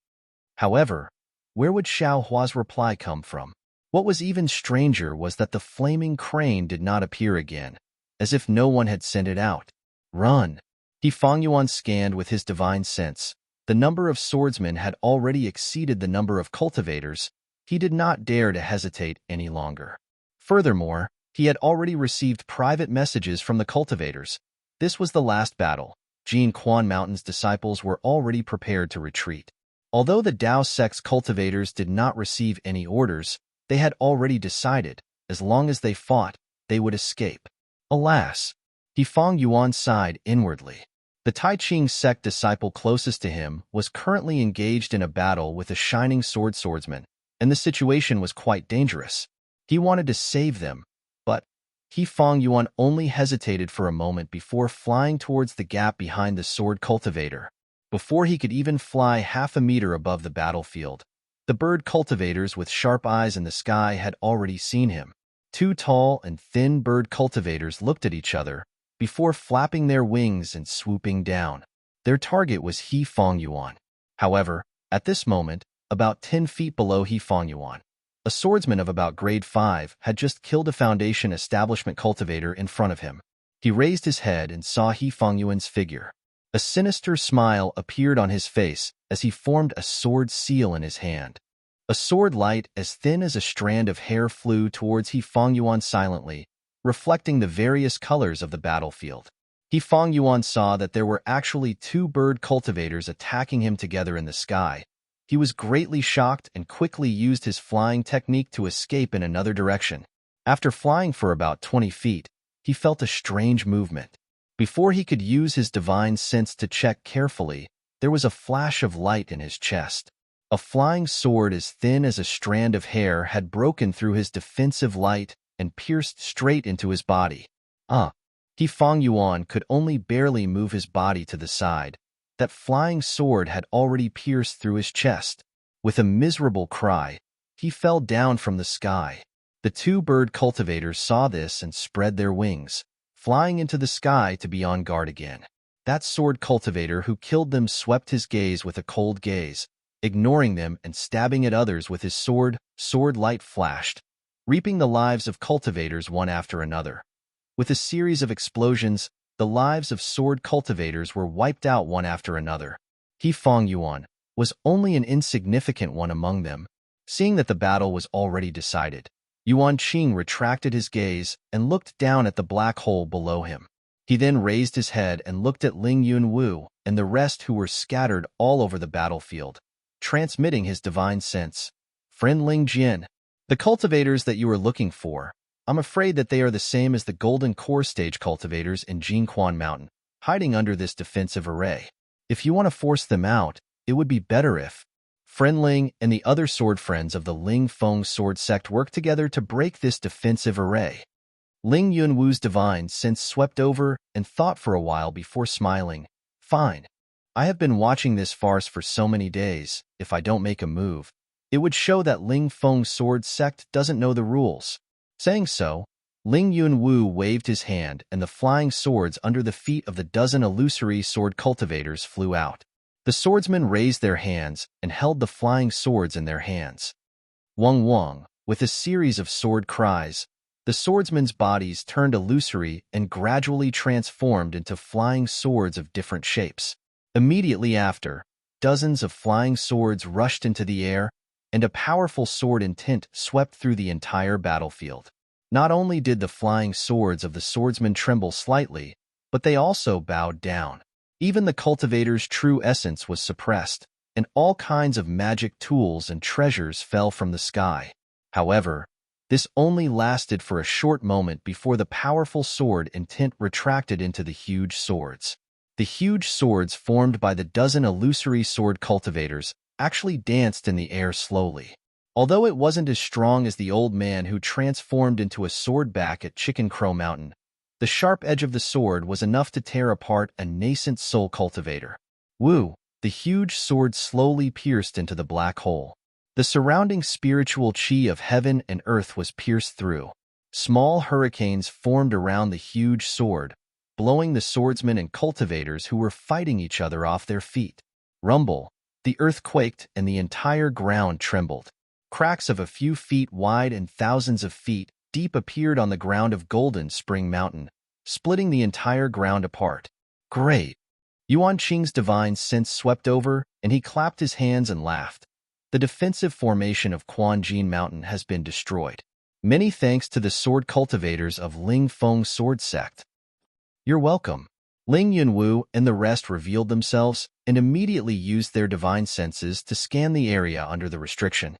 Speaker 1: However, where would Xiaohua's reply come from? What was even stranger was that the flaming crane did not appear again, as if no one had sent it out. Run! He Fongyuan scanned with his divine sense. The number of swordsmen had already exceeded the number of cultivators. He did not dare to hesitate any longer. Furthermore, he had already received private messages from the cultivators. This was the last battle. Jinquan Mountain's disciples were already prepared to retreat. Although the Dao sect's cultivators did not receive any orders, they had already decided, as long as they fought, they would escape. Alas! He Fongyuan sighed inwardly. The Taiqing sect disciple closest to him was currently engaged in a battle with a shining swordsman, and the situation was quite dangerous. He wanted to save them, but He Fongyuan only hesitated for a moment before flying towards the gap behind the sword cultivator. Before he could even fly half a meter above the battlefield, the bird cultivators with sharp eyes in the sky had already seen him. Two tall and thin bird cultivators looked at each other before flapping their wings and swooping down. Their target was He Fongyuan. However, at this moment, about 10 feet below He Fongyuan, a swordsman of about grade 5 had just killed a Foundation establishment cultivator in front of him. He raised his head and saw He Fongyuan's figure. A sinister smile appeared on his face as he formed a sword seal in his hand. A sword light as thin as a strand of hair flew towards He Fongyuan silently, reflecting the various colors of the battlefield. He Fongyuan saw that there were actually two bird cultivators attacking him together in the sky. He was greatly shocked and quickly used his flying technique to escape in another direction. After flying for about 20 feet, he felt a strange movement. Before he could use his divine sense to check carefully, there was a flash of light in his chest. A flying sword as thin as a strand of hair had broken through his defensive light and pierced straight into his body. He Fongyuan could only barely move his body to the side. That flying sword had already pierced through his chest. With a miserable cry, he fell down from the sky. The two bird cultivators saw this and spread their wings, flying into the sky to be on guard again. That sword cultivator who killed them swept his gaze with a cold gaze, ignoring them and stabbing at others with his sword. Sword light flashed, reaping the lives of cultivators one after another. With a series of explosions, the lives of sword cultivators were wiped out one after another. He Fongyuan was only an insignificant one among them. Seeing that the battle was already decided, Yuan Qing retracted his gaze and looked down at the black hole below him. He then raised his head and looked at Ling Yunwu and the rest who were scattered all over the battlefield, transmitting his divine sense. "Friend Ling Jian, the cultivators that you are looking for, I'm afraid that they are the same as the golden core stage cultivators in Jinquan Mountain, hiding under this defensive array. If you want to force them out, it would be better if Friend Ling and the other sword friends of the Ling Feng sword sect work together to break this defensive array." Ling Yunwu's divine sense swept over and thought for a while before smiling. "Fine. I have been watching this farce for so many days. If I don't make a move, it would show that Ling Feng sword sect doesn't know the rules." Saying so, Ling Yunwu waved his hand and the flying swords under the feet of the dozen illusory sword cultivators flew out. The swordsmen raised their hands and held the flying swords in their hands. Wong Wong, with a series of sword cries, the swordsmen's bodies turned illusory and gradually transformed into flying swords of different shapes. Immediately after, dozens of flying swords rushed into the air, and a powerful sword intent swept through the entire battlefield. Not only did the flying swords of the swordsmen tremble slightly, but they also bowed down. Even the cultivator's true essence was suppressed, and all kinds of magic tools and treasures fell from the sky. However, this only lasted for a short moment before the powerful sword intent retracted into the huge swords. The huge swords formed by the dozen illusory sword cultivators actually danced in the air slowly. Although it wasn't as strong as the old man who transformed into a swordback at Chicken Crow Mountain, the sharp edge of the sword was enough to tear apart a nascent soul cultivator. Woo! The huge sword slowly pierced into the black hole. The surrounding spiritual chi of heaven and earth was pierced through. Small hurricanes formed around the huge sword, blowing the swordsmen and cultivators who were fighting each other off their feet. Rumble! The earth quaked and the entire ground trembled. Cracks of a few feet wide and thousands of feet deep appeared on the ground of Golden Spring Mountain, splitting the entire ground apart. Great! Yuan Qing's divine sense swept over, and he clapped his hands and laughed. The defensive formation of Quanjin Mountain has been destroyed. Many thanks to the sword cultivators of Ling Feng Sword Sect. You're welcome. Ling Yunwu and the rest revealed themselves and immediately used their divine senses to scan the area under the restriction.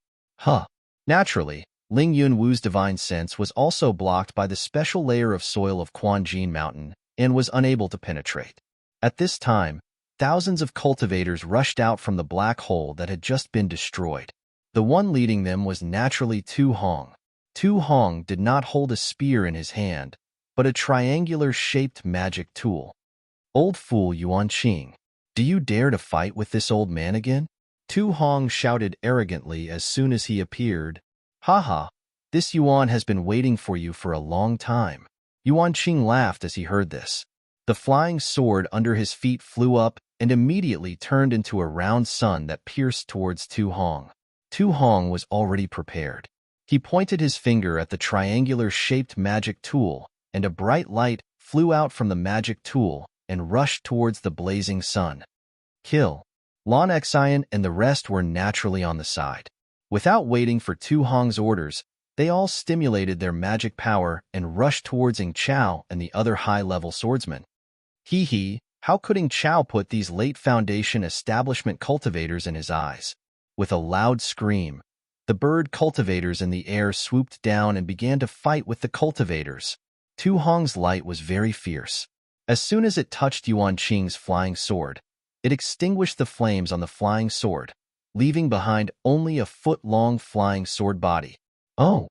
Speaker 1: Naturally, Ling Yunwu's divine sense was also blocked by the special layer of soil of Quanjin Mountain and was unable to penetrate. At this time, thousands of cultivators rushed out from the black hole that had just been destroyed. The one leading them was naturally Tu Hong. Tu Hong did not hold a spear in his hand, but a triangular-shaped magic tool. Old fool Yuan Qing, do you dare to fight with this old man again? Tu Hong shouted arrogantly as soon as he appeared. Haha, this Yuan has been waiting for you for a long time. Yuan Qing laughed as he heard this. The flying sword under his feet flew up and immediately turned into a round sun that pierced towards Tu Hong. Tu Hong was already prepared. He pointed his finger at the triangular-shaped magic tool, and a bright light flew out from the magic tool and rushed towards the blazing sun. Kill! Lan Xian and the rest were naturally on the side. Without waiting for Tu Hong's orders, they all stimulated their magic power and rushed towards Ing Chao and the other high-level swordsmen. How could Ing Chao put these late Foundation establishment cultivators in his eyes? With a loud scream, the bird cultivators in the air swooped down and began to fight with the cultivators. Tu Hong's light was very fierce. As soon as it touched Yuan Qing's flying sword, it extinguished the flames on the flying sword, leaving behind only a foot-long flying sword body. Oh!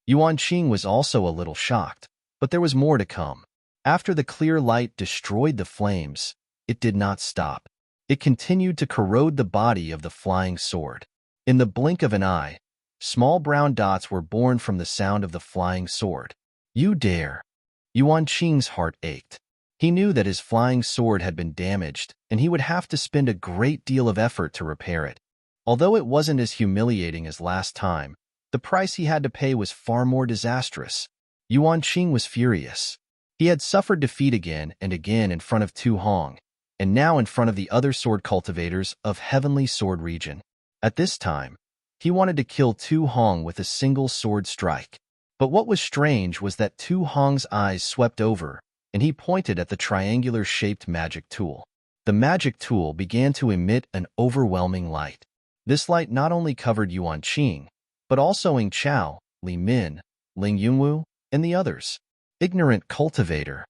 Speaker 1: Yuan Qing was also a little shocked, but there was more to come. After the clear light destroyed the flames, it did not stop. It continued to corrode the body of the flying sword. In the blink of an eye, small brown dots were born from the sound of the flying sword. You dare! Yuan Qing's heart ached. He knew that his flying sword had been damaged, and he would have to spend a great deal of effort to repair it. Although it wasn't as humiliating as last time, the price he had to pay was far more disastrous. Yuan Qing was furious. He had suffered defeat again and again in front of Tu Hong, and now in front of the other sword cultivators of Heavenly Sword Region. At this time, he wanted to kill Tu Hong with a single sword strike. But what was strange was that Tu Hong's eyes swept over, and he pointed at the triangular-shaped magic tool. The magic tool began to emit an overwhelming light. This light not only covered Yuan Qing, but also Ing Chao, Li Min, Ling Yunwu, and the others. Ignorant cultivator.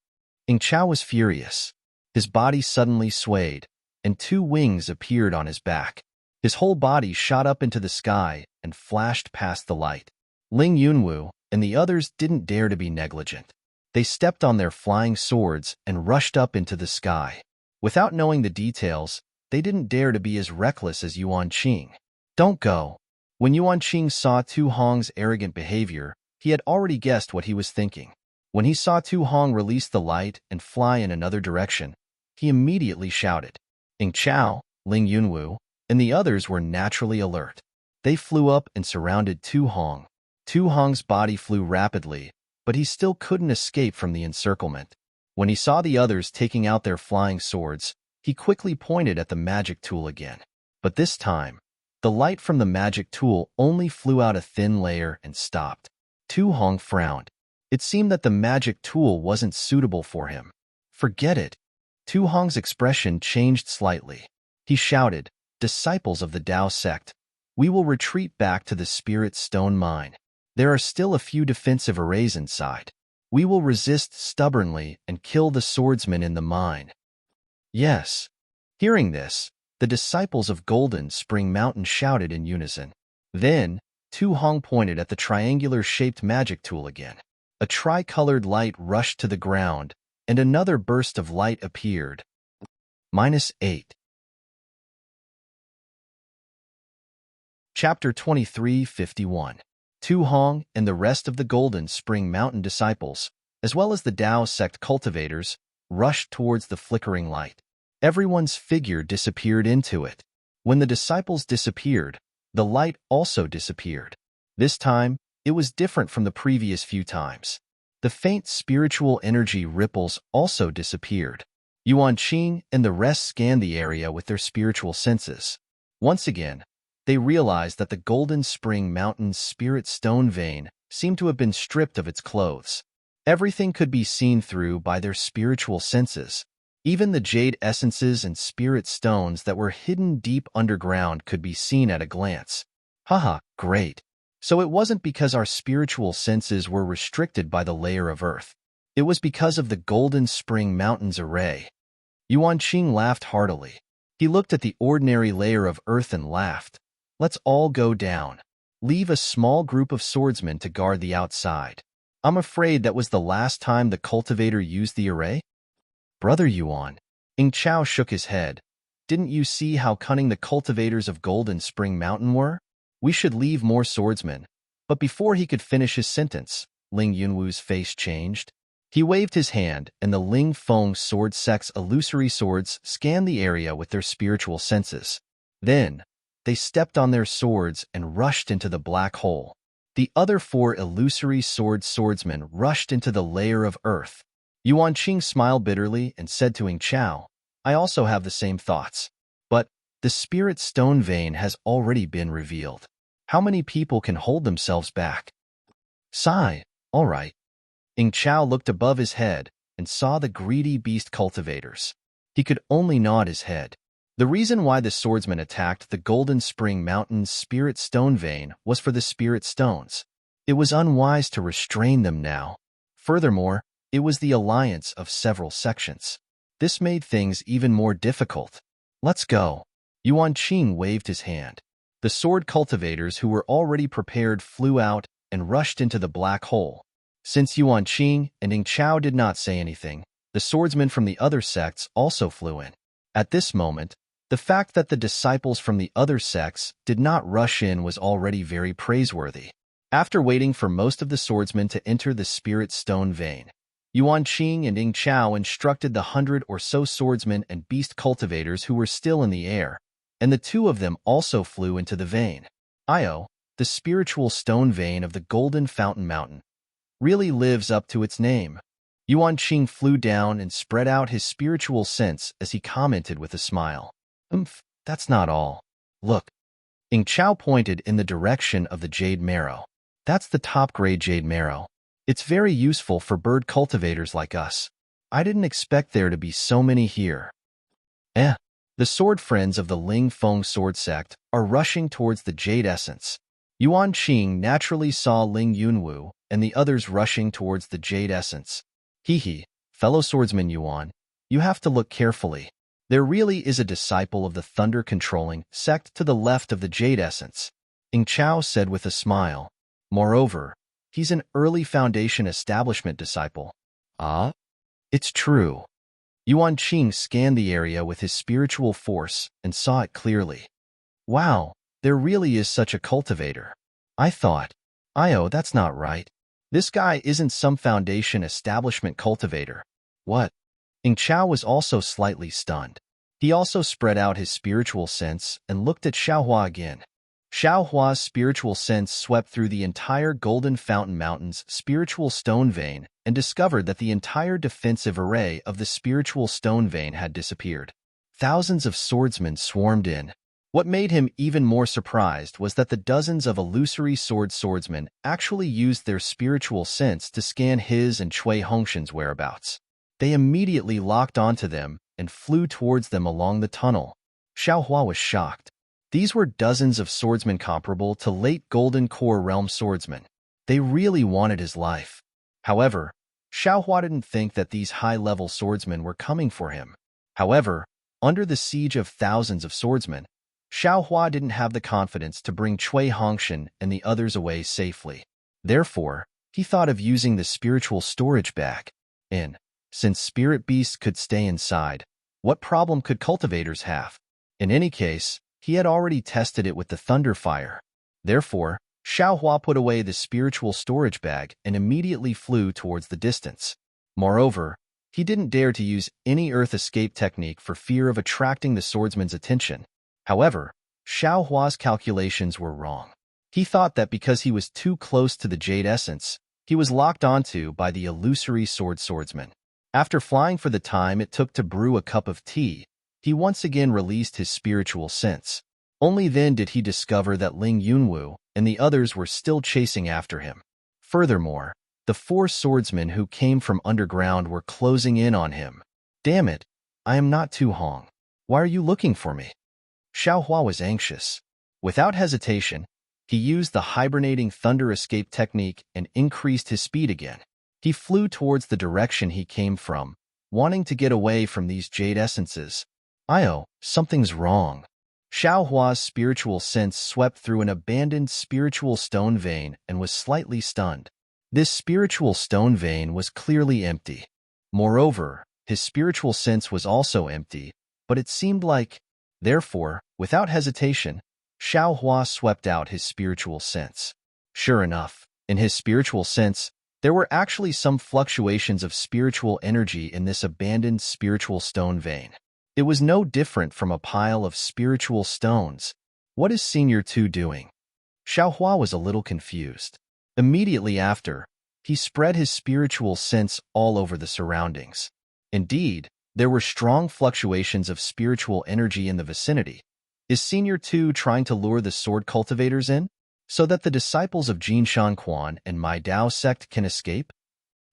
Speaker 1: Ing Chao was furious. His body suddenly swayed, and two wings appeared on his back. His whole body shot up into the sky and flashed past the light. Ling Yunwu and the others didn't dare to be negligent. They stepped on their flying swords and rushed up into the sky. Without knowing the details, they didn't dare to be as reckless as Yuan Qing. Don't go. When Yuan Qing saw Tu Hong's arrogant behavior, he had already guessed what he was thinking. When he saw Tu Hong release the light and fly in another direction, he immediately shouted. Ing Chao, Ling Yunwu, and the others were naturally alert. They flew up and surrounded Tu Hong. Tu Hong's body flew rapidly, but he still couldn't escape from the encirclement. When he saw the others taking out their flying swords, he quickly pointed at the magic tool again. But this time, The light from the magic tool only flew out a thin layer and stopped. Tu Hong frowned. It seemed that the magic tool wasn't suitable for him. Forget it. Tu Hong's expression changed slightly. He shouted, "Disciples of the Tao sect, we will retreat back to the Spirit Stone Mine. There are still a few defensive arrays inside. We will resist stubbornly and kill the swordsmen in the mine." Yes. Hearing this, the disciples of Golden Spring Mountain shouted in unison. Then, Tu Hong pointed at the triangular-shaped magic tool again. A tricolored light rushed to the ground, and another burst of light appeared. -8. Chapter 23:51. Tu Hong and the rest of the Golden Spring Mountain disciples, as well as the Tao sect cultivators, rushed towards the flickering light. Everyone's figure disappeared into it. When the disciples disappeared, the light also disappeared. This time, it was different from the previous few times. The faint spiritual energy ripples also disappeared. Yuan Qing and the rest scanned the area with their spiritual senses. Once again, they realized that the Golden Spring Mountain's spirit stone vein seemed to have been stripped of its clothes. Everything could be seen through by their spiritual senses. Even the jade essences and spirit stones that were hidden deep underground could be seen at a glance. Haha, great. So it wasn't because our spiritual senses were restricted by the layer of earth. It was because of the Golden Spring Mountain's array. Yuan Qing laughed heartily. He looked at the ordinary layer of earth and laughed. Let's all go down. Leave a small group of swordsmen to guard the outside. I'm afraid that was the last time the cultivator used the array? Brother Yuan. Ing Chao shook his head. Didn't you see how cunning the cultivators of Golden Spring Mountain were? We should leave more swordsmen. But before he could finish his sentence, Ling Yunwu's face changed. He waved his hand, and the Ling Feng sword sect's illusory swords scanned the area with their spiritual senses. Then, they stepped on their swords and rushed into the black hole. The other 4 illusory swordsmen rushed into the layer of earth. Yuan Qing smiled bitterly and said to Ing Chao, "I also have the same thoughts. But the spirit stone vein has already been revealed. How many people can hold themselves back?" Sigh, all right. Ing Chao looked above his head and saw the greedy beast cultivators. He could only nod his head. The reason why the swordsmen attacked the Golden Spring Mountain's spirit stone vein was for the spirit stones. It was unwise to restrain them now. Furthermore, it was the alliance of several sections. This made things even more difficult. Let's go. Yuan Qing waved his hand. The sword cultivators who were already prepared flew out and rushed into the black hole. Since Yuan Qing and Ing Chao did not say anything, the swordsmen from the other sects also flew in. At this moment, the fact that the disciples from the other sects did not rush in was already very praiseworthy. After waiting for most of the swordsmen to enter the spirit stone vein, Yuan Qing and Ing Chao instructed the 100 or so swordsmen and beast cultivators who were still in the air, and the 2 of them also flew into the vein. Io, the spiritual stone vein of the Golden Fountain Mountain, really lives up to its name. Yuan Qing flew down and spread out his spiritual sense as he commented with a smile. That's not all. Look. Ing Chao pointed in the direction of the jade marrow. That's the top-grade jade marrow. It's very useful for bird cultivators like us. I didn't expect there to be so many here. The sword friends of the Ling Feng sword sect are rushing towards the jade essence. Yuan Qing naturally saw Ling Yunwu and the others rushing towards the jade essence. Fellow swordsman Yuan, you have to look carefully. There really is a disciple of the thunder-controlling sect to the left of the jade essence, Ing Chao said with a smile. Moreover, he's an early Foundation establishment disciple. Ah? It's true. Yuan Qing scanned the area with his spiritual force and saw it clearly. Wow, there really is such a cultivator. I thought, that's not right. This guy isn't some Foundation establishment cultivator. What? Ing Chao was also slightly stunned. He also spread out his spiritual sense and looked at Xiaohua again. Xiaohua's spiritual sense swept through the entire Golden Fountain Mountain's spiritual stone vein and discovered that the entire defensive array of the spiritual stone vein had disappeared. Thousands of swordsmen swarmed in. What made him even more surprised was that the dozens of illusory swordsmen actually used their spiritual sense to scan his and Cui Hongshan's whereabouts. They immediately locked onto them and flew towards them along the tunnel. Xiaohua was shocked. These were dozens of swordsmen comparable to late Golden Core Realm swordsmen. They really wanted his life. However, Xiaohua didn't think that these high-level swordsmen were coming for him. However, under the siege of thousands of swordsmen, Xiaohua didn't have the confidence to bring Cui Hongshan and the others away safely. Therefore, he thought of using the spiritual storage bag. Since spirit beasts could stay inside, what problem could cultivators have? In any case, he had already tested it with the thunder fire. Therefore, Xiaohua put away the spiritual storage bag and immediately flew towards the distance. Moreover, he didn't dare to use any earth escape technique for fear of attracting the swordsman's attention. However, Xiaohua's calculations were wrong. He thought that because he was too close to the jade essence, he was locked onto by the illusory swordsman. After flying for the time it took to brew a cup of tea, he once again released his spiritual sense. Only then did he discover that Ling Yunwu and the others were still chasing after him. Furthermore, the 4 swordsmen who came from underground were closing in on him. Damn it, I am not Tu Hong. Why are you looking for me? Xiaohua was anxious. Without hesitation, he used the hibernating thunder escape technique and increased his speed again. He flew towards the direction he came from, wanting to get away from these jade essences. Something's wrong. Xiaohua's spiritual sense swept through an abandoned spiritual stone vein and was slightly stunned. This spiritual stone vein was clearly empty. Moreover, his spiritual sense was also empty, but it seemed like... Therefore, without hesitation, Xiaohua swept out his spiritual sense. Sure enough, in his spiritual sense, there were actually some fluctuations of spiritual energy in this abandoned spiritual stone vein. It was no different from a pile of spiritual stones. What is Senior 2 doing? Xiaohua was a little confused. Immediately after, he spread his spiritual sense all over the surroundings. Indeed, there were strong fluctuations of spiritual energy in the vicinity. Is Senior 2 trying to lure the sword cultivators in, so that the disciples of Jinshan Quan and Mai Dao sect can escape?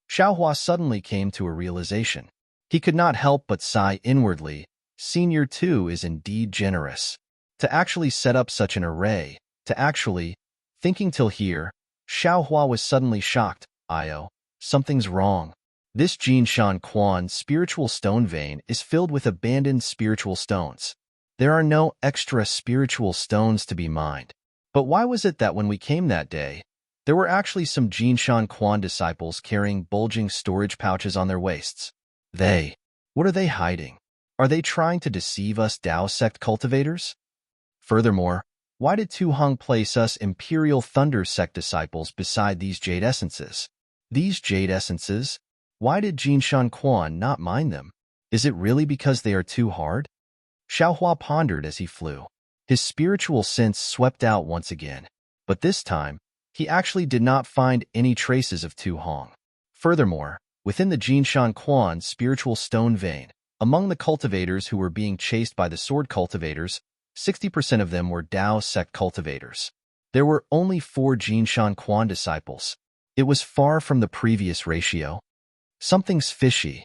Speaker 1: Xiaohua suddenly came to a realization. He could not help but sigh inwardly. Senior 2 is indeed generous. To actually set up such an array, thinking till here, Xiaohua was suddenly shocked. Something's wrong. This Jinshan Quan spiritual stone vein is filled with abandoned spiritual stones. There are no extra spiritual stones to be mined. But why was it that when we came that day, there were actually some Jinshan Quan disciples carrying bulging storage pouches on their waists? What are they hiding? Are they trying to deceive us Dao sect cultivators? Furthermore, why did Tu Hong place us Imperial Thunder sect disciples beside these jade essences? These jade essences? Why did Jinshan Quan not mine them? Is it really because they are too hard? Xiaohua pondered as he flew. His spiritual sense swept out once again, but this time, he actually did not find any traces of Tu Hong. Furthermore, within the Jinshan Quan spiritual stone vein, among the cultivators who were being chased by the sword cultivators, 60% of them were Dao sect cultivators. There were only 4 Jinshan Quan disciples. It was far from the previous ratio. Something's fishy,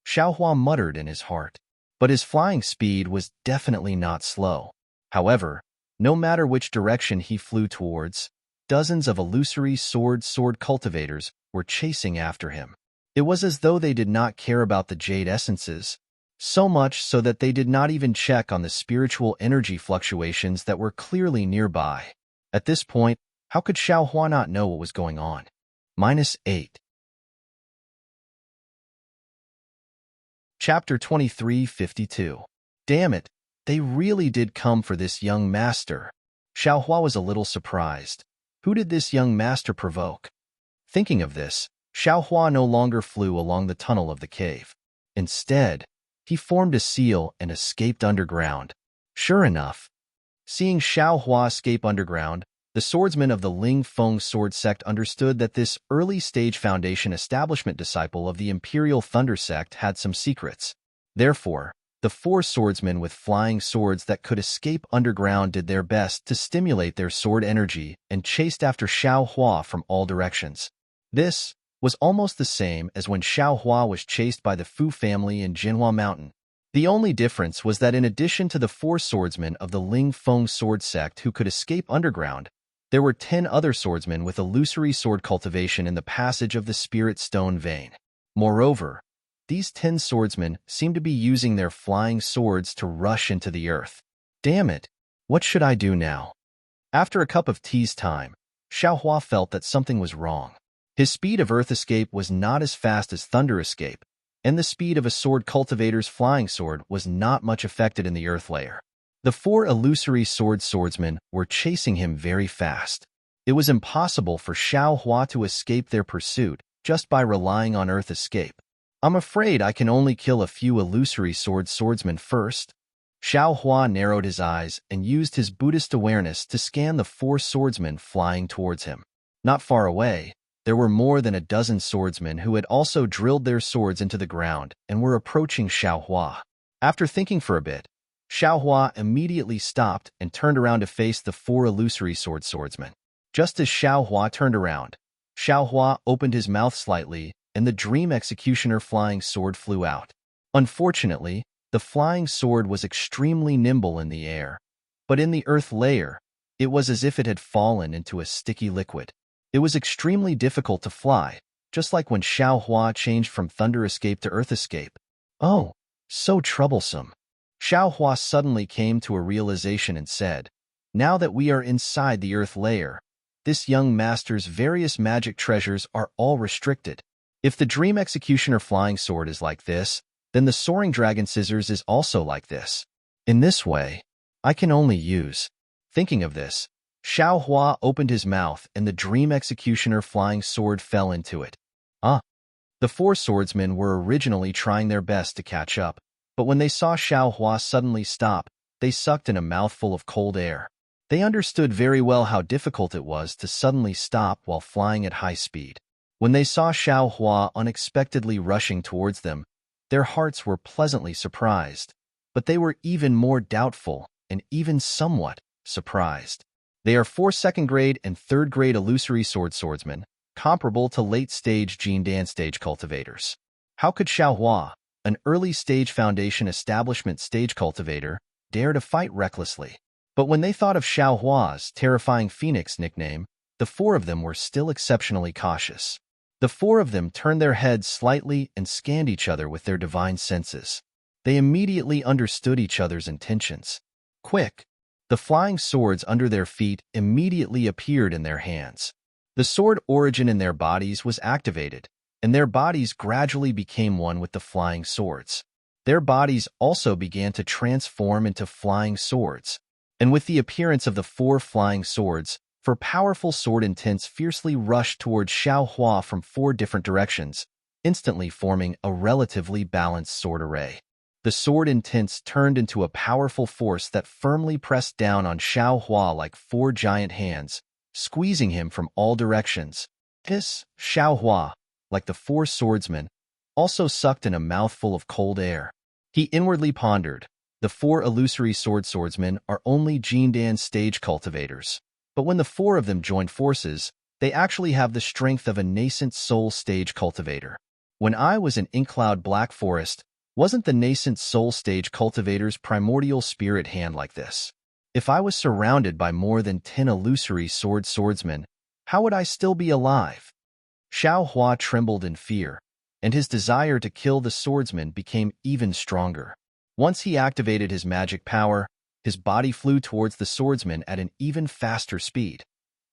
Speaker 1: Xiaohua muttered in his heart. But his flying speed was definitely not slow. However, no matter which direction he flew towards, dozens of illusory sword cultivators were chasing after him. It was as though they did not care about the jade essences, so much so that they did not even check on the spiritual energy fluctuations that were clearly nearby. At this point, how could Xiaohua not know what was going on? -8. Chapter 2352. Damn it, they really did come for this young master. Xiaohua was a little surprised. Who did this young master provoke? Thinking of this, Xiaohua no longer flew along the tunnel of the cave. Instead, he formed a seal and escaped underground. Sure enough, seeing Xiaohua escape underground, the swordsmen of the Ling Feng sword sect understood that this early-stage foundation establishment disciple of the Imperial Thunder sect had some secrets. Therefore, The four swordsmen with flying swords that could escape underground did their best to stimulate their sword energy and chased after Xiao Hua from all directions. This was almost the same as when Xiao Hua was chased by the Fu family in Jinhua Mountain. The only difference was that in addition to the four swordsmen of the Ling Feng sword sect who could escape underground, there were 10 other swordsmen with illusory sword cultivation in the passage of the Spirit Stone vein. Moreover, these 10 swordsmen seemed to be using their flying swords to rush into the earth. Damn it! What should I do now? After a cup of tea's time, Xiao Hua felt that something was wrong. His speed of earth escape was not as fast as thunder escape, and the speed of a sword cultivator's flying sword was not much affected in the earth layer. The four illusory swordsmen were chasing him very fast. It was impossible for Xiao Hua to escape their pursuit just by relying on earth escape. I'm afraid I can only kill a few illusory swordsmen first. Xiao Hua narrowed his eyes and used his Buddhist awareness to scan the four swordsmen flying towards him. Not far away, there were more than a dozen swordsmen who had also drilled their swords into the ground and were approaching Xiao Hua. After thinking for a bit, Xiao Hua immediately stopped and turned around to face the four illusory swordsmen. Just as Xiao Hua turned around, Xiao Hua opened his mouth slightly and the Dream Executioner flying sword flew out. Unfortunately, the flying sword was extremely nimble in the air, but in the earth layer, it was as if it had fallen into a sticky liquid. It was extremely difficult to fly, just like when Xiao Hua changed from thunder escape to earth escape. Oh, so troublesome. Xiao Hua suddenly came to a realization and said, now that we are inside the earth layer, this young master's various magic treasures are all restricted. If the Dream Executioner flying sword is like this, then the Soaring Dragon Scissors is also like this. In this way, I can only use. Thinking of this, Xiao Hua opened his mouth and the Dream Executioner flying sword fell into it. The four swordsmen were originally trying their best to catch up, but when they saw Xiao Hua suddenly stop, they sucked in a mouthful of cold air. They understood very well how difficult it was to suddenly stop while flying at high speed. When they saw Xiao Hua unexpectedly rushing towards them, their hearts were pleasantly surprised, but they were even more doubtful and even somewhat surprised. They are 4 second-grade and 3rd-grade illusory swordsmen, comparable to late-stage Jindan stage cultivators. How could Xiao Hua, an early-stage foundation establishment stage cultivator, dare to fight recklessly? But when they thought of Xiao Hua's terrifying Phoenix nickname, the 4 of them were still exceptionally cautious. The 4 of them turned their heads slightly and scanned each other with their divine senses. They immediately understood each other's intentions. Quick! The flying swords under their feet immediately appeared in their hands. The sword origin in their bodies was activated, and their bodies gradually became one with the flying swords. Their bodies also began to transform into flying swords, and with the appearance of the 4 flying swords, 4 powerful sword intents fiercely rushed towards Xiao Hua from 4 different directions, instantly forming a relatively balanced sword array. The sword intents turned into a powerful force that firmly pressed down on Xiao Hua like 4 giant hands, squeezing him from all directions. Xiao Hua, like the 4 swordsmen, also sucked in a mouthful of cold air. He inwardly pondered, the 4 illusory swordsmen are only Jindan stage cultivators, but when the 4 of them joined forces, they actually have the strength of a nascent soul stage cultivator. When I was in Inkcloud Black Forest, wasn't the nascent soul stage cultivator's primordial spirit hand like this? If I was surrounded by more than 10 illusory swordsmen, how would I still be alive? Xiao Hua trembled in fear, and his desire to kill the swordsman became even stronger. Once he activated his magic power, his body flew towards the swordsman at an even faster speed.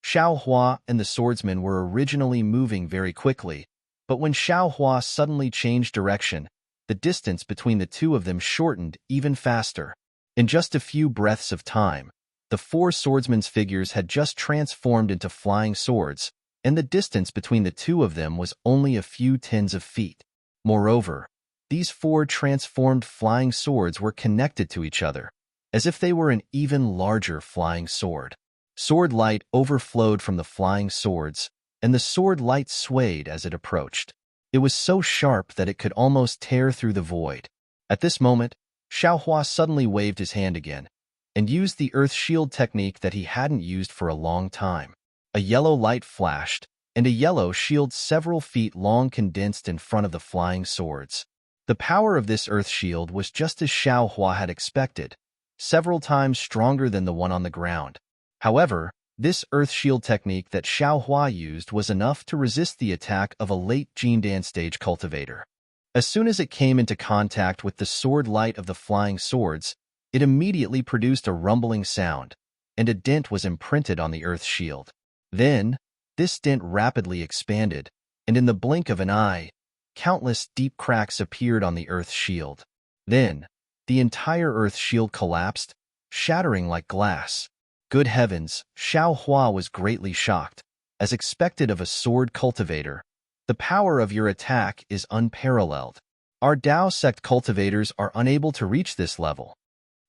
Speaker 1: Xiao Hua and the swordsman were originally moving very quickly, but when Xiao Hua suddenly changed direction, the distance between the 2 of them shortened even faster. In just a few breaths of time, the 4 swordsmen's figures had just transformed into flying swords, and the distance between the 2 of them was only a few tens of feet. Moreover, these 4 transformed flying swords were connected to each other, as if they were an even larger flying sword. Sword light overflowed from the flying swords, and the sword light swayed as it approached. It was so sharp that it could almost tear through the void. At this moment, Xiaohua suddenly waved his hand again and used the earth shield technique that he hadn't used for a long time. A yellow light flashed, and a yellow shield several feet long condensed in front of the flying swords. The power of this earth shield was just as Xiaohua had expected, several times stronger than the one on the ground. However, this earth shield technique that Xiaohua used was enough to resist the attack of a late Jindan stage cultivator. As soon as it came into contact with the sword light of the flying swords, it immediately produced a rumbling sound, and a dent was imprinted on the earth shield. Then, this dent rapidly expanded, and in the blink of an eye, countless deep cracks appeared on the earth shield. Then, the entire earth shield collapsed, shattering like glass. Good heavens, Xiaohua was greatly shocked. As expected of a sword cultivator, the power of your attack is unparalleled. Our Dao sect cultivators are unable to reach this level.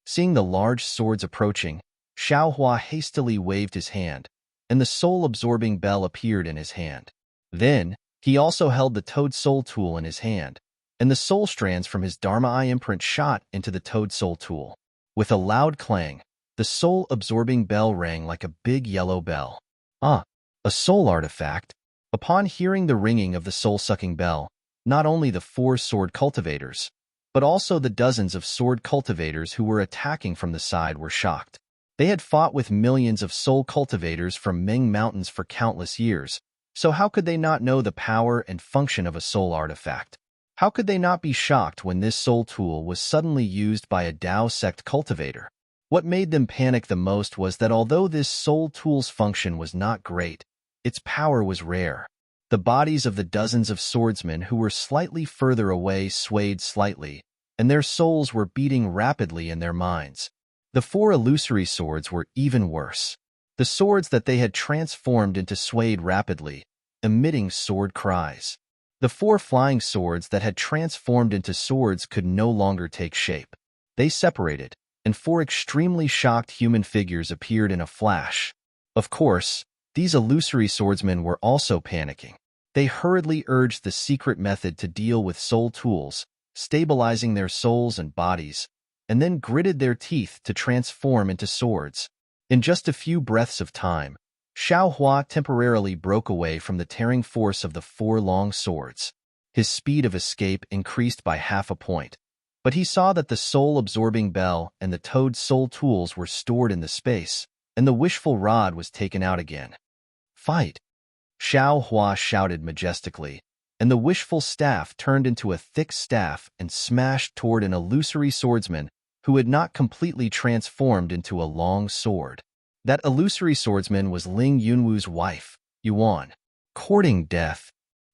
Speaker 1: Seeing the large swords approaching, Xiaohua hastily waved his hand, and the soul-absorbing bell appeared in his hand. Then, he also held the Toad Soul tool in his hand, and the soul strands from his Dharma Eye imprint shot into the Toad Soul tool. With a loud clang, the soul-absorbing bell rang like a big yellow bell. A soul artifact. Upon hearing the ringing of the soul-sucking bell, not only the 4 sword cultivators, but also the dozens of sword cultivators who were attacking from the side were shocked. They had fought with millions of soul cultivators from Ming Mountains for countless years, so how could they not know the power and function of a soul artifact? How could they not be shocked when this soul tool was suddenly used by a Dao sect cultivator? What made them panic the most was that although this soul tool's function was not great, its power was rare. The bodies of the dozens of swordsmen who were slightly further away swayed slightly, and their souls were beating rapidly in their minds. The 4 illusory swords were even worse. The swords that they had transformed into swayed rapidly, emitting sword cries. The 4 flying swords that had transformed into swords could no longer take shape. They separated, and 4 extremely shocked human figures appeared in a flash. Of course, these illusory swordsmen were also panicking. They hurriedly urged the secret method to deal with soul tools, stabilizing their souls and bodies, and then gritted their teeth to transform into swords. In just a few breaths of time, Xiaohua temporarily broke away from the tearing force of the 4 long swords. His speed of escape increased by half a point, but he saw that the soul-absorbing bell and the Toad Soul tools were stored in the space, and the wishful rod was taken out again. Fight! Xiaohua shouted majestically, and the wishful staff turned into a thick staff and smashed toward an illusory swordsman who had not completely transformed into a long sword. That illusory swordsman was Ling Yunwu's wife, Yuan. Courting death.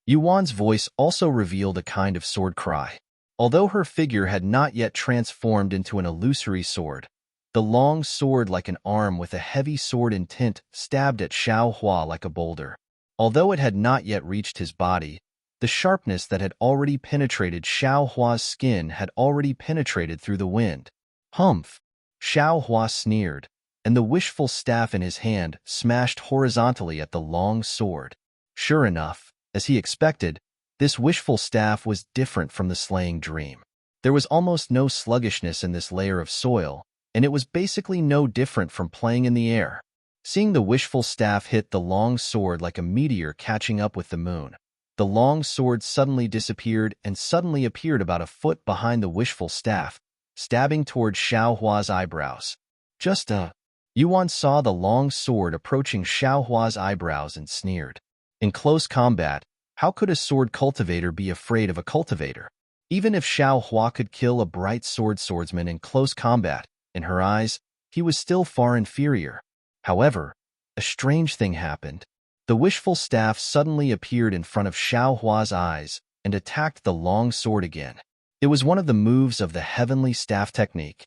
Speaker 1: Yuan's voice also revealed a kind of sword cry. Although her figure had not yet transformed into an illusory sword, the long sword like an arm with a heavy sword intent stabbed at Xiaohua like a boulder. Although it had not yet reached his body, the sharpness that had already penetrated Xiaohua's skin had already penetrated through the wind. Humph! Xiaohua sneered, and the wishful staff in his hand smashed horizontally at the long sword. Sure enough, as he expected, this wishful staff was different from the slaying dream. There was almost no sluggishness in this layer of soil, and it was basically no different from playing in the air. Seeing the wishful staff hit the long sword like a meteor catching up with the moon, the long sword suddenly disappeared and suddenly appeared about a foot behind the wishful staff, stabbing toward Xiaohua's eyebrows. Yuan saw the long sword approaching Xiaohua's eyebrows and sneered. In close combat, how could a sword cultivator be afraid of a cultivator? Even if Xiaohua could kill a bright swordsman in close combat, in her eyes, he was still far inferior. However, a strange thing happened. The wishful staff suddenly appeared in front of Xiaohua's eyes and attacked the long sword again. It was one of the moves of the heavenly staff technique.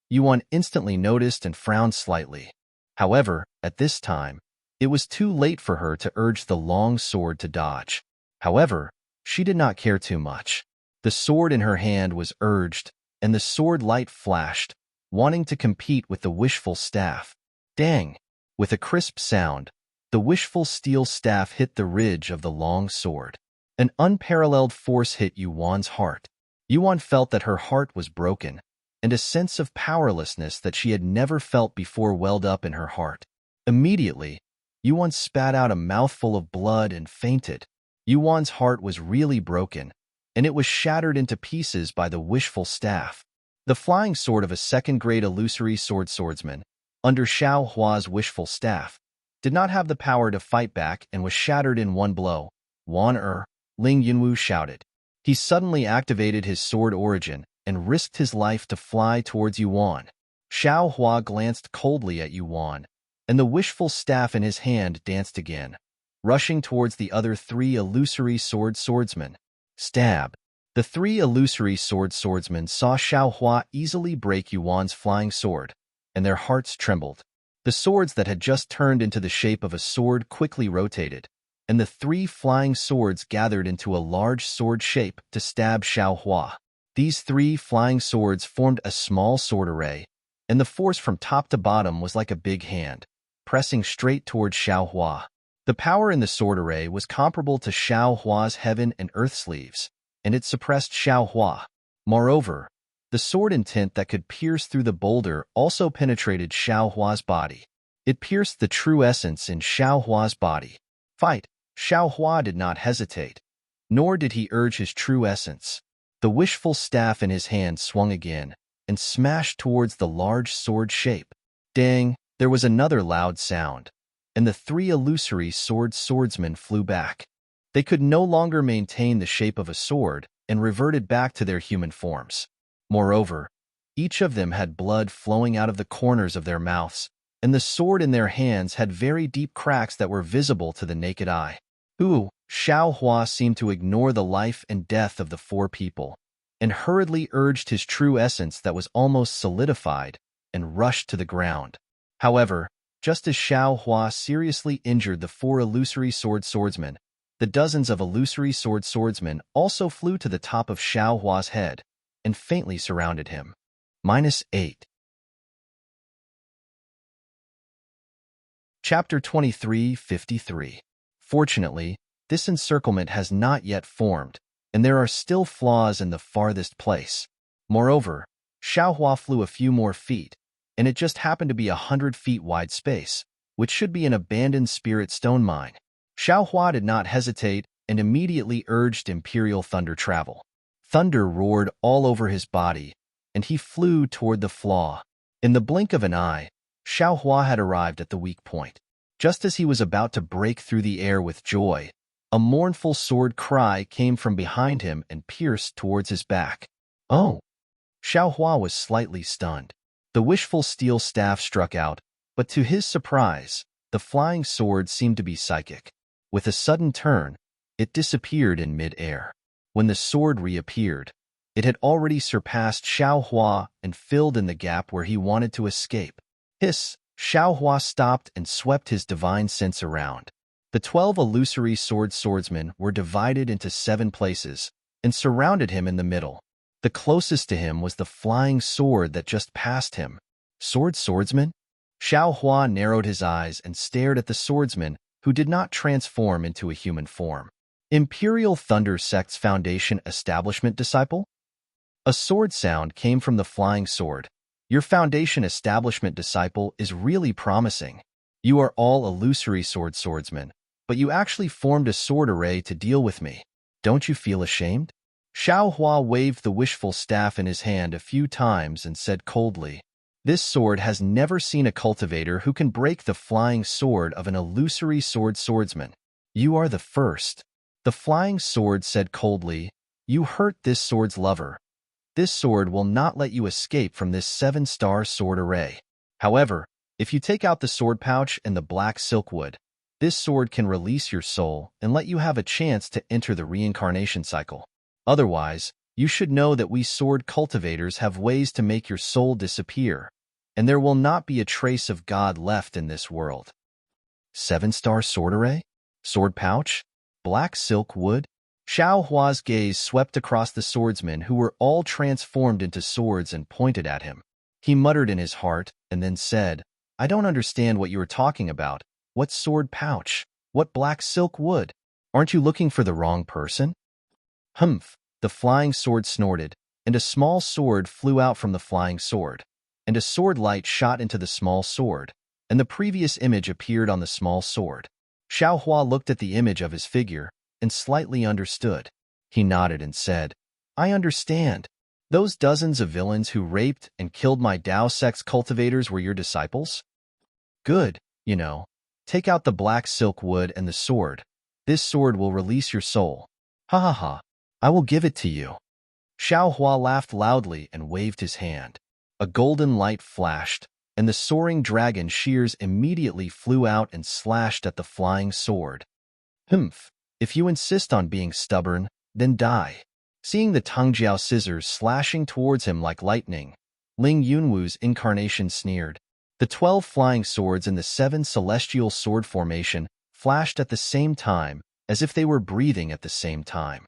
Speaker 1: Yuan instantly noticed and frowned slightly. However, at this time, it was too late for her to urge the long sword to dodge. However, she did not care too much. The sword in her hand was urged, and the sword light flashed, wanting to compete with the wishful staff. Dang! With a crisp sound, the wishful steel staff hit the ridge of the long sword. An unparalleled force hit Yuan's heart. Yuan felt that her heart was broken, and a sense of powerlessness that she had never felt before welled up in her heart. Immediately, Yuan spat out a mouthful of blood and fainted. Yuan's heart was really broken, and it was shattered into pieces by the wishful staff. The flying sword of a second-grade illusory swordsman, under Xiao Hua's wishful staff, did not have the power to fight back and was shattered in one blow. Wan Ling Yunwu shouted. He suddenly activated his sword origin and risked his life to fly towards Yuan. Xiao Hua glanced coldly at Yuan, and the wishful staff in his hand danced again, rushing towards the other three illusory swordsmen. Stab! The three illusory swordsmen saw Xiao Hua easily break Yuan's flying sword, and their hearts trembled. The swords that had just turned into the shape of a sword quickly rotated, and the three flying swords gathered into a large sword shape to stab Xiao Hua. These three flying swords formed a small sword array, and the force from top to bottom was like a big hand, pressing straight towards Xiao Hua. The power in the sword array was comparable to Xiao Hua's heaven and earth sleeves, and it suppressed Xiao Hua. Moreover, the sword intent that could pierce through the boulder also penetrated Xiao Hua's body. It pierced the true essence in Xiao Hua's body. Fight! Xiao Hua did not hesitate, nor did he urge his true essence. The wishful staff in his hand swung again and smashed towards the large sword shape. Dang! There was another loud sound, and the three illusory swordsmen flew back. They could no longer maintain the shape of a sword and reverted back to their human forms. Moreover, each of them had blood flowing out of the corners of their mouths, and the sword in their hands had very deep cracks that were visible to the naked eye. Xiao Hua seemed to ignore the life and death of the four people, and hurriedly urged his true essence that was almost solidified, and rushed to the ground. However, just as Xiao Hua seriously injured the four illusory swordsmen, the dozens of illusory swordsmen also flew to the top of Xiao Hua's head and faintly surrounded him. -8. Chapter 23:53. Fortunately, this encirclement has not yet formed, and there are still flaws in the farthest place. Moreover, Xiao Hua flew a few more feet, and it just happened to be 100 feet wide space, which should be an abandoned spirit stone mine. Xiao Hua did not hesitate and immediately urged Imperial Thunder travel. Thunder roared all over his body, and he flew toward the flaw. In the blink of an eye, Xiao Hua had arrived at the weak point. Just as he was about to break through the air with joy, a mournful sword cry came from behind him and pierced towards his back. Oh! Xiao Hua was slightly stunned. The wishful steel staff struck out, but to his surprise, the flying sword seemed to be psychic. With a sudden turn, it disappeared in mid-air. When the sword reappeared, it had already surpassed Xiao Hua and filled in the gap where he wanted to escape. Hiss! Xiao Hua stopped and swept his divine sense around. The 12 illusory swordsmen were divided into 7 places and surrounded him in the middle. The closest to him was the flying sword that just passed him. Swordsman? Xiao Hua narrowed his eyes and stared at the swordsman, who did not transform into a human form. Imperial Thunder Sect's Foundation Establishment Disciple? A sword sound came from the flying sword. Your Foundation Establishment Disciple is really promising. You are all illusory swordsmen, but you actually formed a sword array to deal with me. Don't you feel ashamed? Xiao Hua waved the wishful staff in his hand a few times and said coldly, "This sword has never seen a cultivator who can break the flying sword of an illusory swordsman. You are the first." The flying sword said coldly, "You hurt this sword's lover. This sword will not let you escape from this 7-star sword array. However, if you take out the sword pouch and the black silk wood, this sword can release your soul and let you have a chance to enter the reincarnation cycle. Otherwise, you should know that we sword cultivators have ways to make your soul disappear, and there will not be a trace of God left in this world." 7-star sword array? Sword pouch? Black silk wood? Xiao Hua's gaze swept across the swordsmen who were all transformed into swords and pointed at him. He muttered in his heart and then said, "I don't understand what you are talking about. What sword pouch? What black silk wood? Aren't you looking for the wrong person?" "Humph," the flying sword snorted, and a small sword flew out from the flying sword, and a sword light shot into the small sword, and the previous image appeared on the small sword. Xiaohua looked at the image of his figure and slightly understood. He nodded and said, I understand. Those dozens of villains who raped and killed my Dao sect's cultivators were your disciples? Good, Take out the black silk wood and the sword. This sword will release your soul. Ha ha ha. I will give it to you. Xiaohua laughed loudly and waved his hand. A golden light flashed, and the soaring dragon shears immediately flew out and slashed at the flying sword. Humph, if you insist on being stubborn, then die. Seeing the Tangjiao scissors slashing towards him like lightning, Ling Yunwu's incarnation sneered. The 12 flying swords in the 7 celestial sword formation flashed at the same time, as if they were breathing at the same time.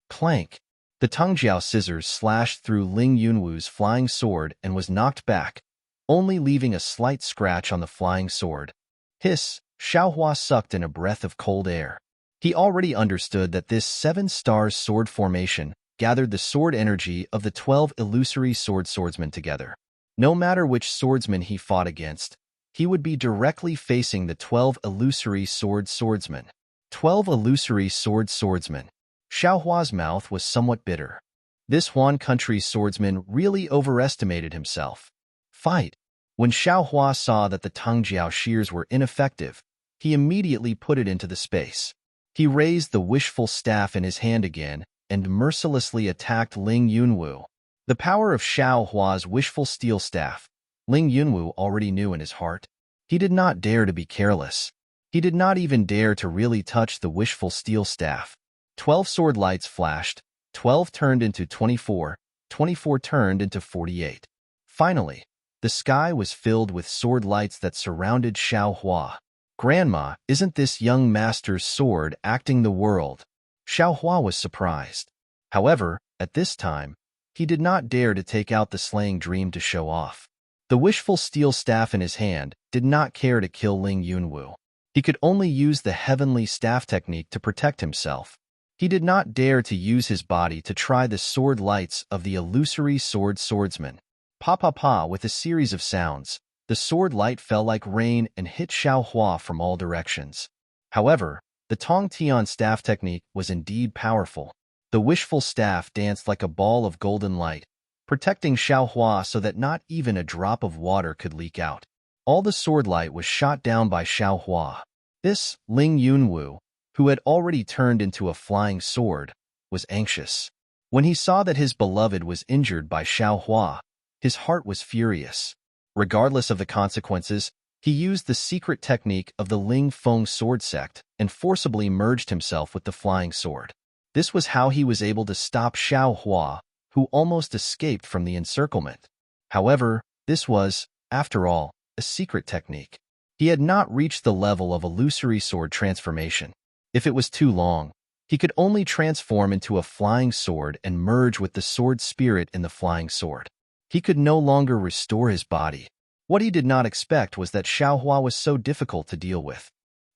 Speaker 1: Clank! The Tangjiao scissors slashed through Ling Yunwu's flying sword and was knocked back, only leaving a slight scratch on the flying sword. Hiss! Xiaohua sucked in a breath of cold air. He already understood that this 7 stars sword formation gathered the sword energy of the 12 illusory swordsmen together. No matter which swordsman he fought against, he would be directly facing the 12 illusory swordsmen. 12 illusory swordsmen. Xiaohua's mouth was somewhat bitter. This Huan country's swordsman really overestimated himself. Fight! When Xiaohua saw that the Tangjiao shears were ineffective, he immediately put it into the space. He raised the wishful staff in his hand again and mercilessly attacked Ling Yunwu. The power of Xiaohua's wishful steel staff, Ling Yunwu already knew in his heart. He did not dare to be careless. He did not even dare to really touch the wishful steel staff. 12 sword lights flashed, 12 turned into 24, 24 turned into 48. Finally, the sky was filled with sword lights that surrounded Xiaohua. Grandma, isn't this young master's sword acting the world? Xiaohua was surprised. However, at this time, he did not dare to take out the slaying dream to show off. The wishful steel staff in his hand did not care to kill Ling Yunwu. He could only use the heavenly staff technique to protect himself. He did not dare to use his body to try the sword lights of the illusory swordsman. Pa-pa-pa, with a series of sounds, the sword light fell like rain and hit Xiaohua from all directions. However, the Tong Tian staff technique was indeed powerful. The wishful staff danced like a ball of golden light, protecting Xiaohua so that not even a drop of water could leak out. All the sword light was shot down by Xiaohua. This Ling Yunwu, who had already turned into a flying sword, was anxious. When he saw that his beloved was injured by Xiaohua, his heart was furious. Regardless of the consequences, he used the secret technique of the Ling Feng sword sect and forcibly merged himself with the flying sword. This was how he was able to stop Xiaohua, who almost escaped from the encirclement. However, this was, after all, a secret technique. He had not reached the level of illusory sword transformation. If it was too long, he could only transform into a flying sword and merge with the sword spirit in the flying sword. He could no longer restore his body. What he did not expect was that Xiaohua was so difficult to deal with.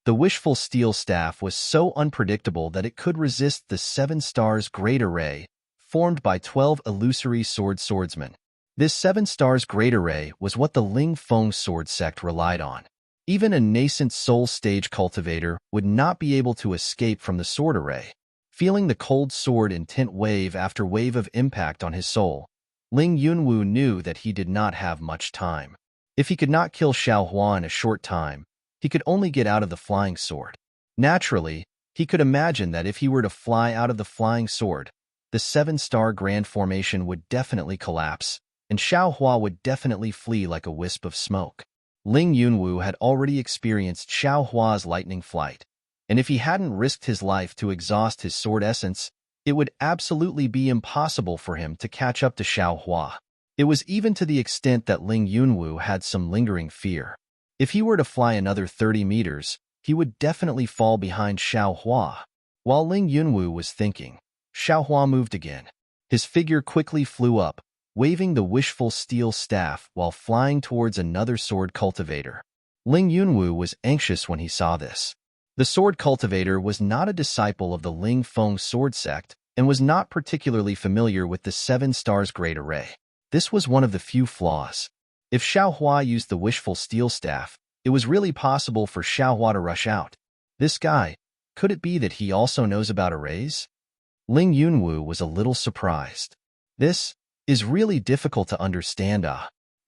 Speaker 1: The wishful steel staff was so unpredictable that it could resist the 7 stars great array, formed by 12 illusory swordsmen. This 7 stars great array was what the Ling Feng sword sect relied on. Even a nascent soul stage cultivator would not be able to escape from the sword array. Feeling the cold sword intent wave after wave of impact on his soul, Ling Yunwu knew that he did not have much time. If he could not kill Xiaohua in a short time, he could only get out of the flying sword. Naturally, he could imagine that if he were to fly out of the flying sword, the 7-star grand formation would definitely collapse, and Xiaohua would definitely flee like a wisp of smoke. Ling Yunwu had already experienced Xiaohua's lightning flight, and if he hadn't risked his life to exhaust his sword essence, it would absolutely be impossible for him to catch up to Xiaohua. It was even to the extent that Ling Yunwu had some lingering fear. If he were to fly another 30 meters, he would definitely fall behind Xiaohua. While Ling Yunwu was thinking, Xiaohua moved again. His figure quickly flew up, waving the wishful steel staff while flying towards another sword cultivator. Ling Yunwu was anxious when he saw this. The sword cultivator was not a disciple of the Ling Feng sword sect, and was not particularly familiar with the 7 stars great array. This was one of the few flaws. If Xiaohua used the wishful steel staff, it was really possible for Xiaohua to rush out. This guy, could it be that he also knows about arrays? Ling Yunwu was a little surprised. This is really difficult to understand.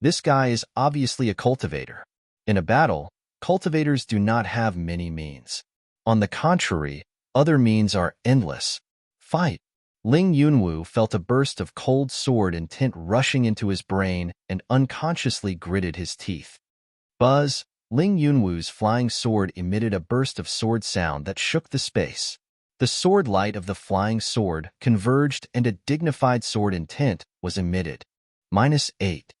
Speaker 1: This guy is obviously a cultivator. In a battle, cultivators do not have many means. On the contrary, other means are endless. Fight. Ling Yunwu felt a burst of cold sword intent rushing into his brain and unconsciously gritted his teeth. Buzz. Ling Yunwu's flying sword emitted a burst of sword sound that shook the space. The sword light of the flying sword converged and a dignified sword intent was emitted. -8.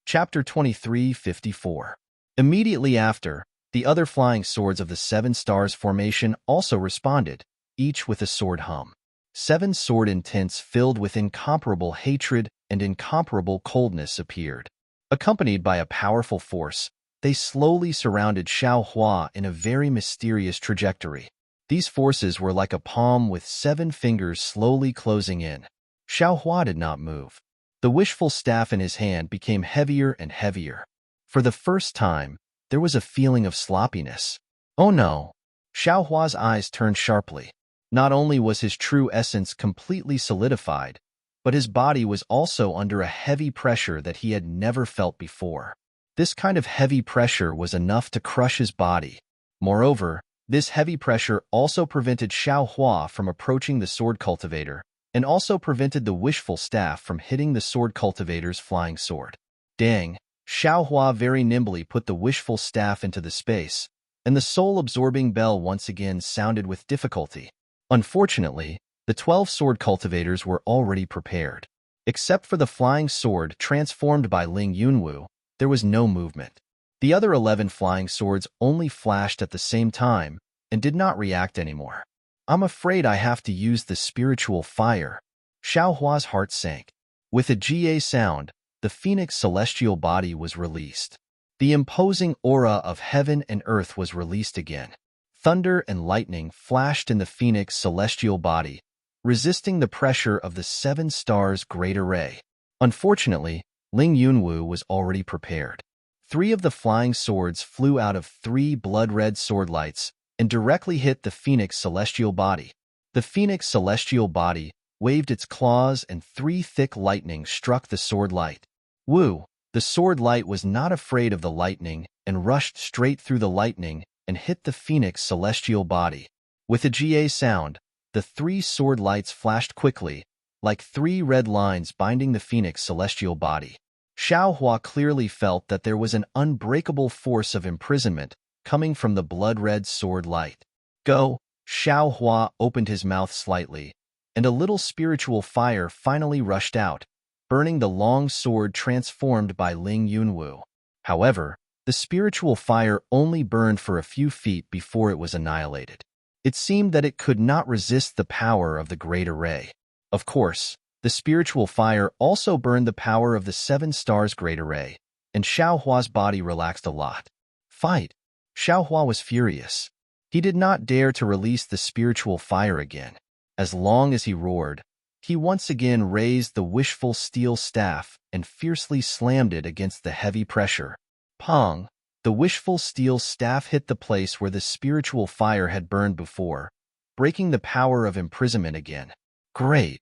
Speaker 1: Chapter 23:54. Immediately after, the other flying swords of the 7 stars formation also responded, each with a sword hum. 7 sword intents filled with incomparable hatred and incomparable coldness appeared. Accompanied by a powerful force, they slowly surrounded Xiaohua in a very mysterious trajectory. These forces were like a palm with 7 fingers slowly closing in. Xiaohua did not move. The wishful staff in his hand became heavier and heavier. For the first time, there was a feeling of sloppiness. Oh no! Xiaohua's eyes turned sharply. Not only was his true essence completely solidified, but his body was also under a heavy pressure that he had never felt before. This kind of heavy pressure was enough to crush his body. Moreover, this heavy pressure also prevented Xiaohua from approaching the sword cultivator, and also prevented the wishful staff from hitting the sword cultivator's flying sword. Dang! Xiaohua very nimbly put the wishful staff into the space, and the soul-absorbing bell once again sounded with difficulty. Unfortunately, the 12 sword cultivators were already prepared. Except for the flying sword transformed by Ling Yunwu, there was no movement. The other 11 flying swords only flashed at the same time and did not react anymore. I'm afraid I have to use the spiritual fire. Xiaohua's heart sank. With a GA sound, the phoenix celestial body was released. The imposing aura of heaven and earth was released again. Thunder and lightning flashed in the phoenix celestial body, resisting the pressure of the 7 stars great array. Unfortunately, Ling Yunwu was already prepared. 3 of the flying swords flew out of 3 blood-red sword lights and directly hit the phoenix celestial body. The phoenix celestial body waved its claws and 3 thick lightnings struck the sword light. Woo! The sword light was not afraid of the lightning and rushed straight through the lightning and hit the phoenix celestial body. With a GA sound, the 3 sword lights flashed quickly, like 3 red lines binding the phoenix celestial body. Xiaohua clearly felt that there was an unbreakable force of imprisonment coming from the blood-red sword light. Go! Xiaohua opened his mouth slightly, and a little spiritual fire finally rushed out, burning the long sword transformed by Ling Yunwu. However, the spiritual fire only burned for a few feet before it was annihilated. It seemed that it could not resist the power of the great array. Of course, the spiritual fire also burned the power of the 7 stars great array, and Xiaohua's body relaxed a lot. Fight! Xiaohua was furious. He did not dare to release the spiritual fire again. As long as he roared, he once again raised the wishful steel staff and fiercely slammed it against the heavy pressure. Pong! The wishful steel staff hit the place where the spiritual fire had burned before, breaking the power of imprisonment again. Great!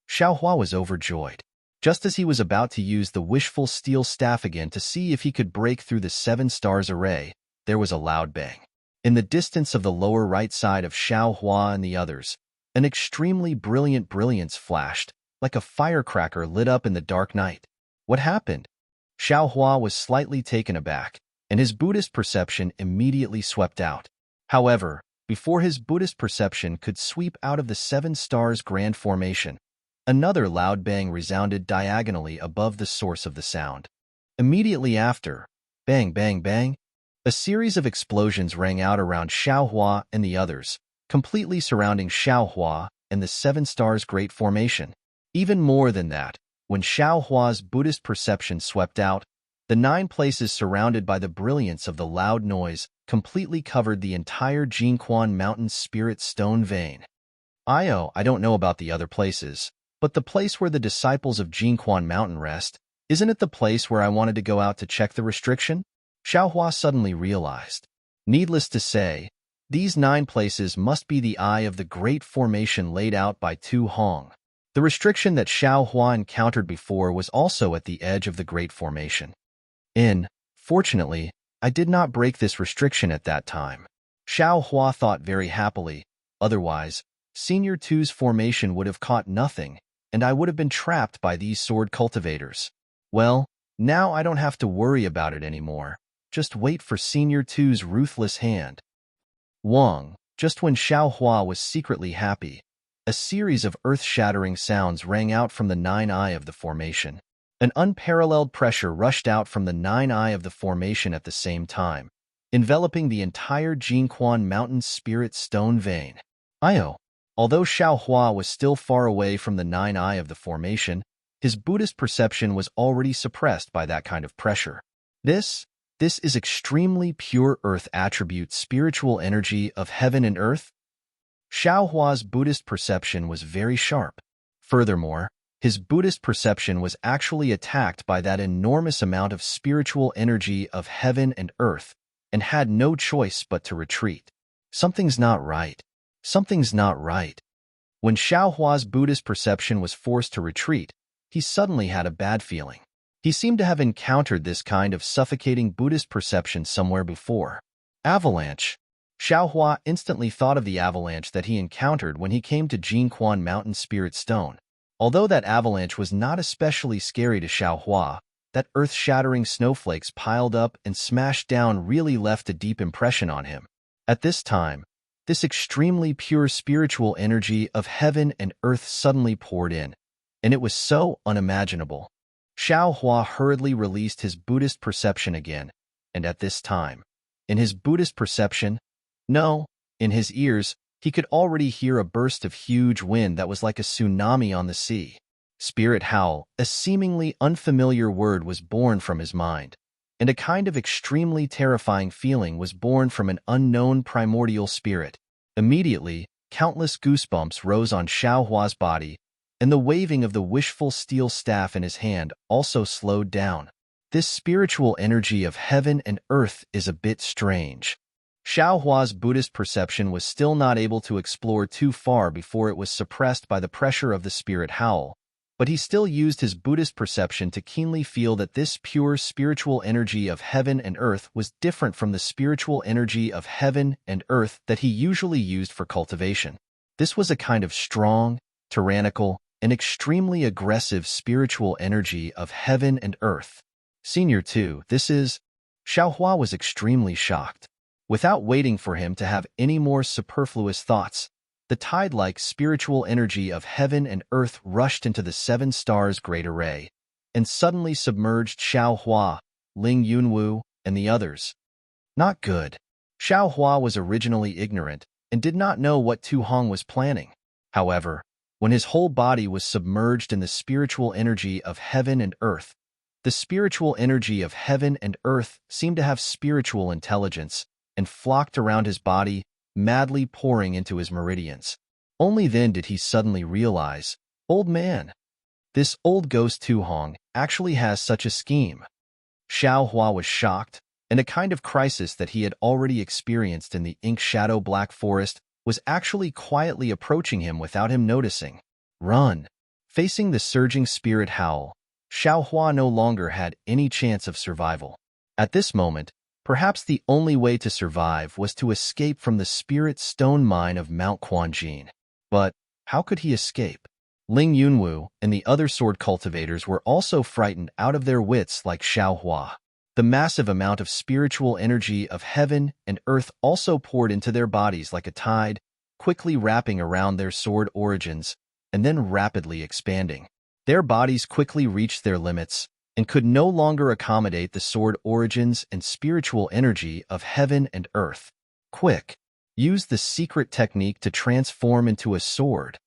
Speaker 1: Xiaohua was overjoyed. Just as he was about to use the wishful steel staff again to see if he could break through the 7 stars array, there was a loud bang. In the distance of the lower right side of Xiaohua and the others, an extremely brilliant brilliance flashed, like a firecracker lit up in the dark night. What happened? Xiaohua was slightly taken aback, and his Buddhist perception immediately swept out. However, before his Buddhist perception could sweep out of the 7 stars grand formation, another loud bang resounded diagonally above the source of the sound. Immediately after, bang, bang, bang, a series of explosions rang out around Xiaohua and the others, completely surrounding Xiaohua and the 7 stars great formation. Even more than that, when Xiaohua's Buddhist perception swept out, the 9 places surrounded by the brilliance of the loud noise completely covered the entire Jinquan Mountain spirit stone vein. I don't know about the other places, but the place where the disciples of Jinquan Mountain rest, isn't it the place where I wanted to go out to check the restriction? Xiaohua suddenly realized. Needless to say, these 9 places must be the eye of the great formation laid out by Tu Hong. The restriction that Xiaohua encountered before was also at the edge of the great formation. Fortunately, I did not break this restriction at that time. Xiaohua thought very happily. Otherwise, Senior Two's formation would have caught nothing, and I would have been trapped by these sword cultivators. Well, now I don't have to worry about it anymore. Just wait for Senior Two's ruthless hand. Wang, just when Xiaohua was secretly happy, a series of earth-shattering sounds rang out from the 9 eye of the formation. An unparalleled pressure rushed out from the 9 eye of the formation at the same time, enveloping the entire Jinquan Mountain spirit stone vein. Although Xiaohua was still far away from the 9 eye of the formation, his Buddhist perception was already suppressed by that kind of pressure. This is extremely pure earth attribute spiritual energy of heaven and earth. Xiaohua's Buddhist perception was very sharp. Furthermore, his Buddhist perception was actually attacked by that enormous amount of spiritual energy of heaven and earth, and had no choice but to retreat. Something's not right. Something's not right. When Xiaohua's Buddhist perception was forced to retreat, he suddenly had a bad feeling. He seemed to have encountered this kind of suffocating Buddhist perception somewhere before. Avalanche. Xiaohua instantly thought of the avalanche that he encountered when he came to Jinquan Mountain Spirit Stone. Although that avalanche was not especially scary to Xiaohua, that earth-shattering snowflakes piled up and smashed down really left a deep impression on him. At this time, this extremely pure spiritual energy of heaven and earth suddenly poured in, and it was so unimaginable. Xiaohua hurriedly released his Buddhist perception again, and at this time, in his Buddhist perception, no, in his ears, he could already hear a burst of huge wind that was like a tsunami on the sea. Spirit howl, a seemingly unfamiliar word, was born from his mind, and a kind of extremely terrifying feeling was born from an unknown primordial spirit. Immediately, countless goosebumps rose on Xiaohua's body, and the waving of the wishful steel staff in his hand also slowed down. This spiritual energy of heaven and earth is a bit strange. Xiaohua's Buddhist perception was still not able to explore too far before it was suppressed by the pressure of the spirit howl, but he still used his Buddhist perception to keenly feel that this pure spiritual energy of heaven and earth was different from the spiritual energy of heaven and earth that he usually used for cultivation. This was a kind of strong, tyrannical, and extremely aggressive spiritual energy of heaven and earth. Senior 2, this is... Xiaohua was extremely shocked. Without waiting for him to have any more superfluous thoughts, the tide-like spiritual energy of heaven and earth rushed into the 7 stars' great array, and suddenly submerged Xiaohua, Ling Yunwu, and the others. Not good. Xiaohua was originally ignorant and did not know what Tu Hong was planning. However, when his whole body was submerged in the spiritual energy of heaven and earth, the spiritual energy of heaven and earth seemed to have spiritual intelligence and flocked around his body, madly pouring into his meridians. Only then did he suddenly realize, old man, this old ghost Tu Hong actually has such a scheme. Xiaohua was shocked, and a kind of crisis that he had already experienced in the ink shadow black forest was actually quietly approaching him without him noticing. Run! Facing the surging spirit howl, Xiaohua no longer had any chance of survival. At this moment, perhaps the only way to survive was to escape from the spirit stone mine of Mount Quanjin. But how could he escape? Ling Yunwu and the other sword cultivators were also frightened out of their wits like Xiaohua. The massive amount of spiritual energy of heaven and earth also poured into their bodies like a tide, quickly wrapping around their sword origins and then rapidly expanding. Their bodies quickly reached their limits and could no longer accommodate the sword origins and spiritual energy of heaven and earth. Quick! Use the secret technique to transform into a sword.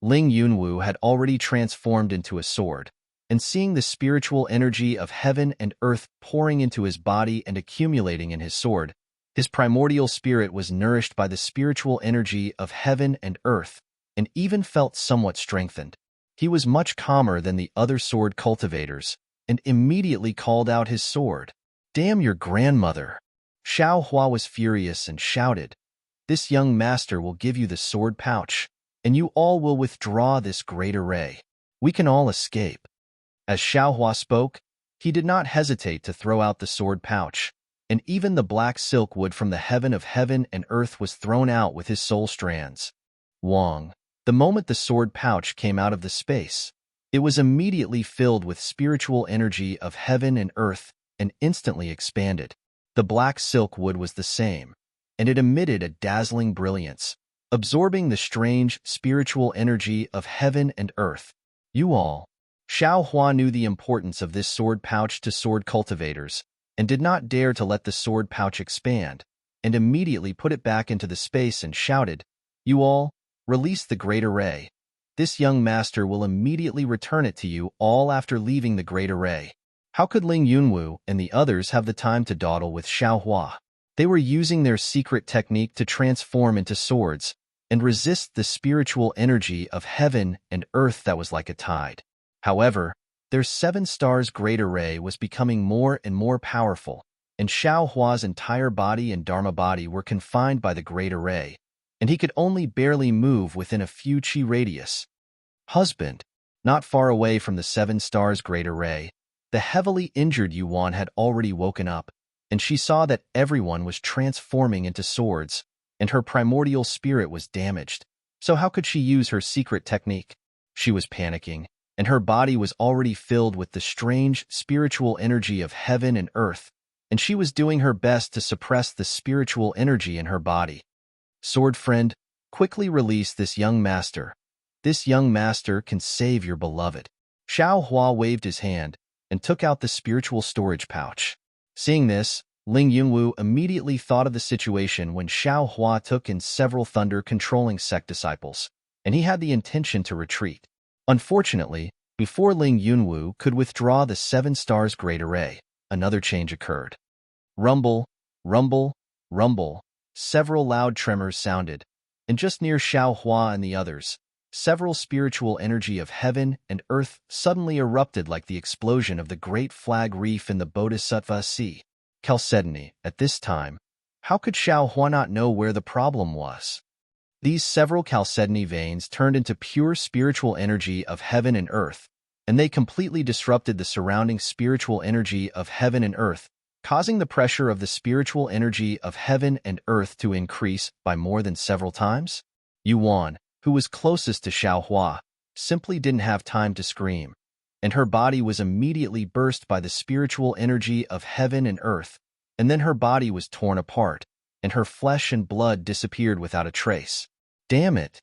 Speaker 1: Ling Yunwu had already transformed into a sword, and seeing the spiritual energy of heaven and earth pouring into his body and accumulating in his sword, His primordial spirit was nourished by the spiritual energy of heaven and earth, and even felt somewhat strengthened. He was much calmer than the other sword cultivators, and immediately called out his sword. "Damn your grandmother!" Xiao Hua was furious and shouted, "This young master will give you the sword pouch, and you all will withdraw this great array. We can all escape." As Xiao Hua spoke, he did not hesitate to throw out the sword pouch, and even the black silk wood from the heaven of heaven and earth was thrown out with his soul strands. Wong. The moment the sword pouch came out of the space, it was immediately filled with spiritual energy of heaven and earth and instantly expanded. The black silk wood was the same, and it emitted a dazzling brilliance, absorbing the strange spiritual energy of heaven and earth. You all. Xiao Hua knew the importance of this sword pouch to sword cultivators, and did not dare to let the sword pouch expand, and immediately put it back into the space and shouted, "You all, release the great array. This young master will immediately return it to you all after leaving the great array." How could Ling Yunwu and the others have the time to dawdle with Xiao Hua? They were using their secret technique to transform into swords and resist the spiritual energy of heaven and earth that was like a tide. However, their 7 stars great array was becoming more and more powerful, and Xiao Hua's entire body and Dharma body were confined by the great array, and he could only barely move within a few chi radius. Husband. Not far away from the 7 stars great array, the heavily injured Yuan had already woken up, and she saw that everyone was transforming into swords, and her primordial spirit was damaged. So how could she use her secret technique? She was panicking, and her body was already filled with the strange spiritual energy of heaven and earth, and she was doing her best to suppress the spiritual energy in her body. Sword friend, quickly release this young master. This young master can save your beloved. Xiao Hua waved his hand and took out the spiritual storage pouch. Seeing this, Ling Yunwu immediately thought of the situation when Xiao Hua took in several thunder-controlling sect disciples, and he had the intention to retreat. Unfortunately, before Ling Yunwu could withdraw the 7 stars great array, another change occurred. Rumble, rumble, rumble. Several loud tremors sounded, and just near Xiao Hua and the others, several spiritual energy of heaven and earth suddenly erupted like the explosion of the Great Flag Reef in the Bodhisattva Sea. Chalcedony. At this time, how could Xiao Hua not know where the problem was? These several chalcedony veins turned into pure spiritual energy of heaven and earth, and they completely disrupted the surrounding spiritual energy of heaven and earth, causing the pressure of the spiritual energy of heaven and earth to increase by more than several times. Yuan, who was closest to Xiao Hua, simply didn't have time to scream, and her body was immediately burst by the spiritual energy of heaven and earth, and then her body was torn apart, and her flesh and blood disappeared without a trace. Damn it!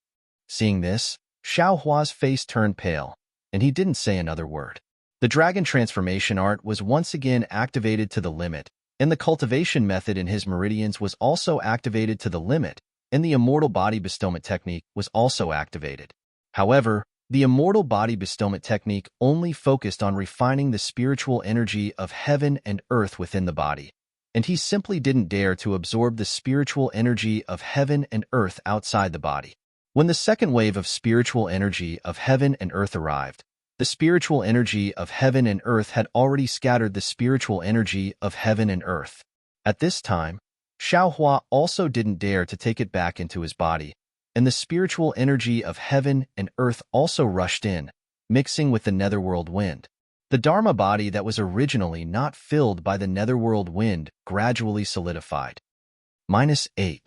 Speaker 1: Seeing this, Xiao Hua's face turned pale, and he didn't say another word. The dragon transformation art was once again activated to the limit, and the cultivation method in his meridians was also activated to the limit, and the immortal body bestowment technique was also activated. However, the immortal body bestowment technique only focused on refining the spiritual energy of heaven and earth within the body, and he simply didn't dare to absorb the spiritual energy of heaven and earth outside the body. When the second wave of spiritual energy of heaven and earth arrived, the spiritual energy of heaven and earth had already scattered the spiritual energy of heaven and earth. At this time, Xiao Hua also didn't dare to take it back into his body, and the spiritual energy of heaven and earth also rushed in, mixing with the netherworld wind. The Dharma body that was originally not filled by the netherworld wind gradually solidified. -8.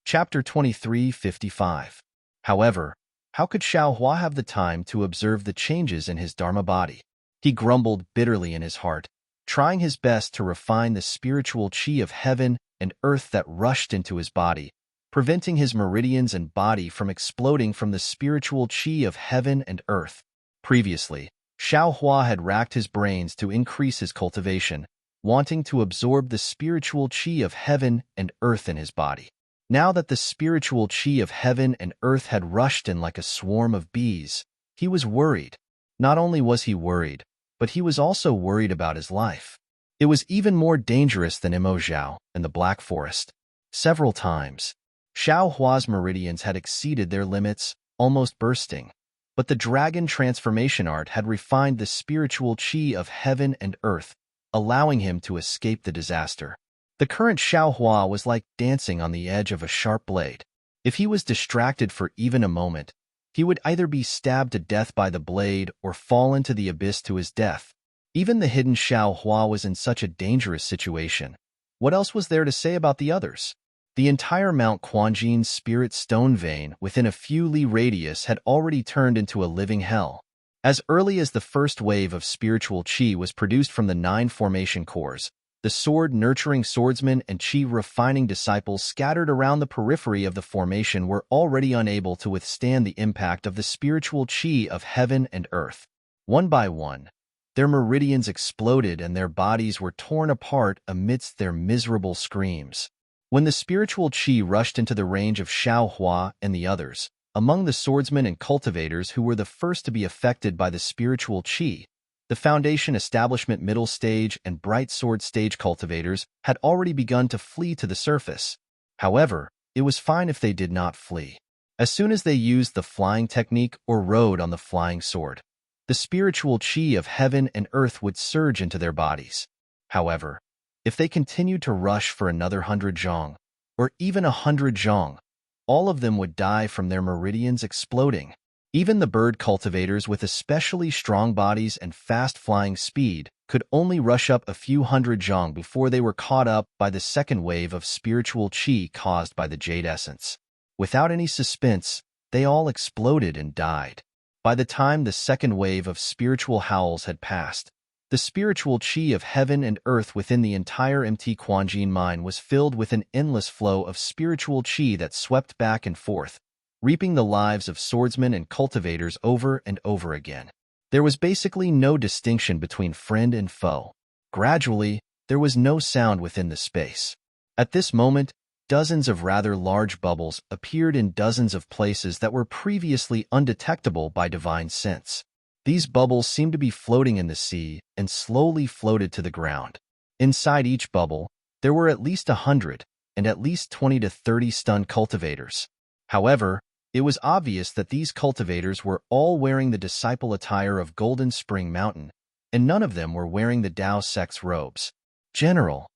Speaker 1: Chapter 23:55. However, how could Xiao Hua have the time to observe the changes in his Dharma body? He grumbled bitterly in his heart, trying his best to refine the spiritual chi of heaven and earth that rushed into his body, preventing his meridians and body from exploding from the spiritual chi of heaven and earth. Previously, Xiao Hua had racked his brains to increase his cultivation, wanting to absorb the spiritual chi of heaven and earth in his body. Now that the spiritual chi of heaven and earth had rushed in like a swarm of bees, he was worried. Not only was he worried, but he was also worried about his life. It was even more dangerous than Imo Zhao and the Black Forest. Several times, Xiao Hua's meridians had exceeded their limits, almost bursting. But the dragon transformation art had refined the spiritual qi of heaven and earth, allowing him to escape the disaster. The current Xiao Hua was like dancing on the edge of a sharp blade. If he was distracted for even a moment, he would either be stabbed to death by the blade or fall into the abyss to his death. Even the hidden Xiao Hua was in such a dangerous situation. What else was there to say about the others? The entire Mount Quanjin's spirit stone vein within a few li radius had already turned into a living hell. As early as the first wave of spiritual qi was produced from the 9 formation cores, the sword-nurturing swordsmen and qi-refining disciples scattered around the periphery of the formation were already unable to withstand the impact of the spiritual qi of heaven and earth. One by one, their meridians exploded and their bodies were torn apart amidst their miserable screams. When the spiritual qi rushed into the range of Xiao Hua and the others, among the swordsmen and cultivators who were the first to be affected by the spiritual qi, the Foundation Establishment Middle Stage and Bright Sword Stage cultivators had already begun to flee to the surface. However, it was fine if they did not flee. As soon as they used the flying technique or rode on the flying sword, the spiritual qi of heaven and earth would surge into their bodies. However, if they continued to rush for another 100 zhong, or even 100 zhong, all of them would die from their meridians exploding. Even the bird cultivators with especially strong bodies and fast-flying speed could only rush up a few 100 zhong before they were caught up by the second wave of spiritual qi caused by the jade essence. Without any suspense, they all exploded and died. By the time the second wave of spiritual howls had passed, the spiritual qi of heaven and earth within the entire MT Quanjin mine was filled with an endless flow of spiritual qi that swept back and forth, reaping the lives of swordsmen and cultivators over and over again. There was basically no distinction between friend and foe. Gradually, there was no sound within the space. At this moment, dozens of rather large bubbles appeared in dozens of places that were previously undetectable by divine sense. These bubbles seemed to be floating in the sea and slowly floated to the ground. Inside each bubble, there were at least 100 and at least 20 to 30 stunned cultivators. However, it was obvious that these cultivators were all wearing the disciple attire of Golden Spring Mountain, and none of them were wearing the Dao sect's robes. General.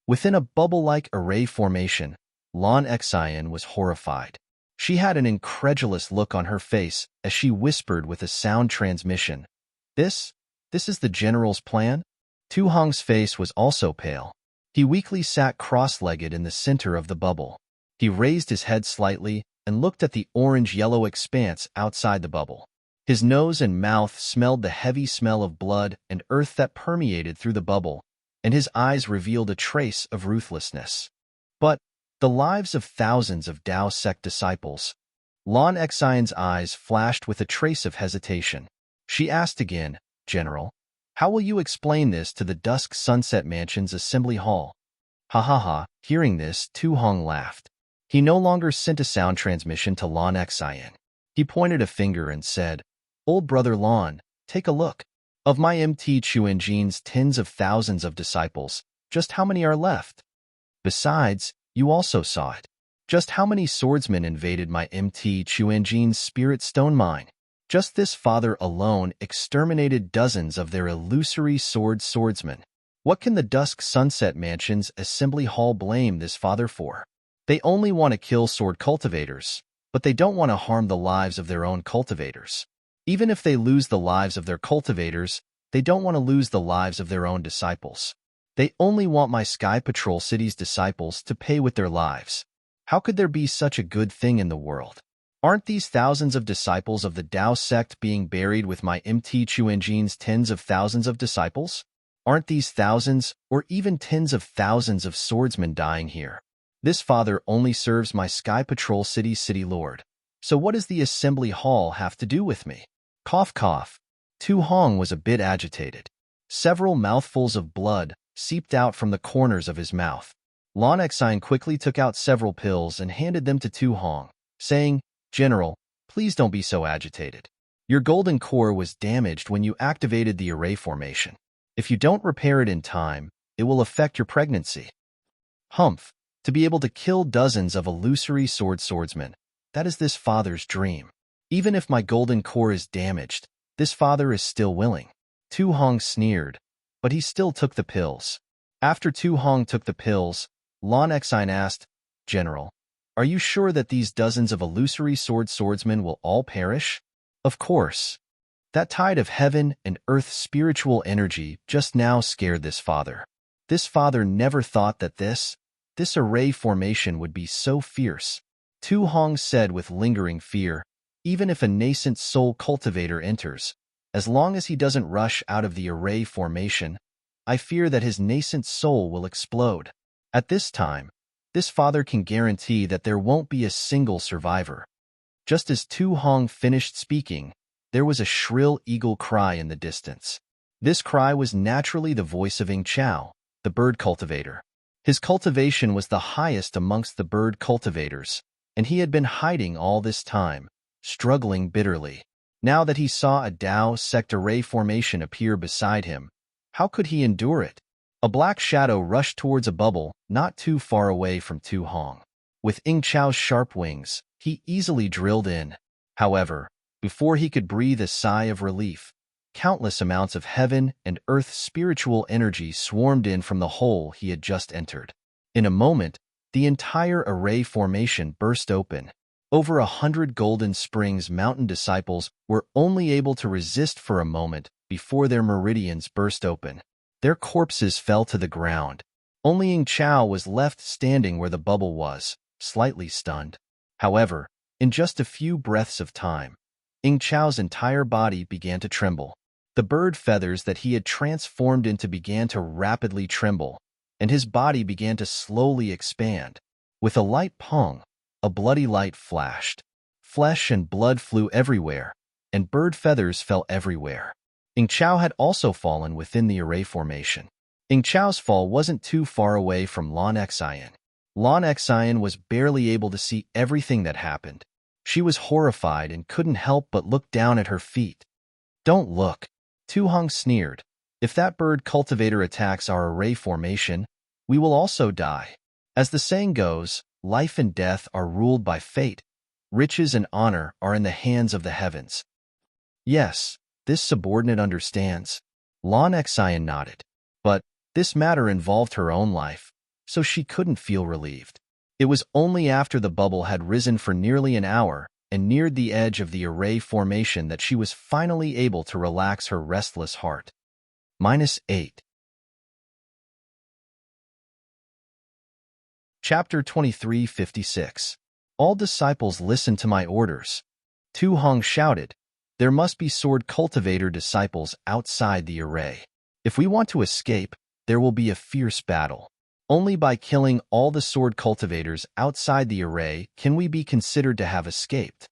Speaker 1: Within a bubble-like array formation, Lan Xian was horrified. She had an incredulous look on her face as she whispered with a sound transmission. This is the general's plan? Tu Hong's face was also pale. He weakly sat cross-legged in the center of the bubble. He raised his head slightly and looked at the orange-yellow expanse outside the bubble. His nose and mouth smelled the heavy smell of blood and earth that permeated through the bubble, and his eyes revealed a trace of ruthlessness. But the lives of thousands of Dao sect disciples. Lan Xian's eyes flashed with a trace of hesitation. She asked again, General, how will you explain this to the Dusk Sunset Mansion's assembly hall? Ha ha ha, hearing this, Tu Hong laughed. He no longer sent a sound transmission to Lan Xian. He pointed a finger and said, Old brother Lan, take a look. Of my MT Chuanjin's tens of thousands of disciples, just how many are left? Besides, you also saw it. Just how many swordsmen invaded my MT Chuanjin's spirit stone mine? Just this father alone exterminated dozens of their illusory swordsmen. What can the Dusk Sunset Mansion's assembly hall blame this father for? They only want to kill sword cultivators, but they don't want to harm the lives of their own cultivators. Even if they lose the lives of their cultivators, they don't want to lose the lives of their own disciples. They only want my Sky Patrol City's disciples to pay with their lives. How could there be such a good thing in the world? Aren't these thousands of disciples of the Dao sect being buried with my MT Chuanjin's tens of thousands of disciples? Aren't these thousands, or even tens of thousands of swordsmen dying here? This father only serves my Sky Patrol City's city lord. So what does the assembly hall have to do with me? Cough cough. Tu Hong was a bit agitated. Several mouthfuls of blood seeped out from the corners of his mouth. Lan Xian quickly took out several pills and handed them to Tu Hong, saying, General, please don't be so agitated. Your golden core was damaged when you activated the array formation. If you don't repair it in time, it will affect your pregnancy. Humph, to be able to kill dozens of illusory swordsmen, that is this father's dream. Even if my golden core is damaged, this father is still willing. Tu Hong sneered, but he still took the pills. After Tu Hong took the pills, Lon Exine asked, General, are you sure that these dozens of illusory swordsmen will all perish? Of course. That tide of heaven and earth spiritual energy just now scared this father. This father never thought that this array formation would be so fierce. Tu Hong said with lingering fear, even if a nascent soul cultivator enters, as long as he doesn't rush out of the array formation, I fear that his nascent soul will explode. At this time, this father can guarantee that there won't be a single survivor. Just as Tu Hong finished speaking, there was a shrill eagle cry in the distance. This cry was naturally the voice of Ing Chao, the bird cultivator. His cultivation was the highest amongst the bird cultivators, and he had been hiding all this time, struggling bitterly. Now that he saw a Dao sect array formation appear beside him, how could he endure it? A black shadow rushed towards a bubble not too far away from Tu Hong. With Ing Chao's sharp wings, he easily drilled in. However, before he could breathe a sigh of relief, countless amounts of heaven and earth spiritual energy swarmed in from the hole he had just entered. In a moment, the entire array formation burst open. Over 100 Golden Springs mountain disciples were only able to resist for a moment before their meridians burst open. Their corpses fell to the ground. Only Ing Chao was left standing where the bubble was, slightly stunned. However, in just a few breaths of time, Ing Chao's entire body began to tremble. The bird feathers that he had transformed into began to rapidly tremble, and his body began to slowly expand. With a light pong, a bloody light flashed. Flesh and blood flew everywhere, and bird feathers fell everywhere. Ing Chao had also fallen within the array formation. Ing Chao's fall wasn't too far away from Lon Exine. Lon Exine was barely able to see everything that happened. She was horrified and couldn't help but look down at her feet. Don't look. Tu Hong sneered. If that bird cultivator attacks our array formation, we will also die. As the saying goes, life and death are ruled by fate. Riches and honor are in the hands of the heavens. Yes, this subordinate understands. Lon Exine nodded. But this matter involved her own life, so she couldn't feel relieved. It was only after the bubble had risen for nearly an hour and neared the edge of the array formation that she was finally able to relax her restless heart. -8. Chapter 2356. All disciples listen to my orders. Tu Hong shouted, there must be sword cultivator disciples outside the array. If we want to escape, there will be a fierce battle. Only by killing all the sword cultivators outside the array can we be considered to have escaped.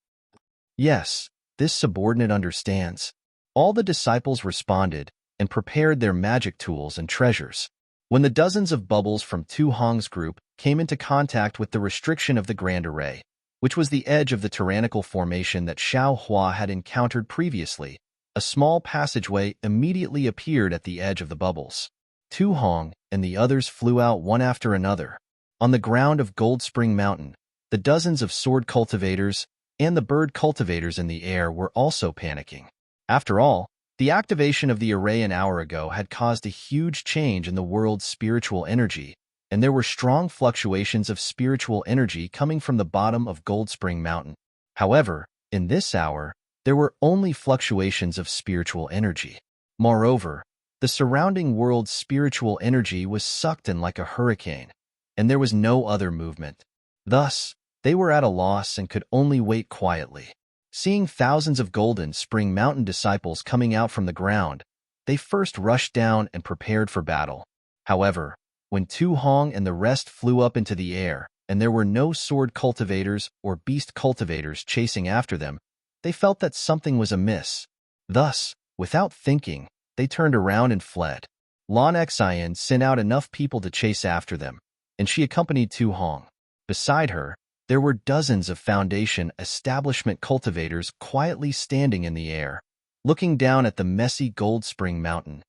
Speaker 1: Yes, this subordinate understands. All the disciples responded and prepared their magic tools and treasures. When the dozens of bubbles from Tu Hong's group came into contact with the restriction of the Grand Array, which was the edge of the tyrannical formation that Xiao Hua had encountered previously, a small passageway immediately appeared at the edge of the bubbles. Tu Hong and the others flew out one after another. On the ground of Gold Spring Mountain, the dozens of sword cultivators and the bird cultivators in the air were also panicking. After all, the activation of the array an hour ago had caused a huge change in the world's spiritual energy, and there were strong fluctuations of spiritual energy coming from the bottom of Gold Spring Mountain. However, in this hour, there were only fluctuations of spiritual energy. Moreover, the surrounding world's spiritual energy was sucked in like a hurricane, and there was no other movement. Thus, they were at a loss and could only wait quietly. Seeing thousands of Golden Spring Mountain disciples coming out from the ground, they first rushed down and prepared for battle. However, when Tu Hong and the rest flew up into the air, and there were no sword cultivators or beast cultivators chasing after them, they felt that something was amiss. Thus, without thinking, they turned around and fled. Lon Exine sent out enough people to chase after them, and she accompanied Tu Hong. Beside her, there were dozens of Foundation establishment cultivators quietly standing in the air, looking down at the messy Gold Spring Mountain.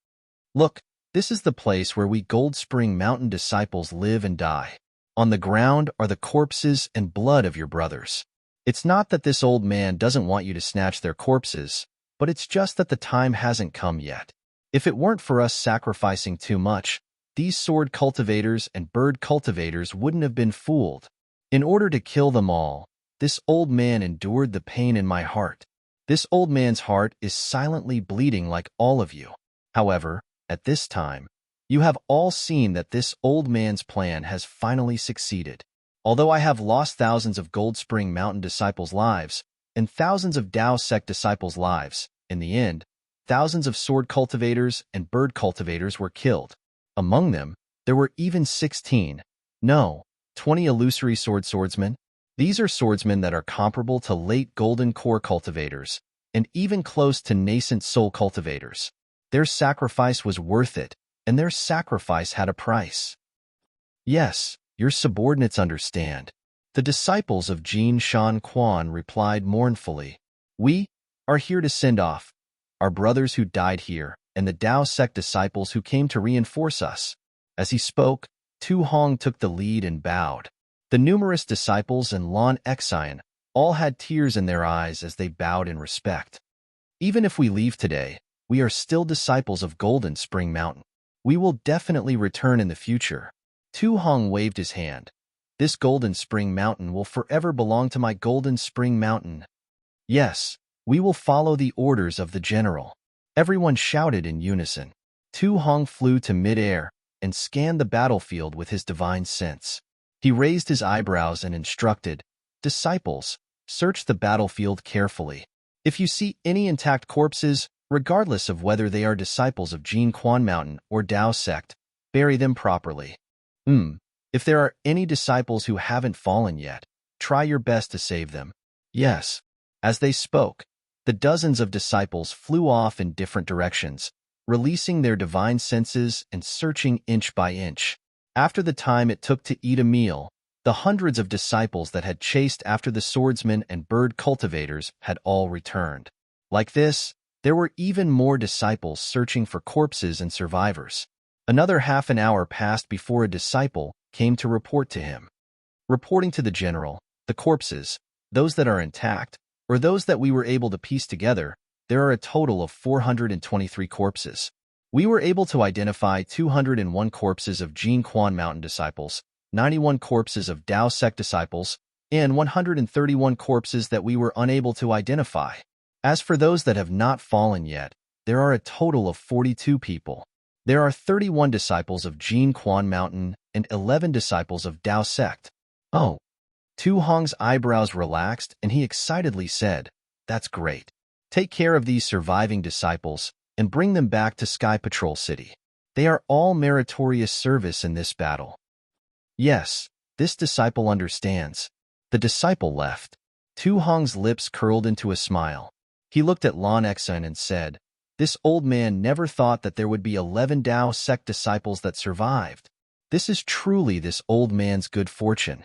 Speaker 1: Look, this is the place where we Gold Spring Mountain disciples live and die. On the ground are the corpses and blood of your brothers. It's not that this old man doesn't want you to snatch their corpses, but it's just that the time hasn't come yet. If it weren't for us sacrificing too much, these sword cultivators and bird cultivators wouldn't have been fooled. In order to kill them all, this old man endured the pain in my heart. This old man's heart is silently bleeding like all of you. However, at this time, you have all seen that this old man's plan has finally succeeded. Although I have lost thousands of Gold Spring Mountain disciples' lives and thousands of Tao sect disciples' lives, in the end, thousands of sword cultivators and bird cultivators were killed. Among them, there were even 16, no, 20 illusory swordsmen. These are swordsmen that are comparable to late golden core cultivators and even close to nascent soul cultivators. Their sacrifice was worth it, and their sacrifice had a price. Yes, your subordinates understand. The disciples of Jin Shan Quan replied mournfully, "We are here to send off our brothers who died here and the Tao sect disciples who came to reinforce us." As he spoke, Tu Hong took the lead and bowed. The numerous disciples and Lon Xian all had tears in their eyes as they bowed in respect. Even if we leave today, we are still disciples of Golden Spring Mountain. We will definitely return in the future. Tu Hong waved his hand. This Golden Spring Mountain will forever belong to my Golden Spring Mountain. Yes, we will follow the orders of the general. Everyone shouted in unison. Tu Hong flew to mid-air and scanned the battlefield with his divine sense. He raised his eyebrows and instructed, "Disciples, search the battlefield carefully. If you see any intact corpses, regardless of whether they are disciples of Jin Quan Mountain or Tao sect, bury them properly. If there are any disciples who haven't fallen yet, try your best to save them." Yes. As they spoke, the dozens of disciples flew off in different directions, releasing their divine senses and searching inch by inch. After the time it took to eat a meal, the hundreds of disciples that had chased after the swordsmen and bird cultivators had all returned. Like this, there were even more disciples searching for corpses and survivors. Another half an hour passed before a disciple came to report to him. Reporting to the general, the corpses, those that are intact, or those that we were able to piece together, there are a total of 423 corpses. We were able to identify 201 corpses of Jin Quan Mountain disciples, 91 corpses of Tao sect disciples, and 131 corpses that we were unable to identify. As for those that have not fallen yet, there are a total of 42 people. There are 31 disciples of Jin Quan Mountain and 11 disciples of Tao sect. Oh. Tu Hong's eyebrows relaxed and he excitedly said, "That's great. Take care of these surviving disciples and bring them back to Sky Patrol City. They are all meritorious service in this battle." Yes, this disciple understands. The disciple left. Tu Hong's lips curled into a smile. He looked at Lon Xian and said, "This old man never thought that there would be 11 Tao sect disciples that survived. This is truly this old man's good fortune."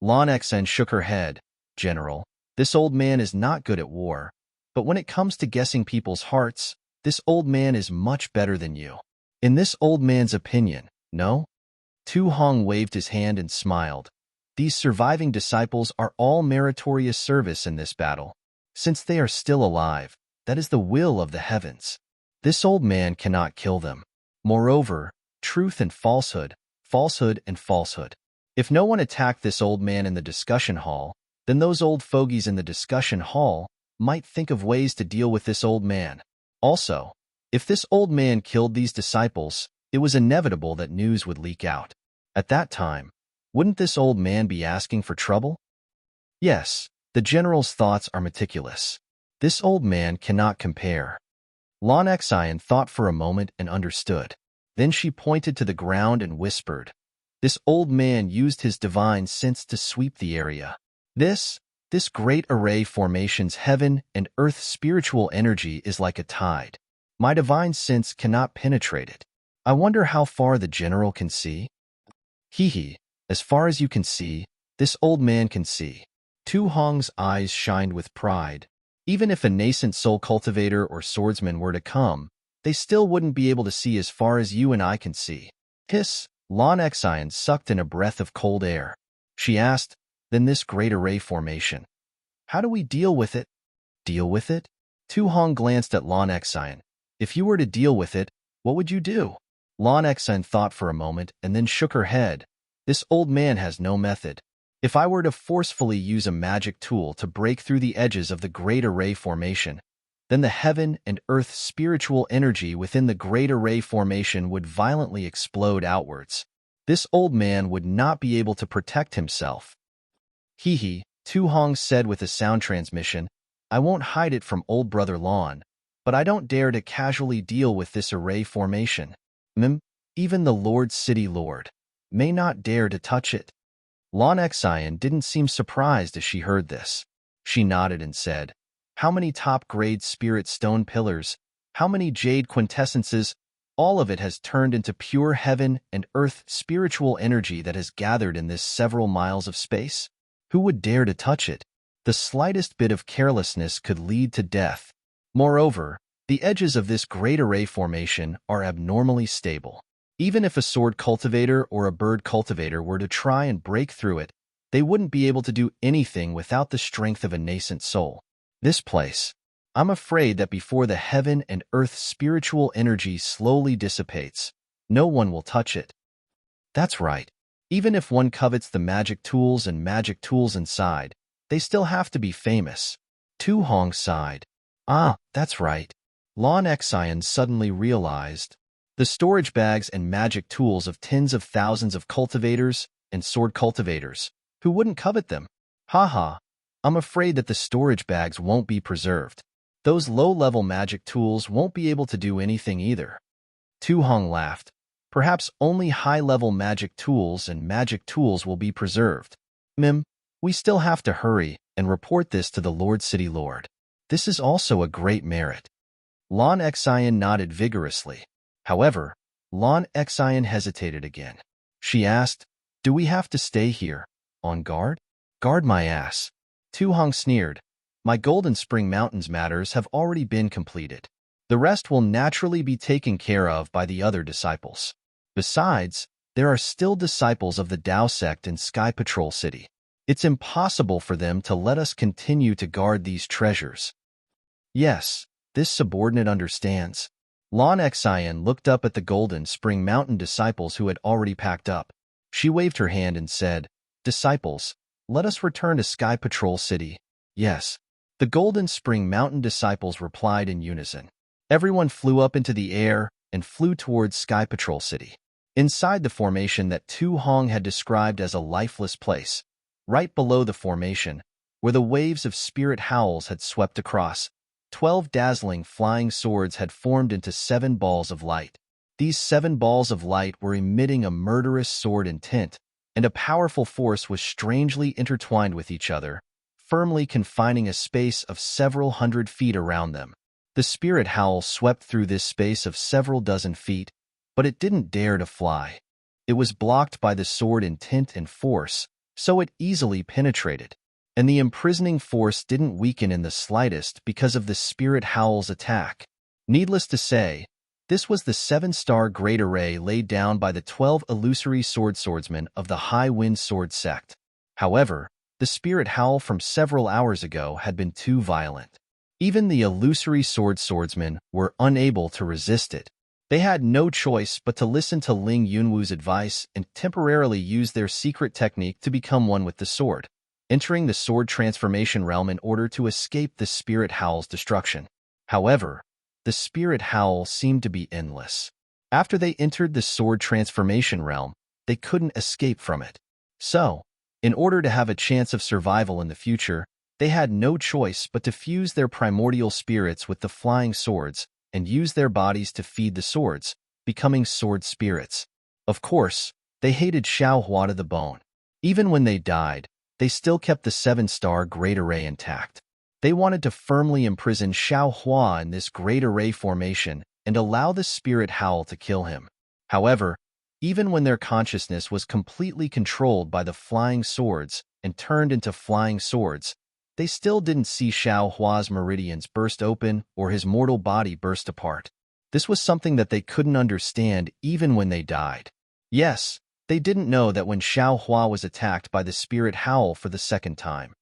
Speaker 1: Lon Xian shook her head. "General, this old man is not good at war, but when it comes to guessing people's hearts, this old man is much better than you. In this old man's opinion, no?" Tu Hong waved his hand and smiled. "These surviving disciples are all meritorious service in this battle. Since they are still alive, that is the will of the heavens. This old man cannot kill them. Moreover, truth and falsehood, falsehood and falsehood. If no one attacked this old man in the discussion hall, then those old fogies in the discussion hall might think of ways to deal with this old man. Also, if this old man killed these disciples, it was inevitable that news would leak out. At that time, wouldn't this old man be asking for trouble?" Yes, the general's thoughts are meticulous. This old man cannot compare. Lon Xian thought for a moment and understood. Then she pointed to the ground and whispered, "This old man used his divine sense to sweep the area. This great array formation's heaven and earth spiritual energy is like a tide. My divine sense cannot penetrate it. I wonder how far the general can see?" "Hee, as far as you can see, this old man can see." Tu Hong's eyes shined with pride. Even if a nascent soul cultivator or swordsman were to come, they still wouldn't be able to see as far as you and I can see. Hiss, Lon Exine sucked in a breath of cold air. She asked, then this great array formation. How do we deal with it? Deal with it? Tu Hong glanced at Lon Exine. If you were to deal with it, what would you do? Lon Exine thought for a moment and then shook her head. This old man has no method. If I were to forcefully use a magic tool to break through the edges of the Great Array Formation, then the heaven and earth spiritual energy within the Great Array Formation would violently explode outwards. This old man would not be able to protect himself. Hee, Tu Hong said with a sound transmission. I won't hide it from old brother Lon, but I don't dare to casually deal with this array formation. Even the Lord City Lord may not dare to touch it. Lon Exine didn't seem surprised as she heard this. She nodded and said, how many top-grade spirit stone pillars, how many jade quintessences, all of it has turned into pure heaven and earth spiritual energy that has gathered in this several miles of space? Who would dare to touch it? The slightest bit of carelessness could lead to death. Moreover, the edges of this great array formation are abnormally stable. Even if a sword cultivator or a bird cultivator were to try and break through it, they wouldn't be able to do anything without the strength of a nascent soul. This place, I'm afraid that before the heaven and earth spiritual energy slowly dissipates, no one will touch it. That's right. Even if one covets the magic tools and magic tools inside, they still have to be famous. Tu Hong sighed. Ah, that's right. Lon Exine suddenly realized. The storage bags and magic tools of tens of thousands of cultivators and sword cultivators, who wouldn't covet them? Haha, I'm afraid that the storage bags won't be preserved. Those low-level magic tools won't be able to do anything either. Tu Hong laughed. Perhaps only high-level magic tools and magic tools will be preserved. We still have to hurry and report this to the Lord City Lord. This is also a great merit. Lon Exine nodded vigorously. However, Lon Exine hesitated again. She asked, do we have to stay here, on guard? Guard my ass. Tu Hong sneered. My Golden Spring Mountains matters have already been completed. The rest will naturally be taken care of by the other disciples. Besides, there are still disciples of the Tao sect in Sky Patrol City. It's impossible for them to let us continue to guard these treasures. Yes, this subordinate understands. Lon Exine looked up at the Golden Spring Mountain disciples who had already packed up. She waved her hand and said, Disciples, let us return to Sky Patrol City. Yes. The Golden Spring Mountain disciples replied in unison. Everyone flew up into the air and flew towards Sky Patrol City. Inside the formation that Tu Hong had described as a lifeless place, right below the formation, where the waves of spirit howls had swept across, 12 dazzling flying swords had formed into 7 balls of light. These 7 balls of light were emitting a murderous sword intent, and a powerful force was strangely intertwined with each other, firmly confining a space of several hundred feet around them. The spirit howl swept through this space of several dozen feet, but it didn't dare to fly. It was blocked by the sword intent and force, so it easily penetrated, and the imprisoning force didn't weaken in the slightest because of the spirit howl's attack. Needless to say, this was the 7-star great array laid down by the 12 illusory swordsmen of the High Wind Sword sect. However, the spirit howl from several hours ago had been too violent. Even the illusory swordsmen were unable to resist it. They had no choice but to listen to Ling Yunwu's advice and temporarily use their secret technique to become one with the sword, entering the sword transformation realm in order to escape the spirit howl's destruction. However, the spirit howl seemed to be endless. After they entered the sword transformation realm, they couldn't escape from it. So, in order to have a chance of survival in the future, they had no choice but to fuse their primordial spirits with the flying swords and use their bodies to feed the swords, becoming sword spirits. Of course, they hated Xiaohua to the bone. Even when they died, they still kept the 7-star Great Array intact. They wanted to firmly imprison Xiaohua in this Great Array formation and allow the spirit howl to kill him. However, even when their consciousness was completely controlled by the flying swords and turned into flying swords, they still didn't see Xiaohua's meridians burst open or his mortal body burst apart. This was something that they couldn't understand even when they died. Yes, they didn't know that when Xiao Hua was attacked by the spirit howl for the second time,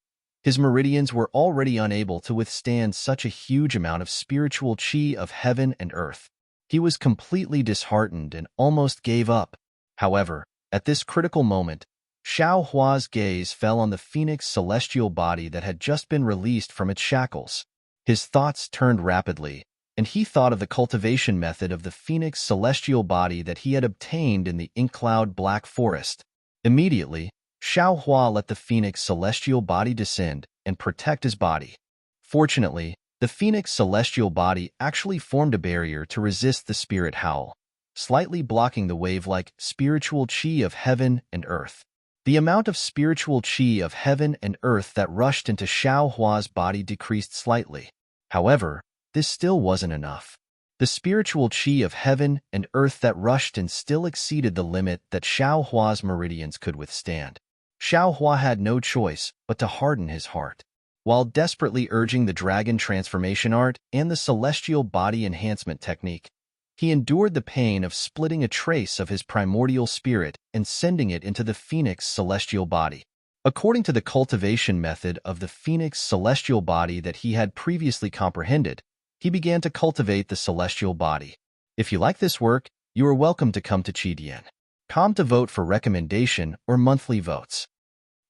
Speaker 1: his meridians were already unable to withstand such a huge amount of spiritual qi of heaven and earth. He was completely disheartened and almost gave up. However, at this critical moment, Xiao Hua's gaze fell on the phoenix celestial body that had just been released from its shackles. His thoughts turned rapidly, and he thought of the cultivation method of the phoenix celestial body that he had obtained in the ink-cloud black forest. Immediately, Xiao Hua let the phoenix celestial body descend and protect his body. Fortunately, the phoenix celestial body actually formed a barrier to resist the spirit howl, slightly blocking the wave-like spiritual qi of heaven and earth. The amount of spiritual qi of heaven and earth that rushed into Xiao Hua's body decreased slightly. However, this still wasn't enough. The spiritual qi of heaven and earth that rushed in still exceeded the limit that Xiao Hua's meridians could withstand. Xiao Hua had no choice but to harden his heart. While desperately urging the dragon transformation art and the celestial body enhancement technique, he endured the pain of splitting a trace of his primordial spirit and sending it into the phoenix celestial body. According to the cultivation method of the phoenix celestial body that he had previously comprehended, he began to cultivate the celestial body. If you like this work, you are welcome to come to Qidian.com to vote for recommendation or monthly votes.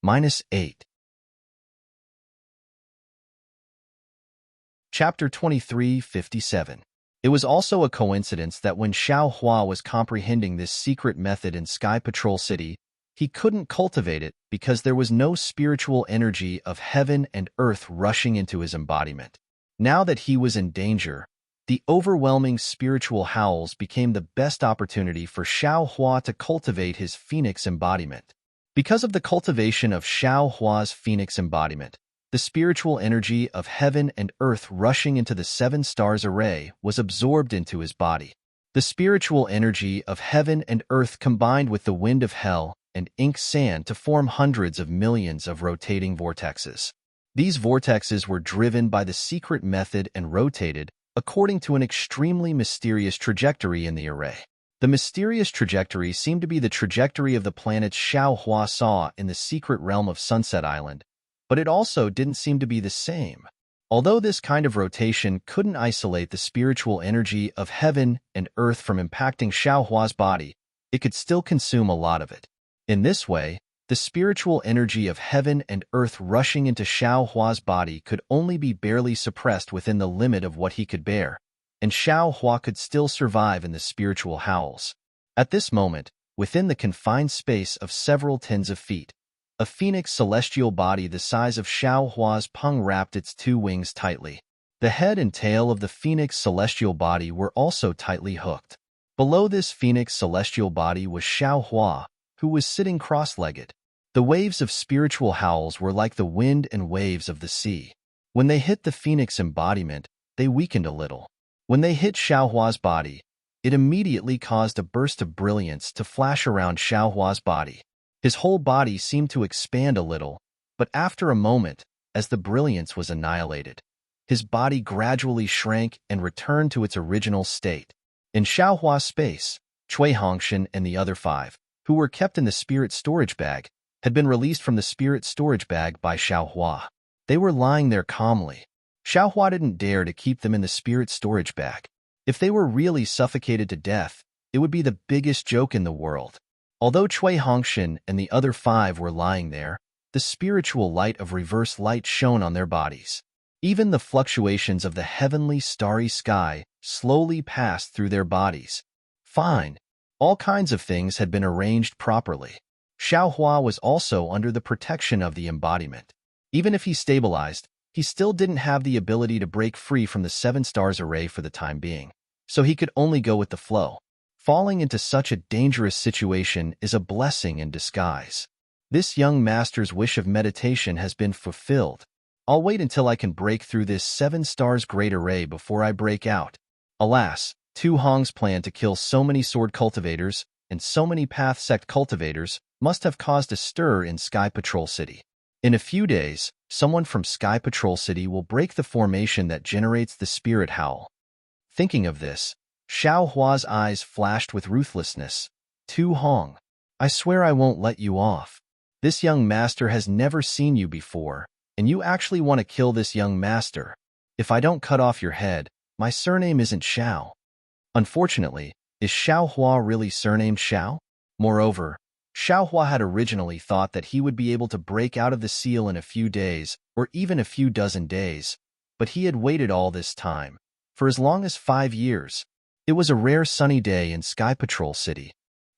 Speaker 1: -8. Chapter 2357. It was also a coincidence that when Xiao Hua was comprehending this secret method in Sky Patrol City, he couldn't cultivate it because there was no spiritual energy of heaven and earth rushing into his embodiment. Now that he was in danger, the overwhelming spiritual howls became the best opportunity for Xiao Hua to cultivate his phoenix embodiment. Because of the cultivation of Xiao Hua's phoenix embodiment, the spiritual energy of heaven and earth rushing into the seven stars array was absorbed into his body. The spiritual energy of heaven and earth combined with the wind of hell and ink sand to form hundreds of millions of rotating vortexes. These vortexes were driven by the secret method and rotated according to an extremely mysterious trajectory in the array. The mysterious trajectory seemed to be the trajectory of the planets Xiao Hua saw in the secret realm of Sunset Island, but it also didn't seem to be the same. Although this kind of rotation couldn't isolate the spiritual energy of heaven and earth from impacting Xiao Hua's body, it could still consume a lot of it. In this way, the spiritual energy of heaven and earth rushing into Xiao Hua's body could only be barely suppressed within the limit of what he could bear, and Xiao Hua could still survive in the spiritual howls. At this moment, within the confined space of several tens of feet, a phoenix celestial body the size of Xiao Hua's pung wrapped its two wings tightly. The head and tail of the phoenix celestial body were also tightly hooked. Below this phoenix celestial body was Xiao Hua, who was sitting cross-legged. The waves of spiritual howls were like the wind and waves of the sea. When they hit the phoenix embodiment, they weakened a little. When they hit Xiao Hua's body, it immediately caused a burst of brilliance to flash around Xiao Hua's body. His whole body seemed to expand a little, but after a moment, as the brilliance was annihilated, his body gradually shrank and returned to its original state. In Xiao Hua's space, Cui Hongshan and the other 5, who were kept in the spirit storage bag, had been released from the spirit storage bag by Xiao Hua. They were lying there calmly. Xiao Hua didn't dare to keep them in the spirit storage bag. If they were really suffocated to death, it would be the biggest joke in the world. Although Cui Hongshan and the other 5 were lying there, the spiritual light of reverse light shone on their bodies. Even the fluctuations of the heavenly starry sky slowly passed through their bodies. Fine. All kinds of things had been arranged properly. Xiao Hua was also under the protection of the embodiment. Even if he stabilized, he still didn't have the ability to break free from the 7 stars array for the time being, so he could only go with the flow. Falling into such a dangerous situation is a blessing in disguise. This young master's wish of meditation has been fulfilled. I'll wait until I can break through this 7 stars great array before I break out. Alas, Tu Hong's plan to kill so many sword cultivators and so many path sect cultivators must have caused a stir in Sky Patrol City. In a few days, someone from Sky Patrol City will break the formation that generates the spirit howl. Thinking of this, Xiao Hua's eyes flashed with ruthlessness. Tu Hong, I swear I won't let you off. This young master has never seen you before, and you actually want to kill this young master. If I don't cut off your head, my surname isn't Xiao. Unfortunately, is Xiao Hua really surnamed Xiao? Moreover, Xiao Hua had originally thought that he would be able to break out of the seal in a few days, or even a few dozen days, but he had waited all this time, for as long as 5 years. It was a rare sunny day in Sky Patrol City.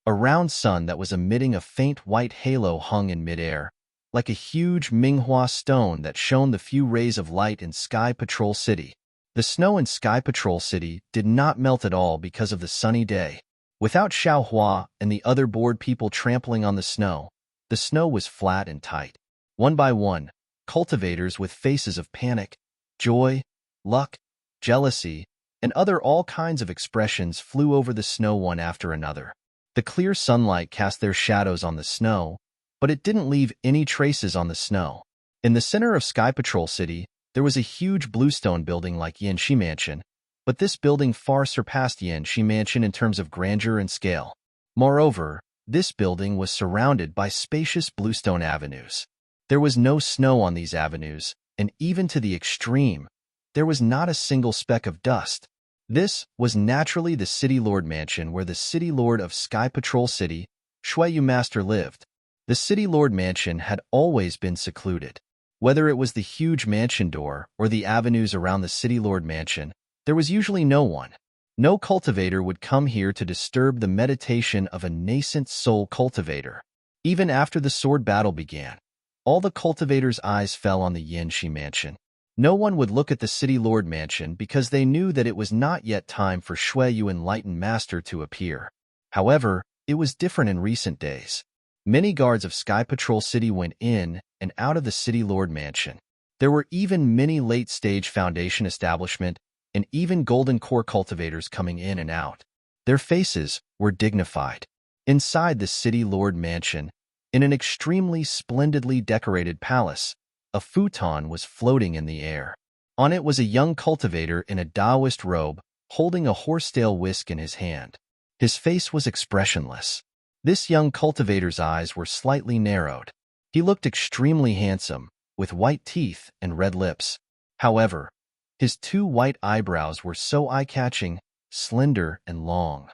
Speaker 1: A round sun that was emitting a faint white halo hung in midair, like a huge Minghua stone that shone the few rays of light in Sky Patrol City. The snow in Sky Patrol City did not melt at all because of the sunny day. Without Xiao Hua and the other bored people trampling on the snow was flat and tight. One by one, cultivators with faces of panic, joy, luck, jealousy, and other all kinds of expressions flew over the snow one after another. The clear sunlight cast their shadows on the snow, but it didn't leave any traces on the snow. In the center of Sky Patrol City, there was a huge bluestone building like Yanxi Mansion, but this building far surpassed Yanxi Mansion in terms of grandeur and scale. Moreover, this building was surrounded by spacious bluestone avenues. There was no snow on these avenues, and even to the extreme, there was not a single speck of dust. This was naturally the City Lord Mansion where the City Lord of Sky Patrol City, Shuiyu Master, lived. The City Lord Mansion had always been secluded. Whether it was the huge mansion door or the avenues around the City Lord Mansion, there was usually no one. No cultivator would come here to disturb the meditation of a nascent soul cultivator. Even after the sword battle began, all the cultivators' eyes fell on the Yanxi Mansion. No one would look at the City Lord Mansion because they knew that it was not yet time for Shuiyu Enlightened Master to appear. However, it was different in recent days. Many guards of Sky Patrol City went in and out of the City Lord Mansion. There were even many late-stage Foundation establishment and even Golden Core cultivators coming in and out. Their faces were dignified. Inside the City Lord Mansion, in an extremely splendidly decorated palace, a futon was floating in the air. On it was a young cultivator in a Taoist robe, holding a horsetail whisk in his hand. His face was expressionless. This young cultivator's eyes were slightly narrowed. He looked extremely handsome, with white teeth and red lips. However, his 2 white eyebrows were so eye-catching, slender, and long.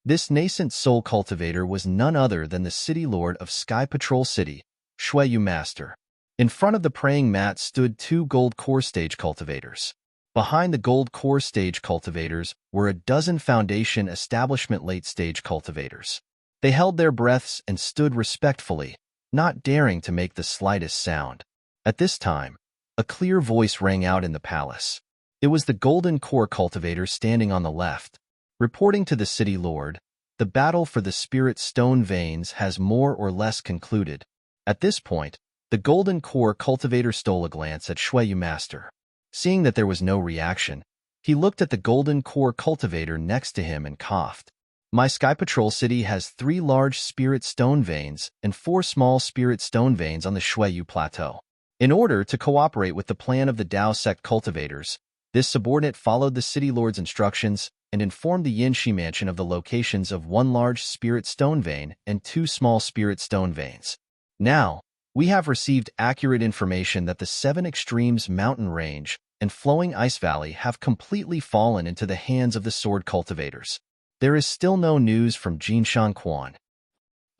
Speaker 1: This nascent soul cultivator was none other than the City Lord of Sky Patrol City, Shuiyu Master. In front of the praying mat stood 2 gold core stage cultivators. Behind the gold core stage cultivators were a dozen Foundation establishment late-stage cultivators. They held their breaths and stood respectfully, not daring to make the slightest sound. At this time, a clear voice rang out in the palace. It was the Golden Core cultivator standing on the left. Reporting to the City Lord, the battle for the Spirit Stone Veins has more or less concluded. At this point, the Golden Core cultivator stole a glance at Shuiyu Master. Seeing that there was no reaction, he looked at the Golden Core cultivator next to him and coughed. My Sky Patrol City has 3 large Spirit Stone Veins and 4 small Spirit Stone Veins on the Shuiyu Plateau. In order to cooperate with the plan of the Dao Sect cultivators, this subordinate followed the City Lord's instructions and informed the Yanxi Mansion of the locations of 1 large Spirit Stone Vein and 2 small Spirit Stone Veins. Now, we have received accurate information that the 7 Extremes mountain range and Flowing Ice Valley have completely fallen into the hands of the sword cultivators. There is still no news from Jinshan Quan.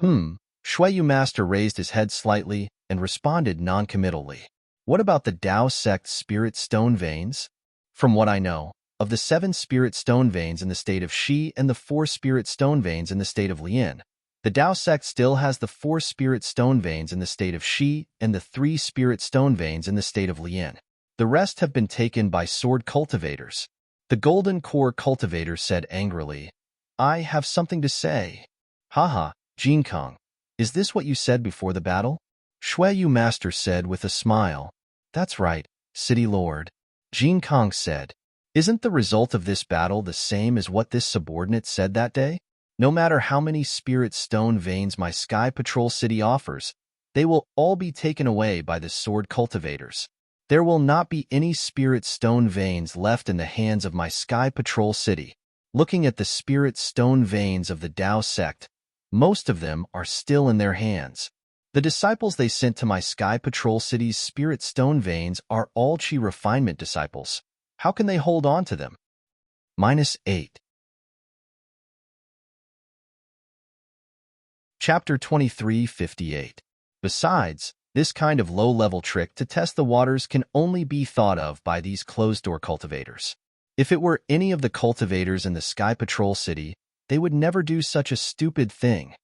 Speaker 1: Shuiyu Master raised his head slightly and responded non-committally. What about the Dao Sect Spirit Stone Veins? From what I know, of the 7 Spirit Stone Veins in the state of Shi and the 4 Spirit Stone Veins in the state of Lian, the Dao Sect still has the 4 Spirit Stone Veins in the state of Shi and the 3 Spirit Stone Veins in the state of Lian. The rest have been taken by sword cultivators. The Golden Core cultivator said angrily, I have something to say. Haha, Jinkong, is this what you said before the battle? Shuiyu Master said with a smile. That's right, City Lord. Jinkong said, isn't the result of this battle the same as what this subordinate said that day? No matter how many Spirit Stone Veins my Sky Patrol City offers, they will all be taken away by the sword cultivators. There will not be any Spirit Stone Veins left in the hands of my Sky Patrol City. Looking at the spirit stone veins of the Tao sect, most of them are still in their hands. The disciples they sent to my Sky Patrol City's spirit stone veins are all Chi refinement disciples. How can they hold on to them? -8. Chapter 23:58. Besides, this kind of low-level trick to test the waters can only be thought of by these closed-door cultivators. If it were any of the cultivators in the Sky Patrol City, they would never do such a stupid thing,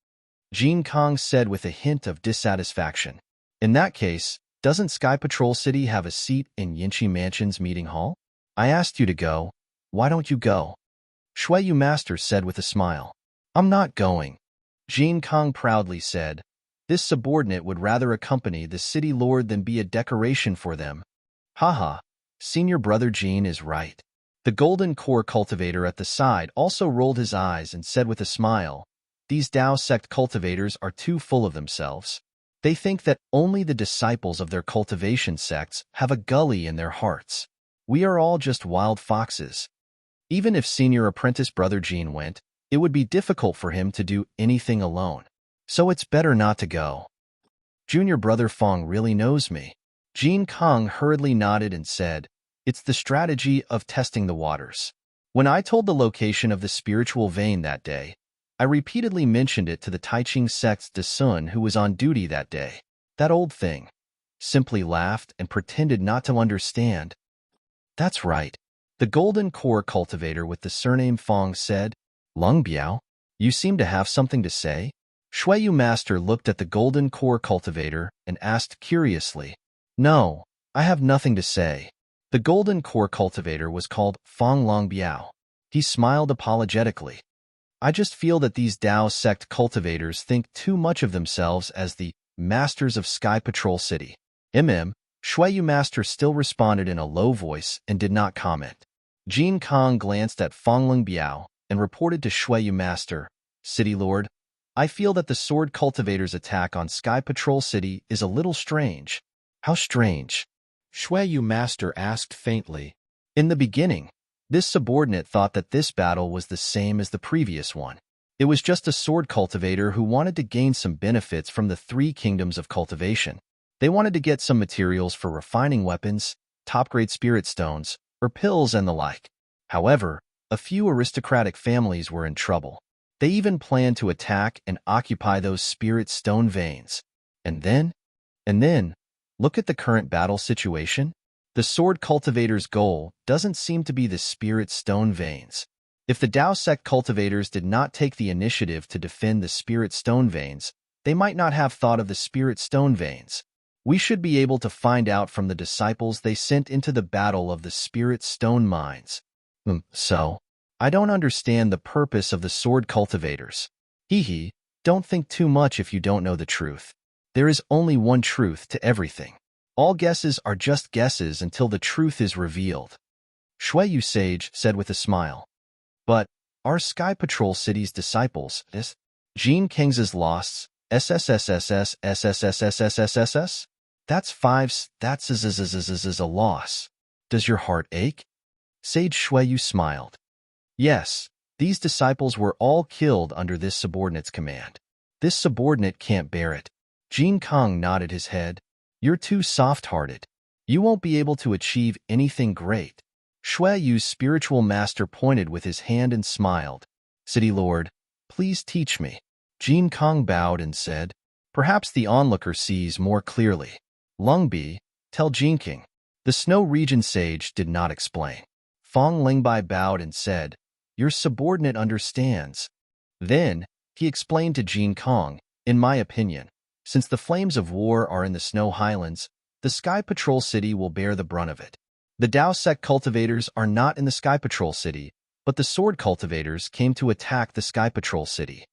Speaker 1: Jean Kong said with a hint of dissatisfaction. In that case, doesn't Sky Patrol City have a seat in Yinchi Mansion's meeting hall? I asked you to go. Why don't you go? Shuiyu Master said with a smile. I'm not going, Jean Kong proudly said. This subordinate would rather accompany the city lord than be a decoration for them. Haha, senior brother Jean is right. The golden core cultivator at the side also rolled his eyes and said with a smile, these Tao sect cultivators are too full of themselves. They think that only the disciples of their cultivation sects have a gully in their hearts. We are all just wild foxes. Even if senior apprentice brother Jean went, it would be difficult for him to do anything alone. So it's better not to go. Junior brother Fong really knows me. Jean Kong hurriedly nodded and said, it's the strategy of testing the waters. When I told the location of the spiritual vein that day, I repeatedly mentioned it to the Taiching sect's De Sun who was on duty that day. That old thing simply laughed and pretended not to understand. That's right. The golden core cultivator with the surname Fong said, Lung Biao, you seem to have something to say? Shuiyu Master looked at the golden core cultivator and asked curiously, no, I have nothing to say. The golden core cultivator was called Fong Long Biao. He smiled apologetically. I just feel that these Tao sect cultivators think too much of themselves as the masters of Sky Patrol City. Shuiyu Master still responded in a low voice and did not comment. Jean Kong glanced at Fong Long Biao and reported to Shuiyu Master, City Lord, I feel that the sword cultivator's attack on Sky Patrol City is a little strange. How strange? Shuiyu Master asked faintly. In the beginning, this subordinate thought that this battle was the same as the previous one. It was just a sword cultivator who wanted to gain some benefits from the 3 kingdoms of cultivation. They wanted to get some materials for refining weapons, top-grade spirit stones, or pills and the like. However, a few aristocratic families were in trouble. They even planned to attack and occupy those spirit stone veins. And then, look at the current battle situation. The sword cultivator's goal doesn't seem to be the spirit stone veins. If the Tao sect cultivators did not take the initiative to defend the spirit stone veins, they might not have thought of the spirit stone veins. We should be able to find out from the disciples they sent into the battle of the spirit stone mines. So, I don't understand the purpose of the sword cultivators. Hee, don't think too much if you don't know the truth. There is only one truth to everything. All guesses are just guesses until the truth is revealed. Shuiyu Sage said with a smile. But, are Sky Patrol City's disciples, Jean King's lost, SSSSSSSSSSSS? That's 5, that's a loss. Does your heart ache? Sage Shuiyu smiled. Yes, these disciples were all killed under this subordinate's command. This subordinate can't bear it. Jean Kong nodded his head. You're too soft-hearted. You won't be able to achieve anything great. Shuiyu's spiritual master pointed with his hand and smiled. City Lord, please teach me. Jean Kong bowed and said, perhaps the onlooker sees more clearly. Lungbi, tell Jinking. The Snow Region sage did not explain. Fong Lingbai bowed and said, your subordinate understands. Then, he explained to Jean Kong, in my opinion, since the flames of war are in the Snow Highlands, the Sky Patrol City will bear the brunt of it. The Tao sect cultivators are not in the Sky Patrol City, but the sword cultivators came to attack the Sky Patrol City.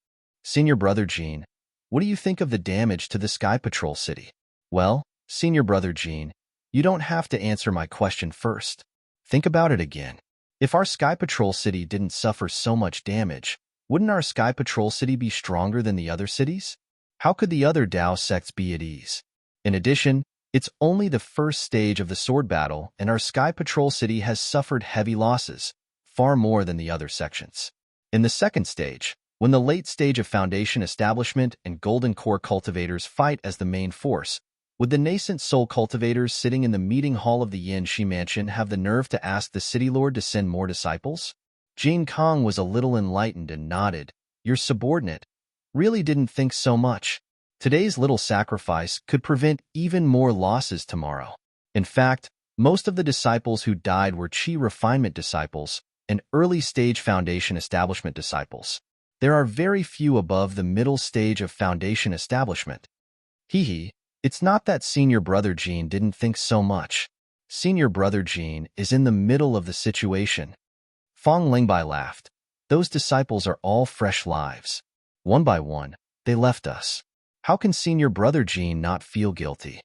Speaker 1: Senior Brother Jean, what do you think of the damage to the Sky Patrol City? Well, Senior Brother Jean, you don't have to answer my question first. Think about it again. If our Sky Patrol City didn't suffer so much damage, wouldn't our Sky Patrol City be stronger than the other cities? How could the other Tao sects be at ease? In addition, it's only the first stage of the sword battle, and our Sky Patrol City has suffered heavy losses. far more than the other sections. In the second stage, when the late stage of Foundation Establishment and Golden Core cultivators fight as the main force, would the nascent soul cultivators sitting in the meeting hall of the Yin-Shi Mansion have the nerve to ask the City Lord to send more disciples? Jin Kong was a little enlightened and nodded. Your subordinate really didn't think so much. Today's little sacrifice could prevent even more losses tomorrow. In fact, most of the disciples who died were Qi refinement disciples and early-stage Foundation Establishment disciples. There are very few above the middle stage of Foundation Establishment. It's not that Senior Brother Jean didn't think so much. Senior Brother Jean is in the middle of the situation. Fong Lingbai laughed. Those disciples are all fresh lives. One by one, they left us. How can Senior Brother Jean not feel guilty?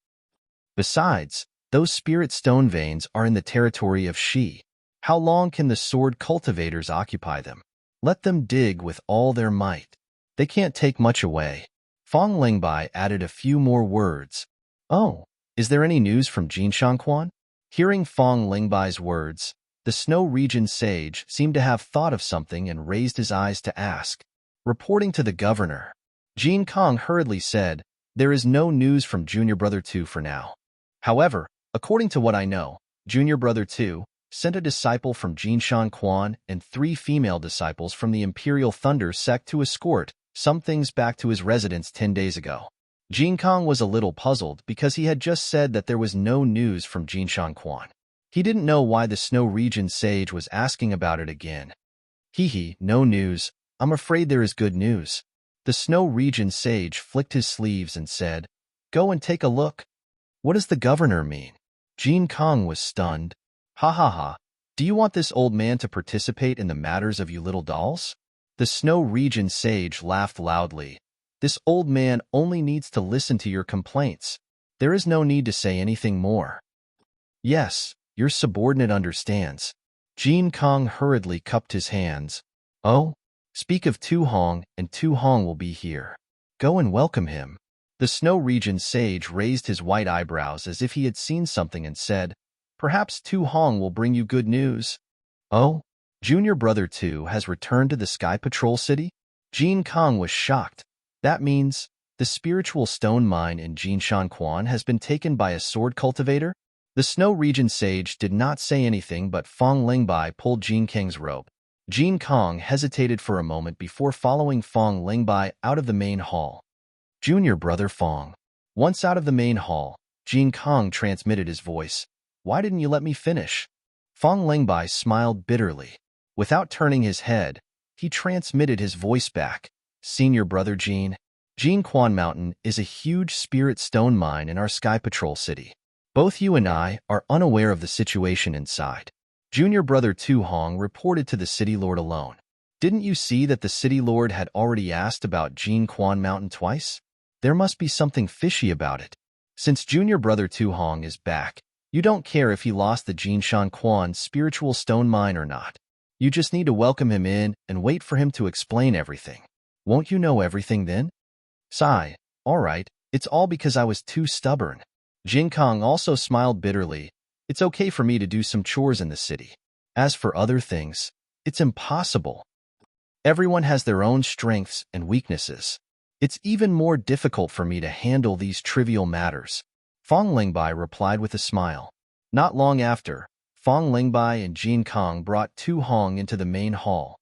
Speaker 1: Besides, those spirit stone veins are in the territory of Shi. How long can the sword cultivators occupy them? Let them dig with all their might. They can't take much away. Fong Lingbai added a few more words. Oh, is there any news from Jin Shangquan? Hearing Fong Lingbai's words, the Snow Region sage seemed to have thought of something and raised his eyes to ask. Reporting to the governor, Jin Kong hurriedly said, there is no news from Junior Brother 2 for now. However, according to what I know, Junior Brother 2 sent a disciple from Jin Shangquan and 3 female disciples from the Imperial Thunder sect to escort some things back to his residence 10 days ago. Jin Kong was a little puzzled because he had just said that there was no news from Jin Shangquan. He didn't know why the Snow Region sage was asking about it again. No news. I'm afraid there is good news. The Snow Region sage flicked his sleeves and said, go and take a look. What does the governor mean? Jin Kong was stunned. Ha. Do you want this old man to participate in the matters of you little dolls? The Snow Region sage laughed loudly. This old man only needs to listen to your complaints. There is no need to say anything more. Yes, your subordinate understands. Jin Kong hurriedly cupped his hands. Oh? Speak of Tu Hong, and Tu Hong will be here. Go and welcome him. The Snow Region sage raised his white eyebrows as if he had seen something and said, perhaps Tu Hong will bring you good news. Oh? Junior Brother 2 has returned to the Sky Patrol City? Jin Kong was shocked. That means the spiritual stone mine in Jin Shangquan has been taken by a sword cultivator? The Snow Region sage did not say anything, but Fong Lingbai pulled Jin Kang's robe. Jin Kong hesitated for a moment before following Fong Lingbai out of the main hall. Junior Brother Fong. Once out of the main hall, Jin Kong transmitted his voice. Why didn't you let me finish? Fong Lingbai smiled bitterly. Without turning his head, he transmitted his voice back. Senior Brother Jin. Jin Quan Mountain is a huge spirit stone mine in our Sky Patrol City. Both you and I are unaware of the situation inside. Junior Brother Tu Hong reported to the City Lord alone. Didn't you see that the City Lord had already asked about Jin Quan Mountain twice? There must be something fishy about it. Since Junior Brother Tu Hong is back, you don't care if he lost the Jin Shangquan spiritual stone mine or not. You just need to welcome him in and wait for him to explain everything. Won't you know everything then? Sigh. All right, it's all because I was too stubborn. Jin Kong also smiled bitterly. It's okay for me to do some chores in the city. As for other things, it's impossible. Everyone has their own strengths and weaknesses. It's even more difficult for me to handle these trivial matters. Fong Lingbai replied with a smile. Not long after, Fong Lingbai and Jin Kong brought Tu Hong into the main hall.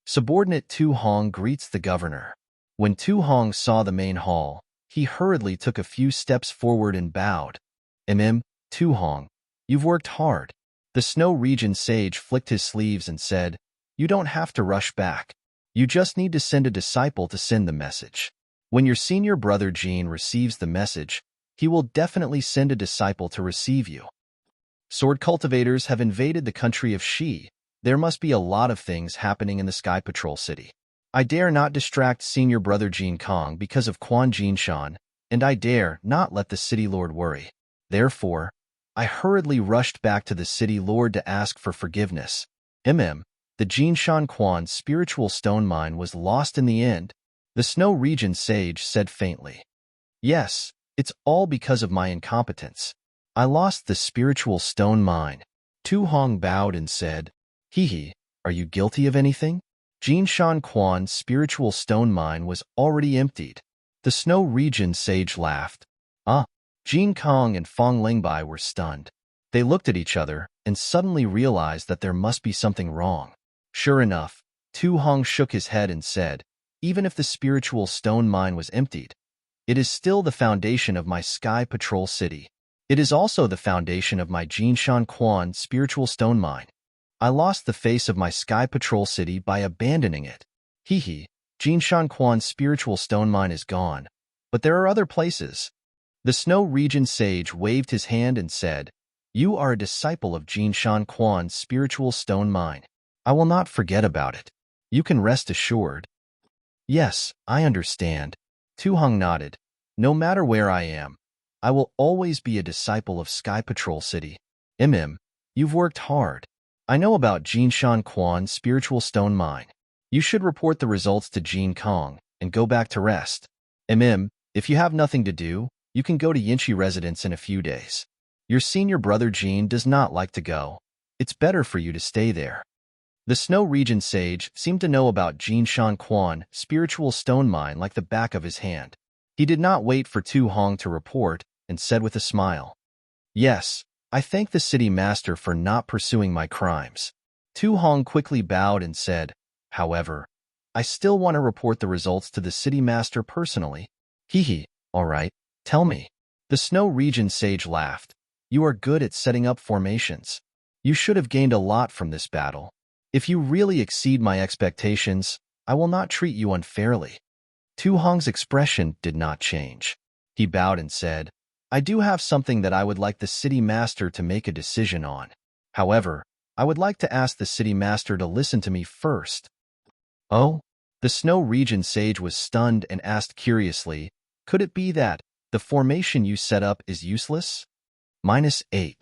Speaker 1: Subordinate Tu Hong greets the governor. When Tu Hong saw the main hall, he hurriedly took a few steps forward and bowed. Tu Hong, you've worked hard. The Snow Region sage flicked his sleeves and said, you don't have to rush back. You just need to send a disciple to send the message. When your senior brother Jean receives the message, he will definitely send a disciple to receive you. Sword cultivators have invaded the country of Shi. There must be a lot of things happening in the Sky Patrol City. I dare not distract senior brother Jin Kong because of Quan Jinshan, and I dare not let the City Lord worry. Therefore, I hurriedly rushed back to the City Lord to ask for forgiveness. The Jinshan Quan spiritual stone mine was lost in the end. The Snow Region sage said faintly. Yes, it's all because of my incompetence. I lost the spiritual stone mine. Tu Hong bowed and said, Are you guilty of anything? Jinshan Quan's spiritual stone mine was already emptied. The Snow Region sage laughed. Ah, Jin Kong and Fong Lingbai were stunned. They looked at each other and suddenly realized that there must be something wrong. Sure enough, Tu Hong shook his head and said, even if the spiritual stone mine was emptied, it is still the foundation of my Sky Patrol City. It is also the foundation of my Jinshan Quan spiritual stone mine. I lost the face of my Sky Patrol City by abandoning it. Hee, Jinshan Quan's spiritual stone mine is gone, but there are other places. The Snow Region sage waved his hand and said, you are a disciple of Jinshan Quan's spiritual stone mine. I will not forget about it. You can rest assured. Yes, I understand. Tu Hong nodded. No matter where I am, I will always be a disciple of Sky Patrol City. You've worked hard. I know about Jinshan Quan's spiritual stone mine. You should report the results to Jin Kong and go back to rest. If you have nothing to do, you can go to Yinchi residence in a few days. Your senior brother Jin does not like to go. It's better for you to stay there. The Snow Region sage seemed to know about Jinshan Quan spiritual stone mine like the back of his hand. He did not wait for Tu Hong to report and said with a smile, yes, I thank the city master for not pursuing my crimes. Tu Hong quickly bowed and said, however, I still want to report the results to the city master personally. All right, tell me. The Snow Region sage laughed. You are good at setting up formations. You should have gained a lot from this battle. If you really exceed my expectations, I will not treat you unfairly. Tu Hong's expression did not change. He bowed and said, I do have something that I would like the city master to make a decision on. However, I would like to ask the city master to listen to me first. Oh? The Snow Region sage was stunned and asked curiously, could it be that the formation you set up is useless? -8.